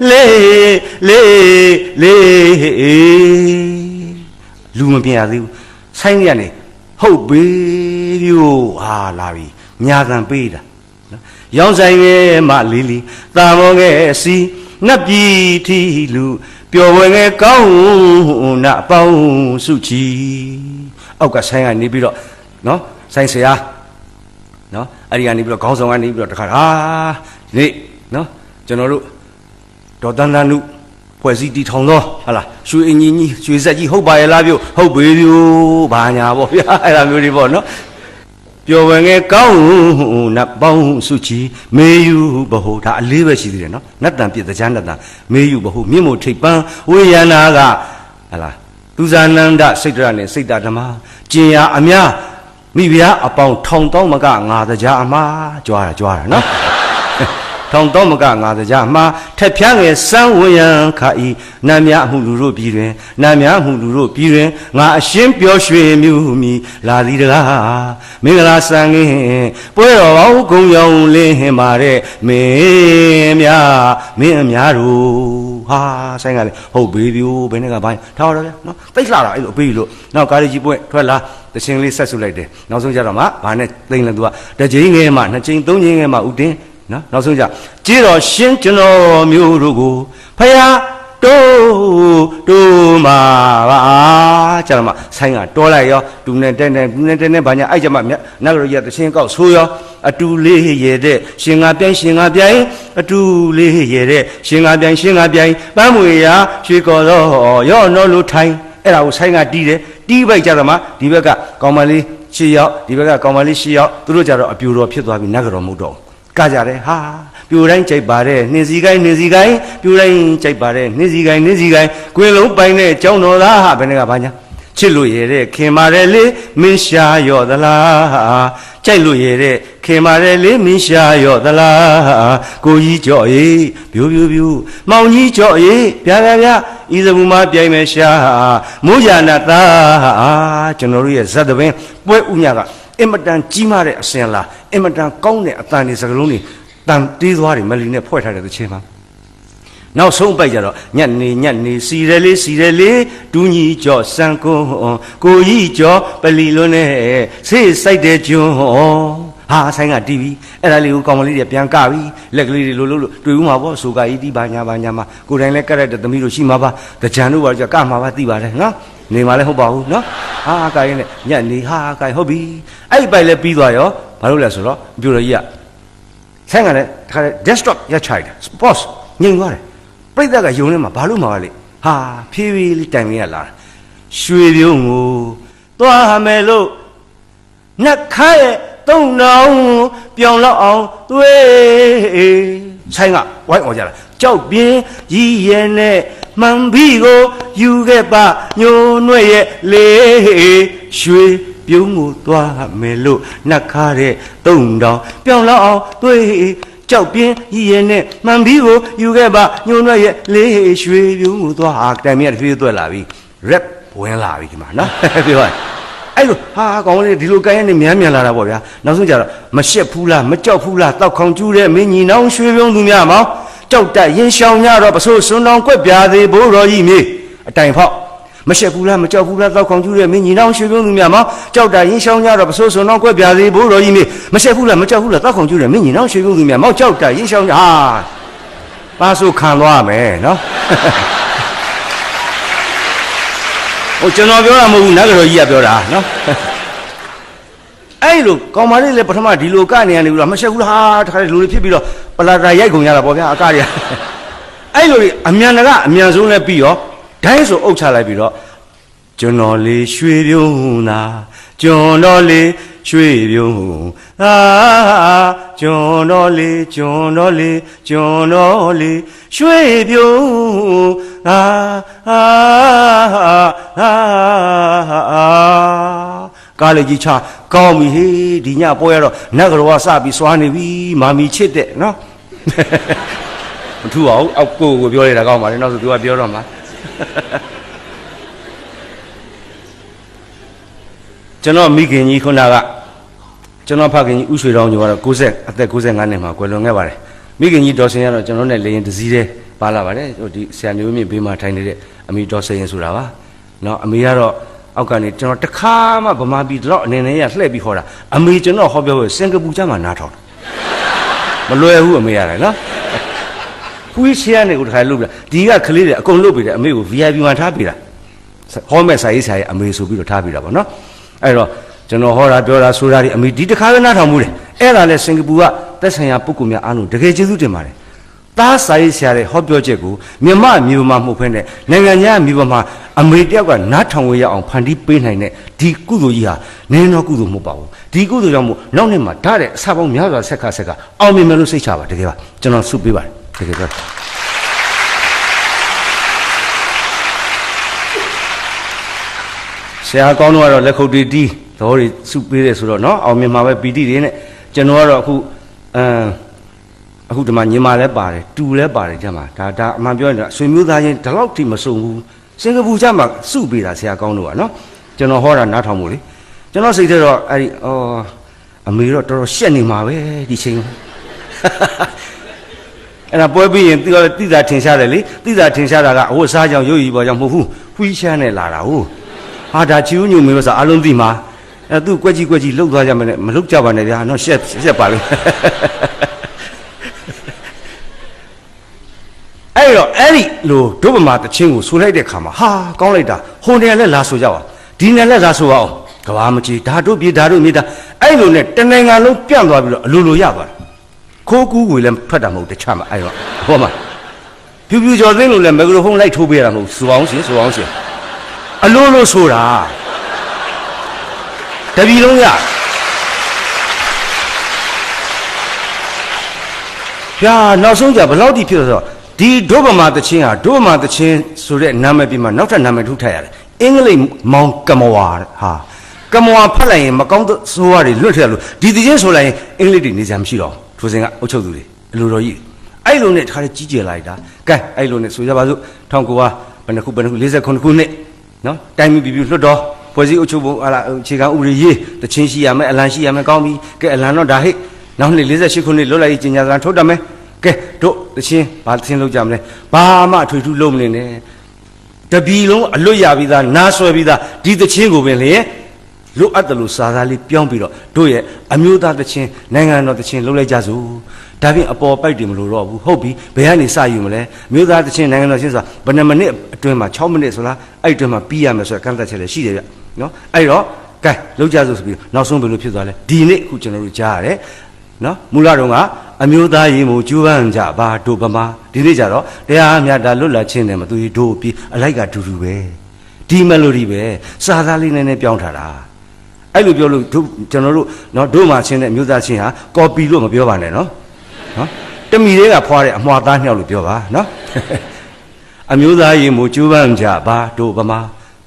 လေးလူမပြင်ရသေးဘူးဆိုင်းရနေဟုတ်ပြီပြို့ဟာလာပြီညာတန်ပေးတာနော်ရောင်းဆိုင်ရဲ့မလေးလေးတာမောငယ်စီနတ်ပြည်ထီလူပျော်ဝဲငယ်ကောင်းနတ်ပေါင်းစုချီအောက်ကဆိုင်းကနေပြီးတော့နော်ဆိုင်းဆရာနော်အဲ့ဒီကနေပြီးတော့ခေါင်းဆောင်ကနေပြီးတော့တခါဟာဒီနေ့နော်ကျွန်တော်တို့ဒေါ်တန်တန်နုဖွဲ့စည်းတည်ထောင်သောဟာလားရွှေအင်ကြီးရွှေဆက်ကြီးဟုတ်ပါရဲ့လားပြုဟုတ်ပေပြို့ဘာညာပေါ့ဗျာအဲ့ဒါမျိုးတွေပေါ့နော်ပျော်ဝဲငယ်ကောင်းနတ်ပေါင်းစုချီမေယူဘဟုဒါအလေးပဲရှိသေးတယ်နော်နတ်တန်ပြည့်တရားနတ်တန်မေယူဘဟုမြင့်မို့ထိပ်ပန်းဝေယနာကဟာလားသူဇာနန္ဒစိတ်တရနဲ့စိတ်တဓမ္မကျင်ရအများမိဖုရားအပေါင်းထောင်တောင်းမကငါတရားအမှားကြွားတာနော်ထောင်တောင်းမကငါတရားအမှားထက်ဖြန်းငယ်စမ်းဝရံခါဤနတ်များမှုလူတို့ပြည်တွင်နတ်များမှုလူတို့ပြည်တွင်ငါအရှင်းပြောရွှေမြူမီလာသည်တကားမင်္ဂလာဆန်ငင်းပွဲတော်ပေါင်းကုံရောင်လင်းမာတဲ့မင်းအများတို့ဟာဆိုင်ကလေဟုတ်ဘေးပြိုးဘယ်နဲ့ကပိုင်းထားတော့ဗျာနော်တိတ်လာတာအဲ့လိုပေးလို့နောက်ကားလေးကြီးပွင့်ထွက်လာတချင်းလေးဆက်ဆုလိုက်တယ်နောက်ဆုံးကြတော့မှဘာနဲ့သိမ့်လဲသူကတစ်ချိန်ငယ်မှနှစ်ချိန်သုံးချိန်ငယ်မှဥတင်းနော်နောက်ဆုံးကြကြည်တော်ရှင်ကျွန်တော်မျိုးတို့ကိုဖယားတိုးမှာပါကျတော့မှဆိုင်းကတောလိုက်ရောဒူနဲ့တဲနဲ့ဘာညာအဲ့ကြမှာနတ်ကလေးရတချင်းကောက်ဆိုရောအတူလေးရတဲ့ရှင်ငါပြိုင်အတူလေးရတဲ့ရှင်ငါပြိုင်ပန်းမွေရာရွှေကော်တော့ရော့နော်လို့ထိုင်အဲ့ဒါကိုဆိုင်းကတီးတယ်တီးပိုက်ကြတော့မှဒီဘက်ကကောင်မလေး ရှေ့ရောက်ဒီဘက်ကကောင်မလေးရှေ့ရောက်သူတို့ကြတော့အပြူတော်ဖြစ်သွားပြီနတ်ကတော်မဟုတ်တော့ကကြတယ်ဟာပြူတိုင်းကြိုက်ပါတယ်နှင်းစီကိုင်းနှင်းစီကိုင်းပြူတိုင်းကြိုက်ပါတယ်နှင်းစီကိုင်းနှင်းစီကိုင်းကွင်းလုံးပိုင်တဲ့ကျောင်းတော်သားဟာဘယ်နဲ့ကဘာညာချစ်လို့ရတဲ့ခင်မာတယ်လေမင်းရှာရော့သလားကြိုက်လို့ရတဲ့ခင်မာတယ်လေမင်းရှာရော့သလားကိုကြီးကြော့ရေးပြူပြူပြူမောင်ကြီးကြော့ရေးဗျာဗျာဗျာဤစဘူးမပြိုင်မယ်ရှာမိုးရနာသားကျွန်တော်တို့ရဲ့ဇတ်တပင်ပွဲဥညကအင်မတန်ကြီးမားတဲ့အစင်လားအင်မတန်ကောင်းတဲ့အတန်တွေစကလုံးတွေတန်တေးသွားတွေမလီနဲ့ဖွဲ့ထားတဲ့သချင်းမှာနောက်ဆုံးပိုက်ကြတော့ညက်နေစီရလေးဒူးညီကြော့စံကိုကြီးကြော့ပလီလွန်းနဲ့ဆေးစိုက်တဲ့ကျွန်းဟာဆိုင်ကတီးပြီးအဲ့ဒါလေးကိုကောင်မလေးတွေပြန်ကပြီးလက်ကလေးတွေလို့တွေ့ဦးမှာပေါ့ဆိုကကြီးတီးပါညာပါညာမှာကိုယ်တိုင်လည်းကရက်တဲ့သမီးတို့ရှိမှာပါကြံတို့ပါကြကမှာပါသိပါတယ်နော်နေမှာလည်းဟုတ်ပါဘူးနော်ဟာကရင်နဲ့ညက်နေဟာကင်ဟုတ်ပြီအဲ့ဒီပိုက်လည်းပြီးသွားရောဘာလို့လဲဆိုတော့ပြိုတော်ကြီးကဆိုင်ကလည်းတခါ desktop ရချိုက်တယ် sports ငြိမ်သွားတယ်ပြိတ္တကယုံနေမှာဘာလို့မှာလဲဟာဖြည်းဖြည်းလေးတိုင်မရလာရွှေပြုံးကိုသွားမယ်လို့နှက်ခါရဲ့သုံးနောင်ပြောင်းလောက်အောင်သွေးဆိုင်ကဝိုင်းအောင်ကြလားကြောက်ပြင်းကြီးရဲ့နဲ့မှန်ပြီးကိုယူခဲ့ပါညိုနှွဲ့ရဲ့လေရွှေပြုံးကိုသွားမယ်လို့နှက်ခါတဲ့သုံးတောင်ပြောင်းလောက်အောင်သွေးကြောက်ပြင်းကြီးရဲ့နဲ့မှန်ပြီးကိုယူခဲ့ပါညိုနှွဲ့ရဲ့လေရွှေပြုံးကိုသွားတိုင်မြတ်ဖြည်းသွက်လာပြီ rap ဝင်လာပြီဒီမှာနော်ပြောရအဲ့လိုဟာကောင်းလေးဒီလိုကိုင်းရနေမြန်လာတာပေါ့ဗျာနောက်ဆုံးကြတော့မရှက်ဘူးလားမကြောက်ဘူးလားတောက်ခေါင်ကျူးတဲ့မင်းညီနောင်ရွှေပြုံးသူများမောင်ကြောက်တက်ရင်ရှောင်ညတော့ပစိုးစွန်းတောင်ကွက်ပြာသေးဘိုးတော်ကြီးမြေအတိုင်ဖောက်မရှက်ဘူးလားမကြောက်ဘူးလားတောက်ခေါင်ကျူးတဲ့မင်းညီနောင်ရွှေပြုံးသူများမောင်ကြောက်တက်ရင်ရှောင်ညတော့ပစိုးစွန်းတောင်ကွက်ပြာသေးဘိုးတော်ကြီးမြေမရှက်ဘူးလားမကြောက်ဘူးလားတောက်ခေါင်ကျူးတဲ့မင်းညီနောင်ရွှေပြုံးသူများမောင်ကြောက်တက်ရင်ရှောင်ညဟာပါဆိုခံသွားမယ်နော်ဟိုကျွန်တော်ပြောတာမဟုတ်ဘူးနတ်ကတော်ကြီးကပြောတာနော်အဲ့လိုကောင်မလေးလည်းပထမဒီလိုကနေရနေဘူးလားမရှက်ဘူးလားဟာတခါလေလူတွေဖြစ်ပြီးတော့ပလာတာရိုက်ကုန်ရတာပေါ့ဗျာအကတွေအဲ့လိုအမြန်ကအမြန်ဆုံးလည်းပြီးရောဒိုင်းဆိုအုပ်ချလိုက်ပြီးတော့ကျွန်တော်လေးရွှေပြုံးသာကျွန်တော်လေးရွှေပြုံးကျွန်တော်လေးရွှေပြုံးကားလေးကြီးချကောင်းပြီဟေးဒီညပွဲရတော့နတ်ကတော်ကစပြီးစွာနေပြီမာမီချစ်တဲ့နော်မထူအောင်အောက်ကိုပြောရတာကောင်းပါလေနောက်ဆိုသူကပြောတော့မှာကျွန်တော်မိခင်ကြီးခုနကကျွန်တော်ဖခင်ကြီးဥရွှေတောင်ကျော်ကတော့အသက်65နှစ်မှာကွယ်လွန်ခဲ့ပါတယ်မိခင်ကြီးဒေါ်စင်ကတော့ကျွန်တော်နဲ့လေရင်တစည်းတည်းပါလာပါတယ်ဟိုဒီဆရာမျိုးမြင့်ဘေးမှာထိုင်နေတဲ့အမေဒေါ်စင်ဆိုတာပါနော်အမေကတော့အောက်ကနေကျွန်တော်တခါမှဗမာပြည်တော့အနေနဲ့ရလှည့်ပြီးခေါ်တာအမေကျွန်တော်ဟောပြောစင်ကာပူကျမှနားထောင်မလွယ်ဘူးအမေရတယ်နော်ခွေးချဲနေကိုတခါလုပ်ပြဒီကကလေးတွေအကုန်လုပ်ပြီးတယ်အမေကို VIP မှာထားပြီးတာဟောမဲ့စာရေးဆရာရဲ့အမေဆိုပြီးတော့ထားပြီးတာပေါ့နော်အဲ့တော့ကျွန်တော်ဟောတာပြောတာဆိုတာဒီအမေဒီတခါပဲနားထောင်မှုတယ်အဲ့ဒါလဲစင်ကာပူကသက်ဆိုင်ရာပုဂ္ဂိုလ်များအားလုံးတကယ်ကျေးဇူးတင်ပါတယ်သားစာရေးဆရာရဲ့ဟောပြောချက်ကိုမြန်မာမျိုးမှာမဟုတ်ဘဲနဲ့နိုင်ငံခြားမျိုးမှာအမေတယောက်ကနားထောင်ဝေးရအောင်ဖန်တီးပေးနိုင်တဲ့ဒီကုသိုလ်ကြီးဟာနင်းတော့ကုသိုလ်မဟုတ်ပါဘူးဒီကုသိုလ်ကြောင့်မို့နောက်နေ့မှာဓာတ်တဲ့အစာပေါင်းများစွာဆက်ကအောင်မြင်မယ်လို့စိတ်ချပါတကယ်ပါကျွန်တော်ဆုပေးပါတယ်တကယ်ပါဆရာကောင်းတော့လက်ခုပ်တီးသဘောတွေဆုပေးတယ်ဆိုတော့เนาะအောင်မြင်မှာပဲပီတိတွေနဲ့ကျွန်တော်ကတော့အခုဒီမှာညီမလည်းပါတယ်တူလည်းပါတယ်ကြမှာဒါအမှန်ပြောရင်ဆွေမျိုးသားချင်းဒီလောက်ထိမစုံဘူးစင်ကာပူကျမှာစုပေးတာဆရာကောင်းတော့ကနော်ကျွန်တော်ဟောတာနားထောင်မှုလေကျွန်တော်စိတ်ထဲတော့အဲ့ဒီအမေတော့တော်တော်ရှက်နေမှာပဲဒီချိန်အဲ့ဒါပွဲပြီးရင်တိသာထင်ရှားတယ်လေတိသာထင်ရှားတာကအဝတ်စားကြောင်ရုပ်ရည်ပေါ်ကြောင့်မဟုတ်ဘူးဖွီးရှမ်းနဲ့လာတာဟုတ်ဟာဒါချီဦးညုံမေလို့ဆိုအလုံးသိမှာအဲ့သူကွက်ကြီးလှုပ်သွားကြမယ်နဲ့မလှုပ်ကြပါနဲ့ဗျာနော်ရှက်ပါလို့အဲ့ဒီလိုဒုဗမာတချင်းကိုဆိုလိုက်တဲ့ခါမှာဟာကောင်းလိုက်တာဟိုနေလည်းလာဆိုကြပါဒီနယ်လည်းလာဆိုအောင်ကဘာမကြီးဓာတို့မြေတာအဲ့လိုနဲ့တနိုင်ငံလုံးပြန့်သွားပြီးတော့အလိုရသွားတယ်ခိုးကူးကိုလည်းဖတ်တာမဟုတ်တခြားမှာအဲ့တော့ဟောမှာဖြူကျော်သိန်းလို့လည်းမီကရိုဖုန်းလိုက်ထိုးပေးရတာမဟုတ်ဆိုအောင်ရှင်အလိုဆိုတာ ပြီလုံးရဗျာနောက်ဆုံးကြဘယ်လောက်ထိဖြစ်လို့ဆိုတော့ဒီဒုဗမာတချင်းဟာဒုဗမာတချင်းဆိုတဲ့နာမည်ပြီးမှနောက်ထပ်နာမည်ထုတ်ထားရတယ်အင်္ဂလိပ်မောင်ကမဝါဟာကမဝါဖတ်လိုက်ရင်မကောင်းဆိုးရတွေလွတ်ထရလို့ဒီတချင်းဆိုလိုက်ရင်အင်္ဂလိပ်တွေနေစရာမရှိတော့ထိုစဉ်ကအုပ်ချုပ်သူတွေအလိုတော်ကြီးအဲ့လိုနဲ့တခါတည်းကြီးကျယ်လိုက်တာကဲအဲ့လိုနဲ့ဆိုကြပါစို့1900ဘယ်နှခု49ခုနှစ်နော်တိုင်းပြည်ပြည်လွတ်တော်ဖွဲ့စည်းအုပ်ချုပ်ဖို့ဟာလာအခြေခံဥပဒေရေးတချင်းရှိရမယ်အလံရှိရမယ်ကောင်းပြီကဲအလံတော့ဒါဟိတ်နောက်နှစ်48ခုနှစ်လွတ်လပ်ရေးကျင်ညာစာထုတ်တတ်မယ်ကဲတို့တချင်းဘာတချင်းလုပ်ကြမလဲဘာမှထွေထူးလုံးမနေနဲ့တပီလုံးအလွတ်ရပြီးသားနားဆွဲပြီးသားဒီတချင်းကိုပင်လေလိုအပ်တယ်လို့စာသားလေးပြောင်းပြီးတော့တို့ရဲ့အမျိုးသားတချင်းနိုင်ငံတော်တချင်းလုပ်လိုက်ကြစို့ဒါပြင်အပေါ်ပိုက်တယ်မလို့တော့ဘူးဟုတ်ပြီဘယ်ကနေစယူမလဲမြို့သားတချင်းနိုင်ငံတော်ချင်းဆိုတာဘယ်နှမိနစ်အတွင်းမှာ6မိနစ်ဆိုလားအဲ့အတွင်းမှာပြီးရမယ်ဆိုတော့ကန့်သက်ချက်လည်းရှိတယ်ဗျနော်အဲ့တော့ကဲလောက်ကြစို့ဆိုပြီးနောက်ဆုံးဘယ်လိုဖြစ်သွားလဲဒီနေ့အခုကျွန်တော်တို့ကြားရတယ်နော်မူလတော့ကအမျိုးသားရေးမှုကျူးပန်းကြပါတို့ဗမာဒီနေ့ကြတော့တရားမြတ်တာလွတ်လပ်ခြင်းတယ်မသူတို့ပြီးအလိုက်ကတူတူပဲဒီမလိုဒီပဲစာသားလေးနဲ့ပြောင်းထားတာအဲ့လိုပြောလို့တို့ကျွန်တော်တို့နော်တို့မှချင်းတဲ့မျိုးသားချင်းဟာကော်ပီလို့မပြောပါနဲ့နော်နော်တမီတွေကဖွာတဲ့အမွှာသားညှောက်လို့ပြောပါနော်အမျိုးသားရေးမှုကျူးပန်းကြပါတို့ဗမာ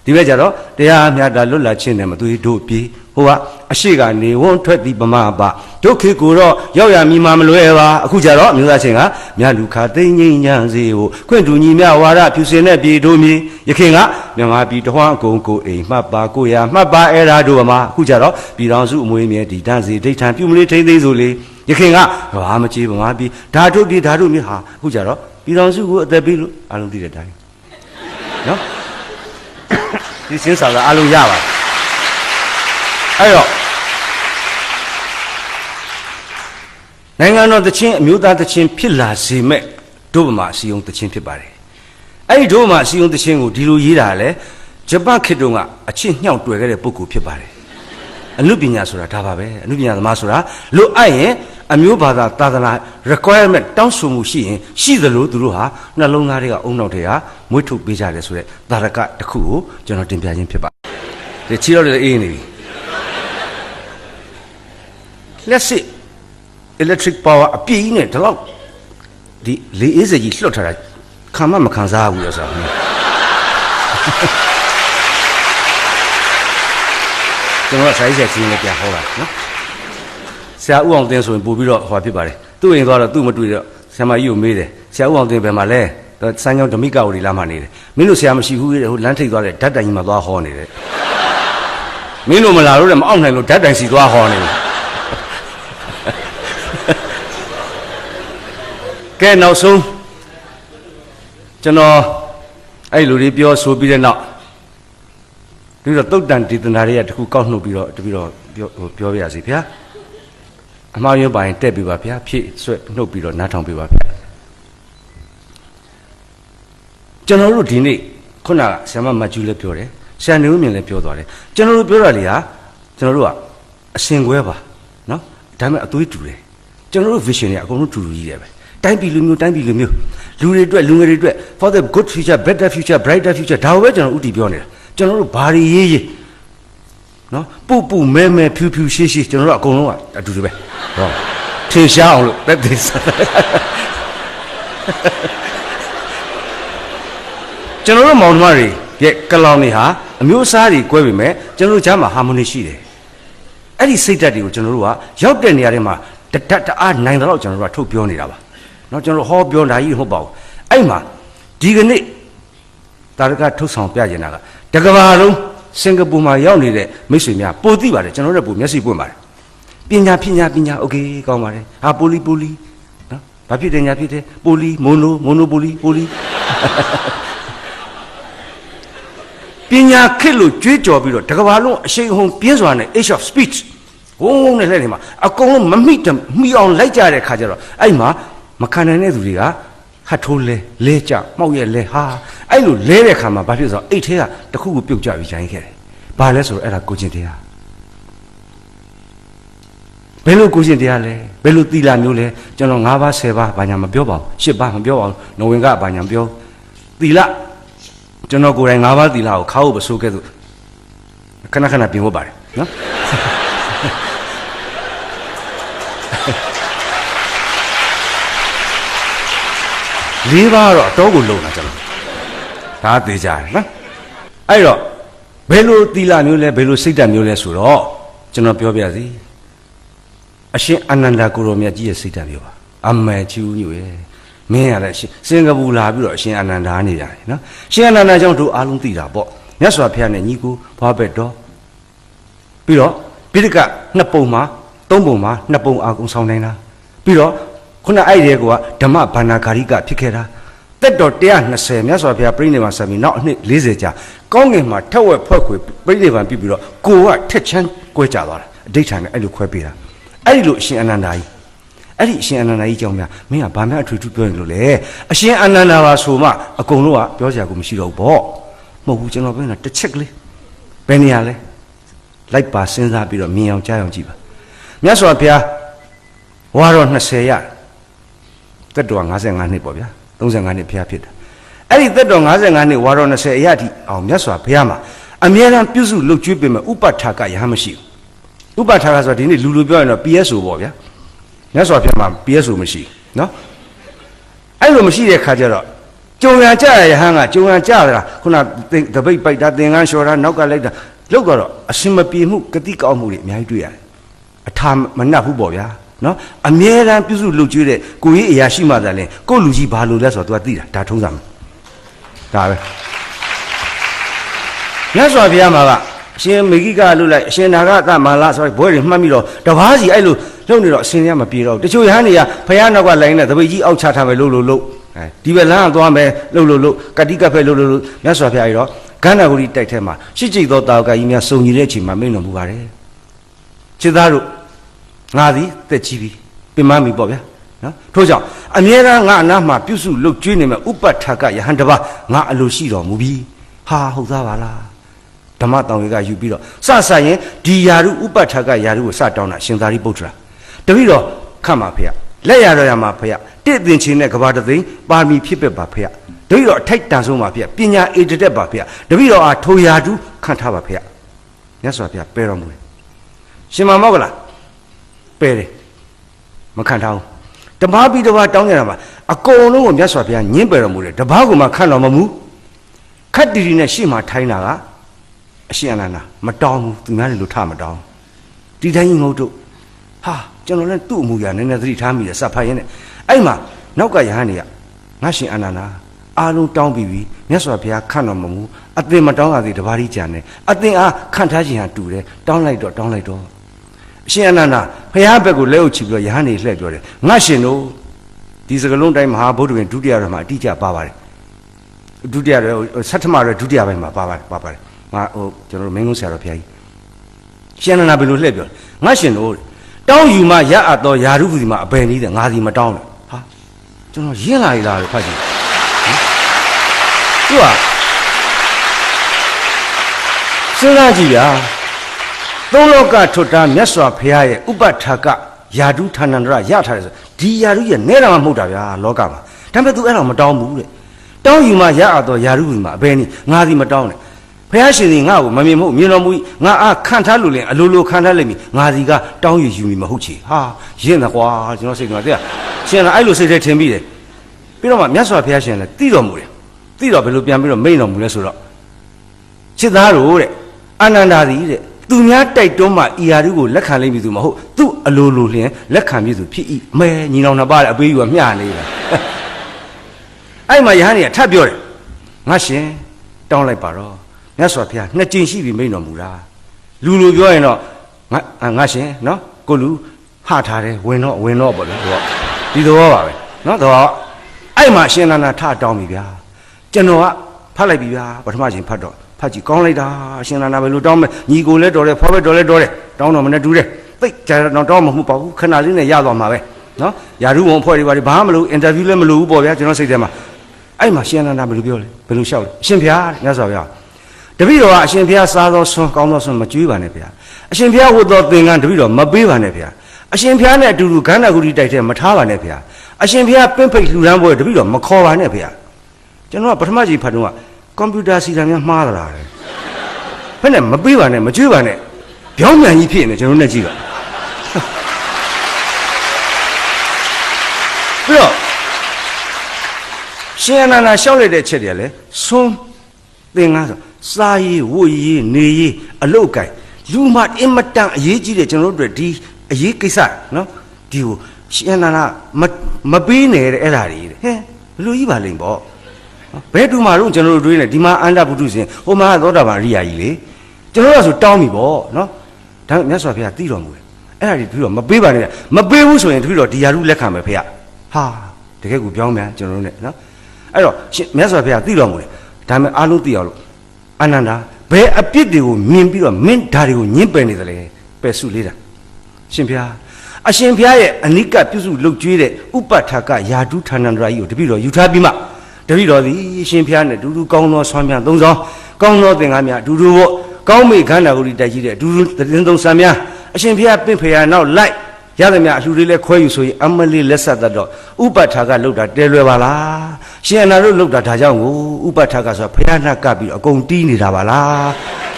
ဒီဘက်ကျတော့တရားမြတ်တာလွတ်လပ်ခြင်းနဲ့မသူတို့ပြီးဟိုကအရှိကနေဝန်းထွက်ပြီးဗမာပါဒုက္ခကိုတော့ရောက်ရမီမမလွဲပါအခုကျတော့မျိုးသားချင်းကမြတ်လူခသိငိမ့်ညာစီကိုခွင့်တူညီမြဝါဒဖြူစင်တဲ့ပြည်တို့မြေယခင်ကမြန်မာပြည်တဝန်းအကုန်ကိုအိမ်မှတ်ပါကိုရမှတ်ပါအဲ့ဒါတို့ဗမာအခုကျတော့ပြည်တော်စုအမွေးမြဲဒီတန်းစီဒိဋ္ဌံပြုမလေးထိမ့်သိဆိုလေယခင်ကဘာမချေဗမာပြည်ဓာတုပြည်ဓာတုမြေဟာအခုကျတော့ပြည်တော်စုကိုအသက်ပေးလို့အလုံးသိတဲ့အတိုင်းနော်ဒီစင်းစာကအလုံးရပါအဲ့တော့နိုင်ငံတော်တချင်းအမျိုးသားတချင်းဖြစ်လာစေမဲ့ဒုဗမာအစည်းအရုံးတချင်းဖြစ်ပါတယ်အဲ့ဒီဒုဗမာအစည်းအရုံးတချင်းကိုဒီလိုရေးတာလဲဂျပန်ခေတ်တုန်းကအချစ်ညှောက်တွေ့ခဲ့တဲ့ပုဂ္ဂိုလ်ဖြစ်ပါတယ်အနုပညာဆိုတာဒါပါပဲအနုပညာသမားဆိုတာလိုအပ်ရင်အမျိုးဘာသာသာသနာ requirement တောင်းဆိုမှုရှိရင်ရှိသလိုသူတို့ဟာနှလုံးသားတွေကအုံနောက်တွေကမွေးထုတ်ပေးကြတယ်ဆိုတဲ့သာရကတစ်ခုကိုကျွန်တော်တင်ပြခြင်းဖြစ်ပါတယ်ဒီချီတော့လည်းအေးနေပြီလက်စစ် electric power အပြည့်ကြီးနဲ့ဒီလောက်ဒီလေအေးစကြီးလွှတ်ထားတာခံမခံစားဘူးလို့ဆိုတာကျွန်တော်ဆိုင်ဆက်ချင်းလည်းပြန်ဟောတာနော်ဆရာဦးအောင်သိန်းဆိုရင်ပို့ပြီးတော့ဟောဖြစ်ပါတယ်သူ့အိမ်သွားတော့သူ့မတွေ့တော့ဆရာမကြီးကိုမေးတယ်ဆရာဦးအောင်သိန်းဘယ်မှာလဲစမ်းကြောင်းဓမိကဝတီလာမှနေတယ်မင်းတို့ဆရာမရှိဘူးတဲ့ဟိုလမ်းထိပ်သွားတဲ့ဓာတ်တိုင်ကြီးမှာသွားဟောနေတယ်မင်းတို့မလာလို့လည်းမအောင်နိုင်လို့ဓာတ်တိုင်စီသွားဟောနေတယ်ကဲနောက်ဆုံးကျွန်တော်အဲ့လူတွေပြောဆိုပြီးတဲ့နောက်ပြီးတော့တုတ်တန်ဒေသနာတွေကတခုကောက်နှုတ်ပြီးတော့ပြောပြရစီဗျာအမှားရွေးပိုင်းတက်ပြီးပါဗျာဖြည့်ဆွဲနှုတ်ပြီးတော့နားထောင်ပြီးပါဗျာကျွန်တော်တို့ဒီနေ့ခုနကဆရာမမတ်ကျူးလည်းပြောတယ်ဆရာနေဦးမြင့်လည်းပြောသွားတယ်ကျွန်တော်တို့ပြောတာလေဟာကျွန်တော်တို့ကအရှင်ခွဲပါနော်ဒါပေမဲ့အသွေးတူတယ်ကျွန်တော်တို့ vision တွေအကုန်လုံးတူတူကြီးတယ်ပဲတိုင်းပြည်လူမျိုးလူတွေအတွက်လူငယ်တွေအတွက် for the good future better future brighter future ဒါပဲကျွန်တော်ဥတီပြောနေတာကျွန်တော်တို့ဘာတွေရေးနော်ပူမဲဖြူရှေ့ကျွန်တော်တို့အကုန်လုံးကအတူတူပဲဟောထင်ရှားအောင်လို့တက်တယ်ကျွန်တော်တို့မောင်နှမတွေရဲ့ကလောင်တွေဟာအမျိုးအစားတွေကွဲပေမဲ့ကျွန်တော်တို့ကြားမှာ harmony ရှိတယ်အဲ့ဒီစိတ်ဓာတ်တွေကိုကျွန်တော်တို့ကရောက်တဲ့နေရာတွေမှာတအားနိုင်တော့ကျွန်တော်တို့ကထုတ်ပြောနေတာပါနော်ကျွန်တော်ဟောပြောတာကြီးဟုတ်ပါဘူးအဲ့မှာဒီကနေ့တာရကထုတ်ဆောင်ပြနေတာကတကဘာလုံးစင်ကာပူမှာရောက်နေတဲ့မိတ်ဆွေများပိုသိပါတယ်ကျွန်တော်တို့ပိုမျက်စိပွင့်ပါတယ်ပညာโอเคကောင်းပါတယ်ဟာပိုလီနော်ဘာဖြစ်တယ်ညာဖြစ်တယ်ပိုလီမိုနိုပိုလီပညာခက်လို့ကြွေးကြော်ပြီးတော့တကဘာလုံးအရှိန်အဟုန်ပြင်းစွာနဲ့ age of speech ဝုန်းနဲ့လက်နေမှာအကုန်လုံးမမိအောင်လိုက်ကြတဲ့ခါကျတော့အဲ့မှာမခံနိုင်တဲ့သူတွေကဟတ်ထိုးလဲကြမှောက်ရဲ့လဲဟာအဲ့လိုလဲတဲ့ခါမှာဘာဖြစ်ဆိုတော့အိတ်ထဲကတခုခုပြုတ်ကြပြီးဂျိုင်းခဲ့တယ်ဘာလဲဆိုတော့အဲ့ဒါကိုချင်းတရားဘယ်လိုကိုချင်းတရားလဲဘယ်လိုသီလမျိုးလဲကျွန်တော်9ပါး10ပါးဘာညာမပြောပါဘူး10ပါးမပြောပါဘူးနဝင်ကဘာညာပြောသီလကျွန်တော်ကိုယ်တိုင်9ပါးသီလကိုခါဖို့မဆိုးခဲ့သူခဏပြင်ဖို့ပါတယ် နော်လေးပါတော့အတော့ကိုလုံတာကျွန်တော်ဒါသိကြတယ်နော်အဲ့တော့ဘယ်လိုသီလမျိုးလဲဘယ်လိုစိတ်ဓာတ်မျိုးလဲဆိုတော့ကျွန်တော်ပြောပြစီအရှင်အာနန္ဒကိုရောမြတ်ကြီးရဲ့စိတ်ဓာတ်မျိုးပါအမေချူညွရဲ့မင်းရတဲ့စင်ကာပူလာပြီးတော့အရှင်အာနန္ဒာနေရတယ်နော်ရှင်အာနန္ဒာကြောင့်တို့အားလုံးသိတာပေါ့မြတ်စွာဘုရားနဲ့ညီကိုဘွားဘက်တော်ပြီးတော့ပိဋကနှစ်ပုံမှာသုံးပုံမှာနှစ်ပုံအာကုံဆောင်နိုင်တာပြီးတော့ခုနအဲ့ဒီကဓမ္မဘာနာဂါရိကဖြစ်ခဲ့တာတက်တော်120မြတ်စွာဘုရားပြိဋိဘံဆက်ပြီးနောက်အနှစ်40ကြာကောင်းငင်မှာထက်ဝက်ဖွဲ့ခွေပြိဋိဘံပြီးတော့ကိုကထက်ချမ်းကွဲကြသွားတာအဋိဋ္ဌာန်နဲ့အဲ့လိုခွဲပေးတာအဲ့ဒီလိုအရှင်အာနန္ဒာကြီးအဲ့ဒီအရှင်အာနန္ဒာကြီးကြောင့်များမင်းကဘာမှအထွေထူးပြောနေလို့လေအရှင်အာနန္ဒာပါဆိုမှအကုန်လုံးကပြောစရာကိုမရှိတော့ဘူးပေါ့မဟုတ်ဘူးကျွန်တော်ပြောနေတာတစ်ချက်ကလေးဘယ်နေရာလဲလိုက်ပါစဉ်းစားပြီးတော့မြင်အောင်ကြားအောင်ကြည့်ပါမြတ်စွာဘုရားဝါတော်20ရတက်တော်55နှစ်ပေါ့ဗျာ35နှစ်ဘုရားဖြစ်တာအဲ့ဒီတက်တော်55နှစ်ဝါတော်20အရာတိအောင်မြတ်စွာဘုရားမှာအမြဲတမ်းပြုစုလုပ်ကျွေးပေးမယ်ဥပဋ္ဌာကရဟန်းမရှိဘူးဥပဋ္ဌာကဆိုတော့ဒီနေ့လူပြောရင်တော့ PSO ပေါ့ဗျာမြတ်စွာဘုရားမှာ PSO မရှိနော်အဲ့လိုမရှိတဲ့ခါကျတော့ကြုံရကြရဟန်းကကြုံရကြတာခုနတပိတ်ပိုက်တာသင်္ကန်းလျှော်တာနောက်ကလိုက်တာလောက်တော့အစင်မပြေမှုဂတိကောက်မှုတွေအများကြီးတွေ့ရတယ်အထာမနှက်ဘူးပေါ့ဗျာနော်အမြဲတမ်းပြုစုလုပ်ကျွေးတဲ့ကိုကြီးအရာရှိမှသာလဲကိုလူကြီးဘာလို့လဲဆိုတော့ तू ကသိတာဒါထုံးစံဒါပဲမြတ်စွာဘုရားမှာကအရှင်မေဂိကလှုပ်လိုက်အရှင်နာဂသမန္လာဆိုဘွဲတွေမှတ်ပြီးတော့တပားစီအဲ့လိုလှုပ်နေတော့အရှင်ရမပြေတော့တချို့ရဟန်းတွေကဘုရားနောက်ကလိုင်းနဲ့တပိတ်ကြီးအောက်ချထားမယ်လှုပ်ဒီဘက်လမ်းကသွားမယ်လှုပ်ကတိကဖက်လှုပ်မြတ်စွာဘုရားကြီးတော့ကန္နာဂုရီတိုက်ထဲမှာရှိကျိတ်သောတာဝကကြီးများစုံညီတဲ့အချိန်မှာမိန့်တော်မူပါတယ်ခြေသားတို့ငါသည်တက်ကြီးပြီပင်မမီပေါ့ဗျာနော်ထို့ကြောင့်အမြဲတမ်းငါအနားမှာပြုစုလုပ်ကျွေးနေမဲ့ဥပဋ္ဌာကယဟန်တပါငါအလိုရှိတော်မူပြီဟာဟုတ်သားပါလားဓမ္မတောင်တွေကယူပြီးတော့စရင်ဒီယာရုဥပဋ္ဌာကယာရုကိုစတောင်းတာရှင်သာရိပုတ္တရာတပည့်တော်ခတ်မှာဖေရလက်ရတော်ရမှာဖေရတစ်သင်ချင်းနဲ့ကဘာတသိန်းပါမီဖြစ်ပက်ပါဖေရတပည့်တော်အထိုက်တန်ဆုံးပါဖေရပညာအေတတက်ပါဖေရတပည့်တော်အားထိုယာတုခံထားပါဖေရမြတ်စွာဘုရားပယ်တော်မူတယ်ရှင်မမောကလားပယ်တယ်မခံထားဘူးတပားပြီးတပားတောင်းကြတာမှာအကုန်လုံးကိုမြတ်စွာဘုရားညှင်းပယ်တော်မူတယ်တပားကမှခံတော်မမူခတ်တီတီနဲ့ရှေ့မှာထိုင်းတာကအရှင်အနန္ဒာမတောင်းဘူးသူများလည်းလို့ထမတောင်းဒီတိုင်းငုတ်တို့ဟာကျွန်တော်လည်းသူ့အမှုရာနည်းနည်းသတိထားမိတယ်စပ်ဖတ်ရင်းနဲ့အဲ့မှာနောက်ကယဟန်တွေကငါရှင်အနန္ဒာအားလုံးတောင်းပြီးပြီမြတ်စွာဘုရားခန့်တော်မမူအသင်မတောင်းရသေးတပါးကြီးကြံတယ်အသင်အားခန့်ထားခြင်းဟာတူတယ်တောင်းလိုက်တော့အရှင်အနန္ဒာဘုရားဘက်ကိုလက်အုပ်ချပြီးတော့ယဟန်တွေလှည့်ပြောတယ်ငါရှင်တို့ဒီစကလုံးတိုင်းမဟာဗုဒ္ဓဝင်ဒုတိယရမှာအတိအကျပါပါတယ်ဒုတိယရဆဋ္ဌမရဒုတိယပိုင်းမှာပါပါတယ်ငါကျွန်တော်တို့မင်းကုန်းဆရာတော်ဘုရားကြီးရှင်အနန္ဒာဘယ်လိုလှည့်ပြောငါရှင်တို့တောင်းယူမှရအပ်သောယာရုပူဒီမှာအပယ်နည်းတယ်ငါစီမတောင်းတယ်ဟာကျွန်တော်ရင်းလာရလားလို့ဖတ်ကြည့်သူကစဉ်းစားကြည့်ဗျာသုံးလောကထွတ်တာမြတ်စွာဘုရားရဲ့ဥပဋ္ဌာကယာတုဌာနန္ဒရရထားတယ်ဆိုဒီယာတုရဲ့နဲတာမှမဟုတ်တာဗျာလောကမှာဒါပေမဲ့ तू အဲ့တော့မတောင်းဘူးတဲ့တောင်းယူမှရအပ်တော့ယာတုဒီမှာအဘယ်နည်းငါစီမတောင်းနဲ့ဘုရားရှင်စီငါ့ကိုမမြင်မဟုတ်မြင်တော်မူငါအားခံထားလို့လင်အလိုလိုခံထားလိုက်ပြီငါစီကတောင်းယူမိမဟုတ်ချေဟာရင့်တယ်ကွာကျွန်တော်စိတ်ကတဲ့ရှင်ကအဲ့လိုစိတ်ထဲထင်ပြီးတယ်ပြီးတော့မှမြတ်စွာဘုရားရှင်လည်းသိတော်မူတယ်သိတော့ဘယ်လိုပြန်ပြီးတော့မိန့်တော်မူလဲဆိုတော့ခြေသားတို့တဲ့အာနန္ဒာသည်တဲ့သူများတိုက်တွန်းမှဤဟာကိုလက်ခံလိမ့်မည်သူမဟုတ်သူ့အလိုလိုလျင်လက်ခံမည်သူဖြစ်၏အမဲညီနောင်နှစ်ပါးတဲ့အပေးယူကမျှနေတာအဲ့မှာယဟန်ကြီးထပ်ပြောတယ်ငါရှင်တောင်းလိုက်ပါတော့မြတ်စွာဘုရားနှစ်ကြိမ်ရှိပြီမိန့်တော်မူတာလူလိုပြောရင်တော့ငါရှင်နော်ကိုလူဟထားတယ်ဝင်တော့ပေါ့လေဒီသဘောပါပဲနော်တော့အဲ့မှာရှင်နန္ဒာထတောင်းပြီဗျာကျွန်တော်ကဖတ်လိုက်ပြီဗျာပထမချိန်ဖတ်တော့ဖတ်ကြည့်ကောင်းလိုက်တာရှင်နန္ဒာဘယ်လိုတောင်းမဲ့ညီကိုလဲတော်တယ်ဖွားပဲတော်လဲတော်တယ်တောင်းတော့မနဲ့တူတယ်သိကြတော့တောင်းမမှုပါဘူးခဏလေးနဲ့ရသွားမှာပဲနော်ယာရုဝန်ဖွဲ့တွေဘာမှမလုပ်အင်တာဗျူးလည်းမလုပ်ဘူးပေါ့ဗျာကျွန်တော်စိတ်ထဲမှာအဲ့မှာရှင်နန္ဒာဘယ်လိုပြောလဲဘယ်လိုလျှောက်လဲအရှင်ဘုရားမြတ်စွာဘုရားတပည့်တော်ကအရှင်ဘုရားစားသောဆွမ်းကောင်းသောဆွမ်းမကြွေးပါနဲ့ဗျာအရှင်ဘုရားဝတ်သောသင်္ကန်းတပည့်တော်မပေးပါနဲ့ဗျာအရှင်ဘုရားနဲ့အတူတူခန္ဓာကိုယ်ကြီးတိုက်ထဲမထားပါနဲ့ဗျာအရှင်ဘုရားပင့်ဖိတ်လှူဒန်းပွဲတပည့်တော်မခေါ်ပါနဲ့ဗျာကျွန်တော်ကပထမကြီးဖတ်တော့ကွန်ပျူတာစီတံများမှားသလားတဲ့ဘယ်နဲ့မပေးပါနဲ့မကြွေးပါနဲ့表面一片呢，就是那几个。不要，现在呢，小来的吃的嘞，松，对啊，沙叶、乌叶、泥叶啊，老盖，如嘛一么当叶子的，就弄的地叶给啥，喏，丢，现在呢，没背呢的，哎哪里的，嘿，路一把零包，白土马路就弄对呢，地马安达不出现，我们还多大把利亚一嘞，就弄是倒米包，喏，但人家说别地了没，哎哪里推了，没背吧呢，没背无所谓推了，地下路来看没背啊。哈，这个股表面就弄的，喏，哎呦，没说别地了没，他们阿鲁地了，安那那，别阿别的个面比了面大的个人本的嘞，别输来的，先别啊，先别耶，你个比如录剧的，乌巴他个亚洲谈那来有，这比如有差别嘛，这比如的先别呢，都讲到上面东上，讲到顶下面，都我讲没看到个里在几的，都人东上面，先别别培养闹来。家里面兄弟来可以说，阿们里来啥的着，乌巴查个路的得了吧啦，现在路的他讲我乌巴查个说，培养那个比工地你知道吧啦，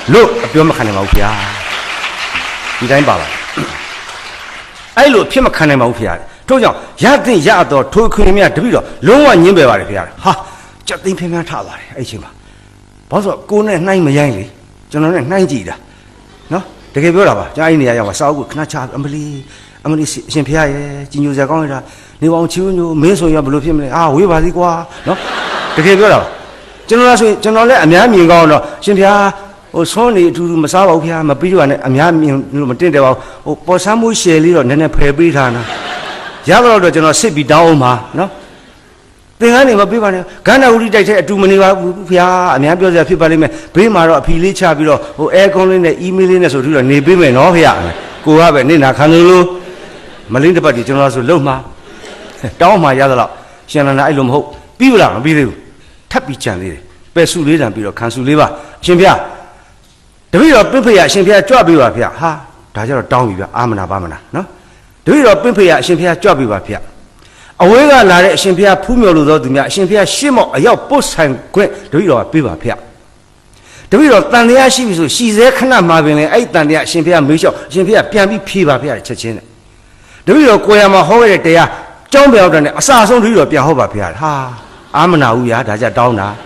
路不要么看你毛皮啊，你听罢了，哎路偏么看你毛皮啊，就讲亚丁亚到脱口里面特别着，龙王明白吧的皮啊，哈，这顶偏偏差了，爱情嘛，包说国内哪没眼里，就那哪记的，喏，这个不要了吧，讲一年要我烧过，那差阿们里。阿们你先别耶，今牛在讲的，你往秋牛没说要不录片没啊？我也把这瓜，喏，这个不了。今朝说，今朝来阿面面讲了，先别我说你就是没啥毛片，没比如呢阿面面你们真的话，我把三毛写里了，那配备他呢，下个了就那设备到嘛，喏。等下你没比方呢，刚才我里在这专门的话片阿面表在片把里面，比嘛了，皮里差比了，我爱讲的呢，email里呢说出了，你比没拿片，过下呗，你哪看到喽？马林的把地就那是老嘛，倒嘛也得了，现在那一路好，比不了，比了，特别讲的，别树里人比了，看树里吧，先别，对了，别别呀，先别抓别吧别哈，大家都当一遍，阿门呐巴门呐，喏，对了，别别呀，先别抓别吧别，我个拿来先别铺苗路到对面，先别西毛要不参观，对了，别吧别。对了，当年是不是现在看那麻烦嘞？哎，当年先别没效，先别偏比批吧别吃钱的。对了，国家嘛好的对呀，讲标准的，啥时候对了变好吧别哈，阿们那乌鸦大家到哪？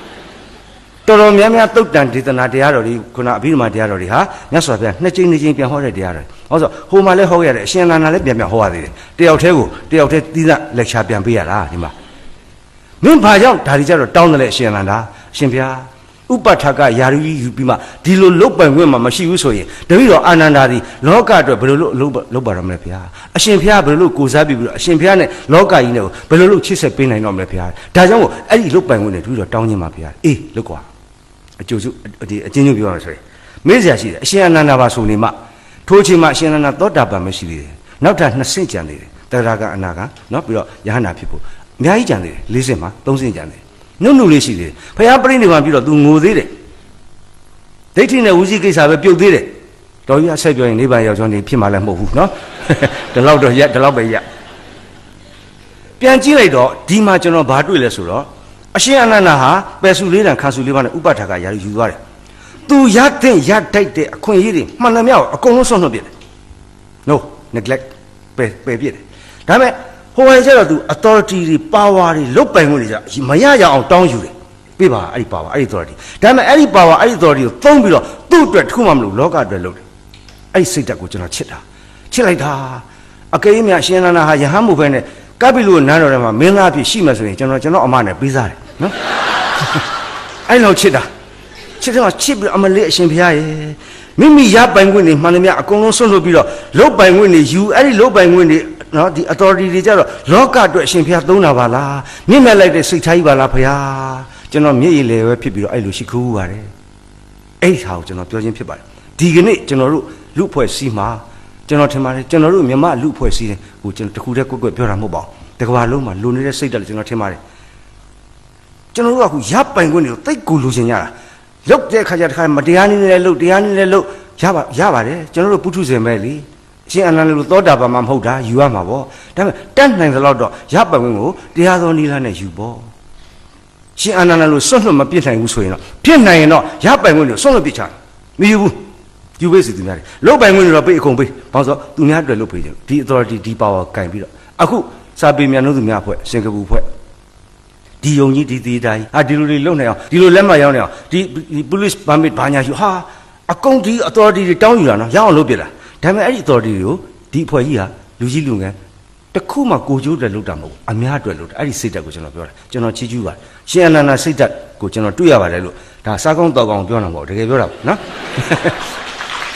到了面面都等的那底下了的，可能比如嘛底下了的哈，人说别，那经变好的底下了。我说后面来好的，现在那来变好的，第二天地上来下变别啦，对吗？明白讲，大家就到那来现在那先别。乌巴查个亚瑞有比嘛，第六六百块嘛嘛是有所谓，等于说安南那里老家的不是六百人来票，先票不是六九十比不，先票呢老家伊呢不是六70边来弄来票，大家我哎六百块呢等于说当年嘛票，哎六个，就是今年比方说，没这些的，现在那把说你嘛，头起嘛现在那多大把没事的，那他那谁讲的，大家个那个，那比如也很难批评，没一讲的，理解嘛，东西讲的。努力是的，培养不了地方比较多我的嘞。这天呢，我是给啥个表弟嘞？到一下表演那边要叫你匹马来模糊喏，这老多也，这老白也。编辑来着，地嘛就能把对来说了。现在那哈，白树里人看树里边的500টাকা也有多嘞。都也等也带的，可以的，慢了苗，公路上那边的。No neglect，别别的，他们。后来这个都authority的把握的600块的，没也要当有的，别把阿里把握阿里多的，但是阿里把握阿里多的，当不了都对土嘛路老家对路的，阿里谁在过就那吃来他，个一面现在那还也还没分的，隔壁路南头的嘛，没那边西面说的，就那阿妈那比啥的，阿里老吃嘛吃不阿妈来先便宜，明明100块的，嘛那边公路上路比了600块的，有阿里600块的。那的authority的叫做老家对先别都那吧啦，你们来的谁猜吧啦？朋友，就那没一来会批评哎，路西苦啊嘞，哎好就那表现批判，第一个呢就那路破西嘛，就那他妈的就那路面嘛路破西的，我就这苦的乖表达不饱，这个话路嘛路那谁的就那他妈的，就那路啊100块的，太贵了些呀，路这看见没地下你来路，100吧的，就那路不出什么哩。现在那路多大把嘛好大，有啊嘛不？但是单单是老多，100块我，第二种你那有不？现在那路算了嘛变成无所谓了，变难了，100块了算了别讲，没有不？ ကျူပေးစီသူများတွေလုတ်ပိုင်ခွင့်တွေတော့ပေးအကုန်ပေးဘာလို့ဆိုသူများတွေလုတ်ပေးကြဒီ authority ဒီ power ကင်ပြီးတော့အခုစာပေမြန်လို့သူများဖွဲ့စင်ကာပူဖွဲ့ဒီယုံကြီးဒီသေးတိုင်းဟာဒီလိုတွေလုံနေအောင်ဒီလိုလက်မှတ်ရောက်နေအောင်ဒီ police permit ဘာညာယူဟာအကုန်ဒီ authority တွေတောင်းယူတာနော်ရအောင်လုပ်ပြတာဒါပေမဲ့အဲ့ဒီ authority တွေကိုဒီအဖွဲ့ကြီးဟာလူကြီးလူငယ်တခုမှကိုကျိုးတွေလုပ်တာမဟုတ်အများအတွက်လုပ်တာအဲ့ဒီစိတ်ဓာတ်ကိုကျွန်တော်ပြောတာကျွန်တော်ချီးကျူးပါတယ်ရှင်အနန္ဒာစိတ်ဓာတ်ကိုကျွန်တော်တွေ့ရပါတယ်လို့ဒါစားကောင်းတောက်ကောင်းပြောတာမဟုတ်တကယ်ပြောတာနော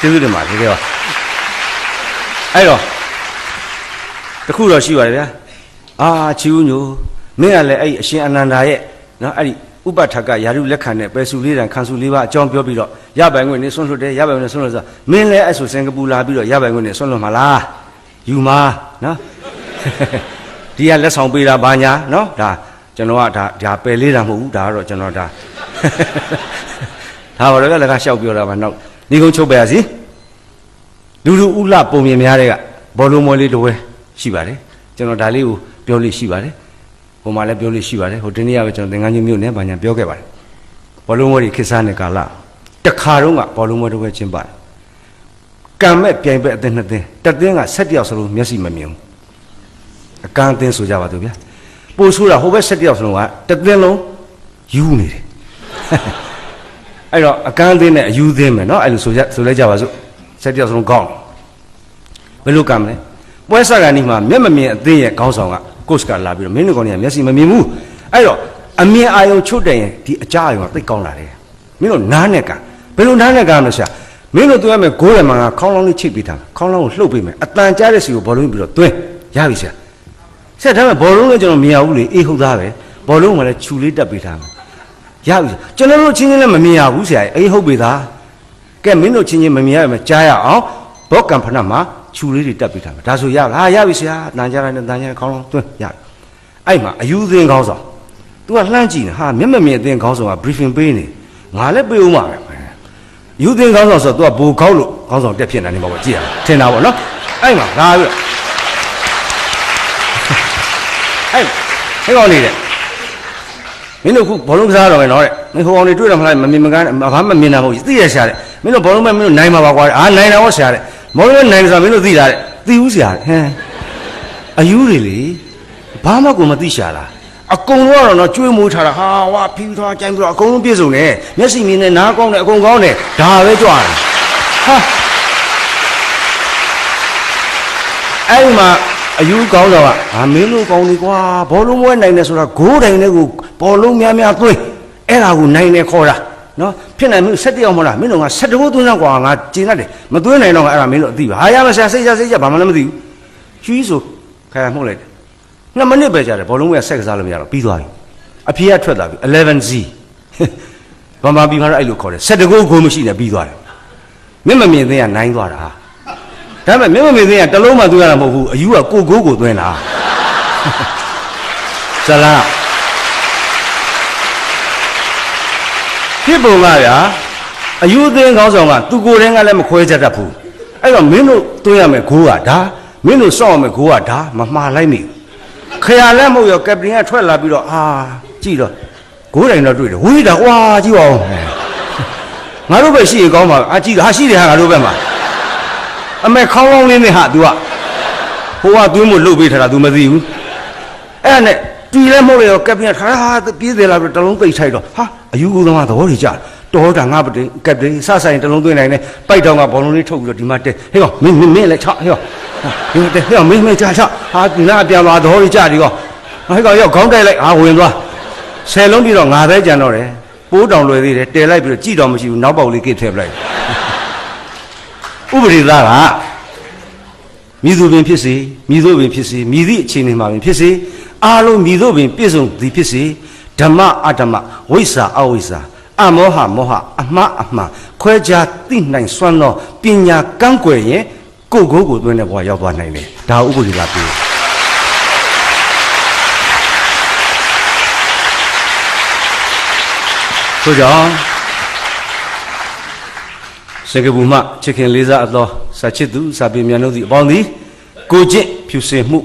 ်ကျေးဇူးတင်ပါတယ်တကယ်ပါအဲ့တော့တခုတော့ရှိပါတယ်ဗျာအာချီဦးညိုမင်းကလည်းအဲ့အရှင်အနန္ဒာရဲ့နော်အဲ့ဒီဥပဋ္ဌကယာရုလက်ခံတဲ့ပဲစုလေးတန်ခံစုလေးပါအကြောင်းပြောပြီးတော့ရပိုင်ခွင့်နေဆွန့်လွတ်တယ်ရပိုင်ခွင့်နေဆွန့်လွတ်ဆိုမင်းလည်းအဲ့ဆိုစင်ကာပူလာပြီးတော့ရပိုင်ခွင့်နေဆွန့်လွတ်မှာလားယူမှာနော်ဒီကလက်ဆောင်ပေးတာဘာညာနော်ဒါကျွန်တော်ကဒါပယ်လေးတာမဟုတ်ဘူးဒါကတော့ကျွန်တော်ဒါဒါပါတော့လည်းကလျှောက်ပြောတာပါနောက်ဒီကုန်းချုပ်ပဲရစီလူဥလပုံမြင်များတဲ့ကဘောလုံးမွဲလေးတစ်ဝဲရှိပါတယ်ကျွန်တော်ဒါလေးကိုပြောလို့ရှိပါတယ်ဟိုမှာလည်းပြောလို့ရှိပါတယ်ဟိုဒီနေ့ကပဲကျွန်တော်သင်္ကန်းကြီးမြို့နယ်ဘာညာပြောခဲ့ပါတယ်ဘောလုံးမွဲတွေခေတ်စားတဲ့ကာလတခါတော့ကဘောလုံးမွဲတစ်ဝဲချင်းပါတယ်ကံမဲ့ပြိုင်ပဲအသင်းနှစ်သင်းတစ်သင်းက7ယောက်စလုံးမျက်စိမမြင်ဘူးအကန့်အသင်းဆိုကြပါသူဗျာပို့ဆိုးတာဟိုဘက်7ယောက်စလုံးကတစ်သင်းလုံးယူနေတယ်အဲ့တော့အကန့်အသင်းနဲ့အယူသင်းမယ်နော်အဲ့လိုဆိုလိုက်ကြပါစို့7ယောက်စလုံးကောင်းဘယ်လိုကံမလဲပွဲစားကန်ဒီမှာမျက်မမြင်အသင်းရဲ့ခေါင်းဆောင်ကကို့စကလာပြီးတော့မင်းတို့ကောင်တွေကမျက်စိမမြင်ဘူးအဲ့တော့အမြင်အာရုံချုပ်တယ်ရင်ဒီအကြအာရုံကသိကောင်းလာတယ်မင်းတို့နားနဲ့ကံဘယ်လိုနားနဲ့ကံလဲဆရာမင်းတို့သွင်းမယ်ဂိုးရမှာကခေါင်းလောင်းလေးချိတ်ပေးထားခေါင်းလောင်းကိုလှုပ်ပေးမယ်အတန်ကြားတဲ့စီကိုဘောလုံးပြီးတော့သွင်းရပြီဆရာဆက်ထားမယ်ဘောလုံးလည်းကျွန်တော်မြင်ရဘူးလေအေးဟုတ်သားပဲဘောလုံးကလည်းခြူလေးတက်ပေးထားမယ်ရပြီကျွန်တော်တို့ချင်းချင်းလည်းမမြင်ရဘူးဆရာအေးဟုတ်ပြီသားကဲမင်းတို့ချင်းချင်းမမြင်ရမယ်ကြားရအောင်ဘောကံဖဏမှာခြူလေးတွေတက်ပေးထားမယ်ဒါဆိုရလားရပြီဆရာတန်ကြားလိုက်နဲ့တန်ကြားခေါင်းလောင်းသွင်းရပြီအဲ့မှာအယူသင်းခေါင်းဆောင် तू ကလှမ်းကြည့်နေဟာမျက်မမြင်အသင်းခေါင်းဆောင်က briefing ပေးနေငါလည်းပေးဦးမှာပဲယူသင်းခေါင်းဆောင်ဆိုတော့ तू ကဘိုခေါက်လို့ခေါင်းဆောင်တက်ဖြစ်နေတယ်မှာပေါ့ကြည့်ရထင်တာပေါ့နော်အဲ့မှာလာပြီးအဲ့ဟဲ့ကောင်နေတယ်မင်းတို့ခုဘောလုံးကစားတော့မယ်နော်တဲ့မင်းဟိုကောင်နေတွေ့တော့မလားမမြင်မကန်းဘာမှမမြင်တာမဟုတ်ဘူးသိရရှာတဲ့မင်းတို့ဘောလုံးမဲ့မင်းတို့နိုင်မှာပါကွာအာနိုင်တာဟောရှာတဲ့ဘောလုံးနိုင်ဆိုတာမင်းတို့သိတာတဲ့သိဦးရှာတဲ့ဟမ်အယူတွေလေဘာမှကိုမသိရှာလားအကုန်လုံးကတော့ကျွေးမွေးထားတာဟာဝါဖီးထားကြိုင်းပြီးတော့အကုန်လုံးပြည့်စုံတယ်မျက်စိမြင်နဲ့နားကောင်းတယ်အကုန်ကောင်းတယ်ဒါပဲကြွားတယ်ဟာအဲ့မှာအယူကောင်းတော့ကမင်းတို့ကောင်းနေကွာဘောလုံးမွဲနိုင်တယ်ဆိုတာဂိုးတိုင်နဲ့ကိုဘောလုံးများများသွင်းအဲ့ဒါကိုနိုင်တယ်ခေါ်တာနော်ဖြစ်နိုင်မင်း7ယောက်မလားမင်းတို့က7ဘိုးသွင်းတော့ကွာငါကျင်တတ်တယ်မသွင်းနိုင်တော့အဲ့ဒါမင်းတို့အသိပါဟာရမဆရာစိတ်ချဘာမှလည်းမသိဘူးချွေးဆိုခါမှုတ်လိုက်2မိနစ်ပဲကြာတယ်ဘောလုံးကဆက်ကစားလို့မရတော့ပြီးသွားပြီအဖေကထွက်လာပြီ 11Z ဘာမှပြီးမှတော့အဲ့လိုခေါ်တယ်7ကိုကိုမရှိနဲ့ပြီးသွားတယ်မျက်မမြင်သေးကနိုင်သွားတာဒါပေမဲ့မျက်မမြင်သေးကတလုံးမှသွင်းရတာမဟုတ်ဘူးအယူကကိုသွင်းတာဇလာဖြစ်ပုံကဗျာအယူသင်းခေါင်းဆောင်ကသူကိုယ်တည်းကလည်းမခွဲချက်တတ်ဘူးအဲ့တော့မင်းတို့သွင်းရမယ်ဂိုးကဒါမင်းတို့စောင့်ရမယ်ဂိုးကဒါမမှားလိုက်မိခရလည်းမဟုတ်ရောကပတင်ကထွက်လာပြီးတော့အာကြည့်တော့ဂိုးတိုင်တော့တွေ့တယ်ဝေးတာကွာကြည့်အောင်ငါတို့ပဲရှိရင်ကောင်းပါအာကြည့်ဟာရှိတယ်ဟာငါတို့ပဲမှာအမေခေါင်းကောင်းလေးနဲ့ဟာ तू ကဟိုကသွင်းဖို့လှုပ်ပေးထားတာ तू မသိဘူးအဲ့ဒါနဲ့တီလည်းမဟုတ်ရောကပတင်ထားဟာပြေးတယ်လာပြီးတလုံးပိတ်ထိုက်တော့ဟာအယူကူသမားသဘောတွေကြတော်တာငါပတင်ကပတင်စဆိုင်တလုံးသွင်းနိုင်တယ်ပိုက်တောင်ကဘောလုံးလေးထုတ်ပြီးတော့ဒီမှာတက်ဟေ့ကောင်မင်းလည်းချဟေ့ကောင်ဒီတက်ဟေ့ကောင်မင်းချဟာဒီနာပြန်သွားသဘောတွေကြဒီကောင်ဟေ့ကောင်ရောက်ခေါင်းတိုက်လိုက်ဟာဝင်သွား10လုံးပြီးတော့ငါပဲကြံတော့တယ်ပိုးတောင်လွယ်သေးတယ်တဲလိုက်ပြီးတော့ကြည့်တော့မရှိဘူးနောက်ပေါက်လေးကိတ်ထည့်ပလိုက်ဥပဒေသားကမြည်သူပင်ဖြစ်စေမြည်သူပင်ဖြစ်စေမြည်သည့်အခြေအနေမှာပင်ဖြစ်စေအားလုံးမြည်သူပင်ပြည့်စုံသည်ဖြစ်စေဓမ္မအဓမ္မဝိဇ္ဇာအဝိဇ္ဇာအမောဟမောဟအမှားအမှန်ခွဲခြားသိနိုင်စွမ်းသောပညာကန်းကွယ်ရင်ကိုယ်ကိုသွင်းတဲ့ဘဝရောက်သွားနိုင်တယ်ဒါဥပဒေကပြောဆိုကြောင့်စင်ကာပူမှချစ်ခင်လေးစားအသောစာချစ်သူစာပေမြန်တို့သည်အပေါင်းသည်ကိုကျင့်ဖြူစင်မှု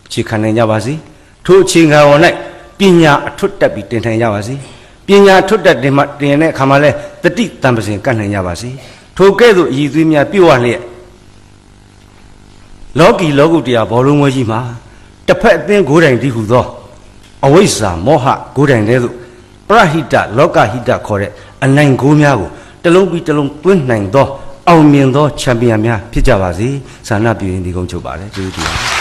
အခြေခံနိုင်ကြပါစေထို့အခြေခံပေါ်၌ပညာအထွတ်တက်ပြီးတင်ထိုင်ကြပါစေပညာထွတ်တက်တင်တဲ့အခါမှာလဲတတိတံပစင်ကတ်နိုင်ကြပါစေ ထိုကဲ့သို့ရည်သွေးများပြုတ်ရလျက်လောကီလောကုတ္တရာဘောလုံးဝဲကြီးမှာတစ်ဖက်အသင်းကိုယ်တိုင်တည်ဟူသောအဝိဇ္ဇာမောဟကိုယ်တိုင်တည်းသို့ပရဟိတလောကဟိတခေါ်တဲ့အနိုင်ကိုးများကိုတလုံးပြီးတလုံးတွင်းနိုင်သောအောင်မြင်သောချန်ပီယံများဖြစ်ကြပါစေဆန္ဒပြုရင်းဒီကုန်းချုပ်ပါတယ်ကျေးဇူးတင်ပါတယ်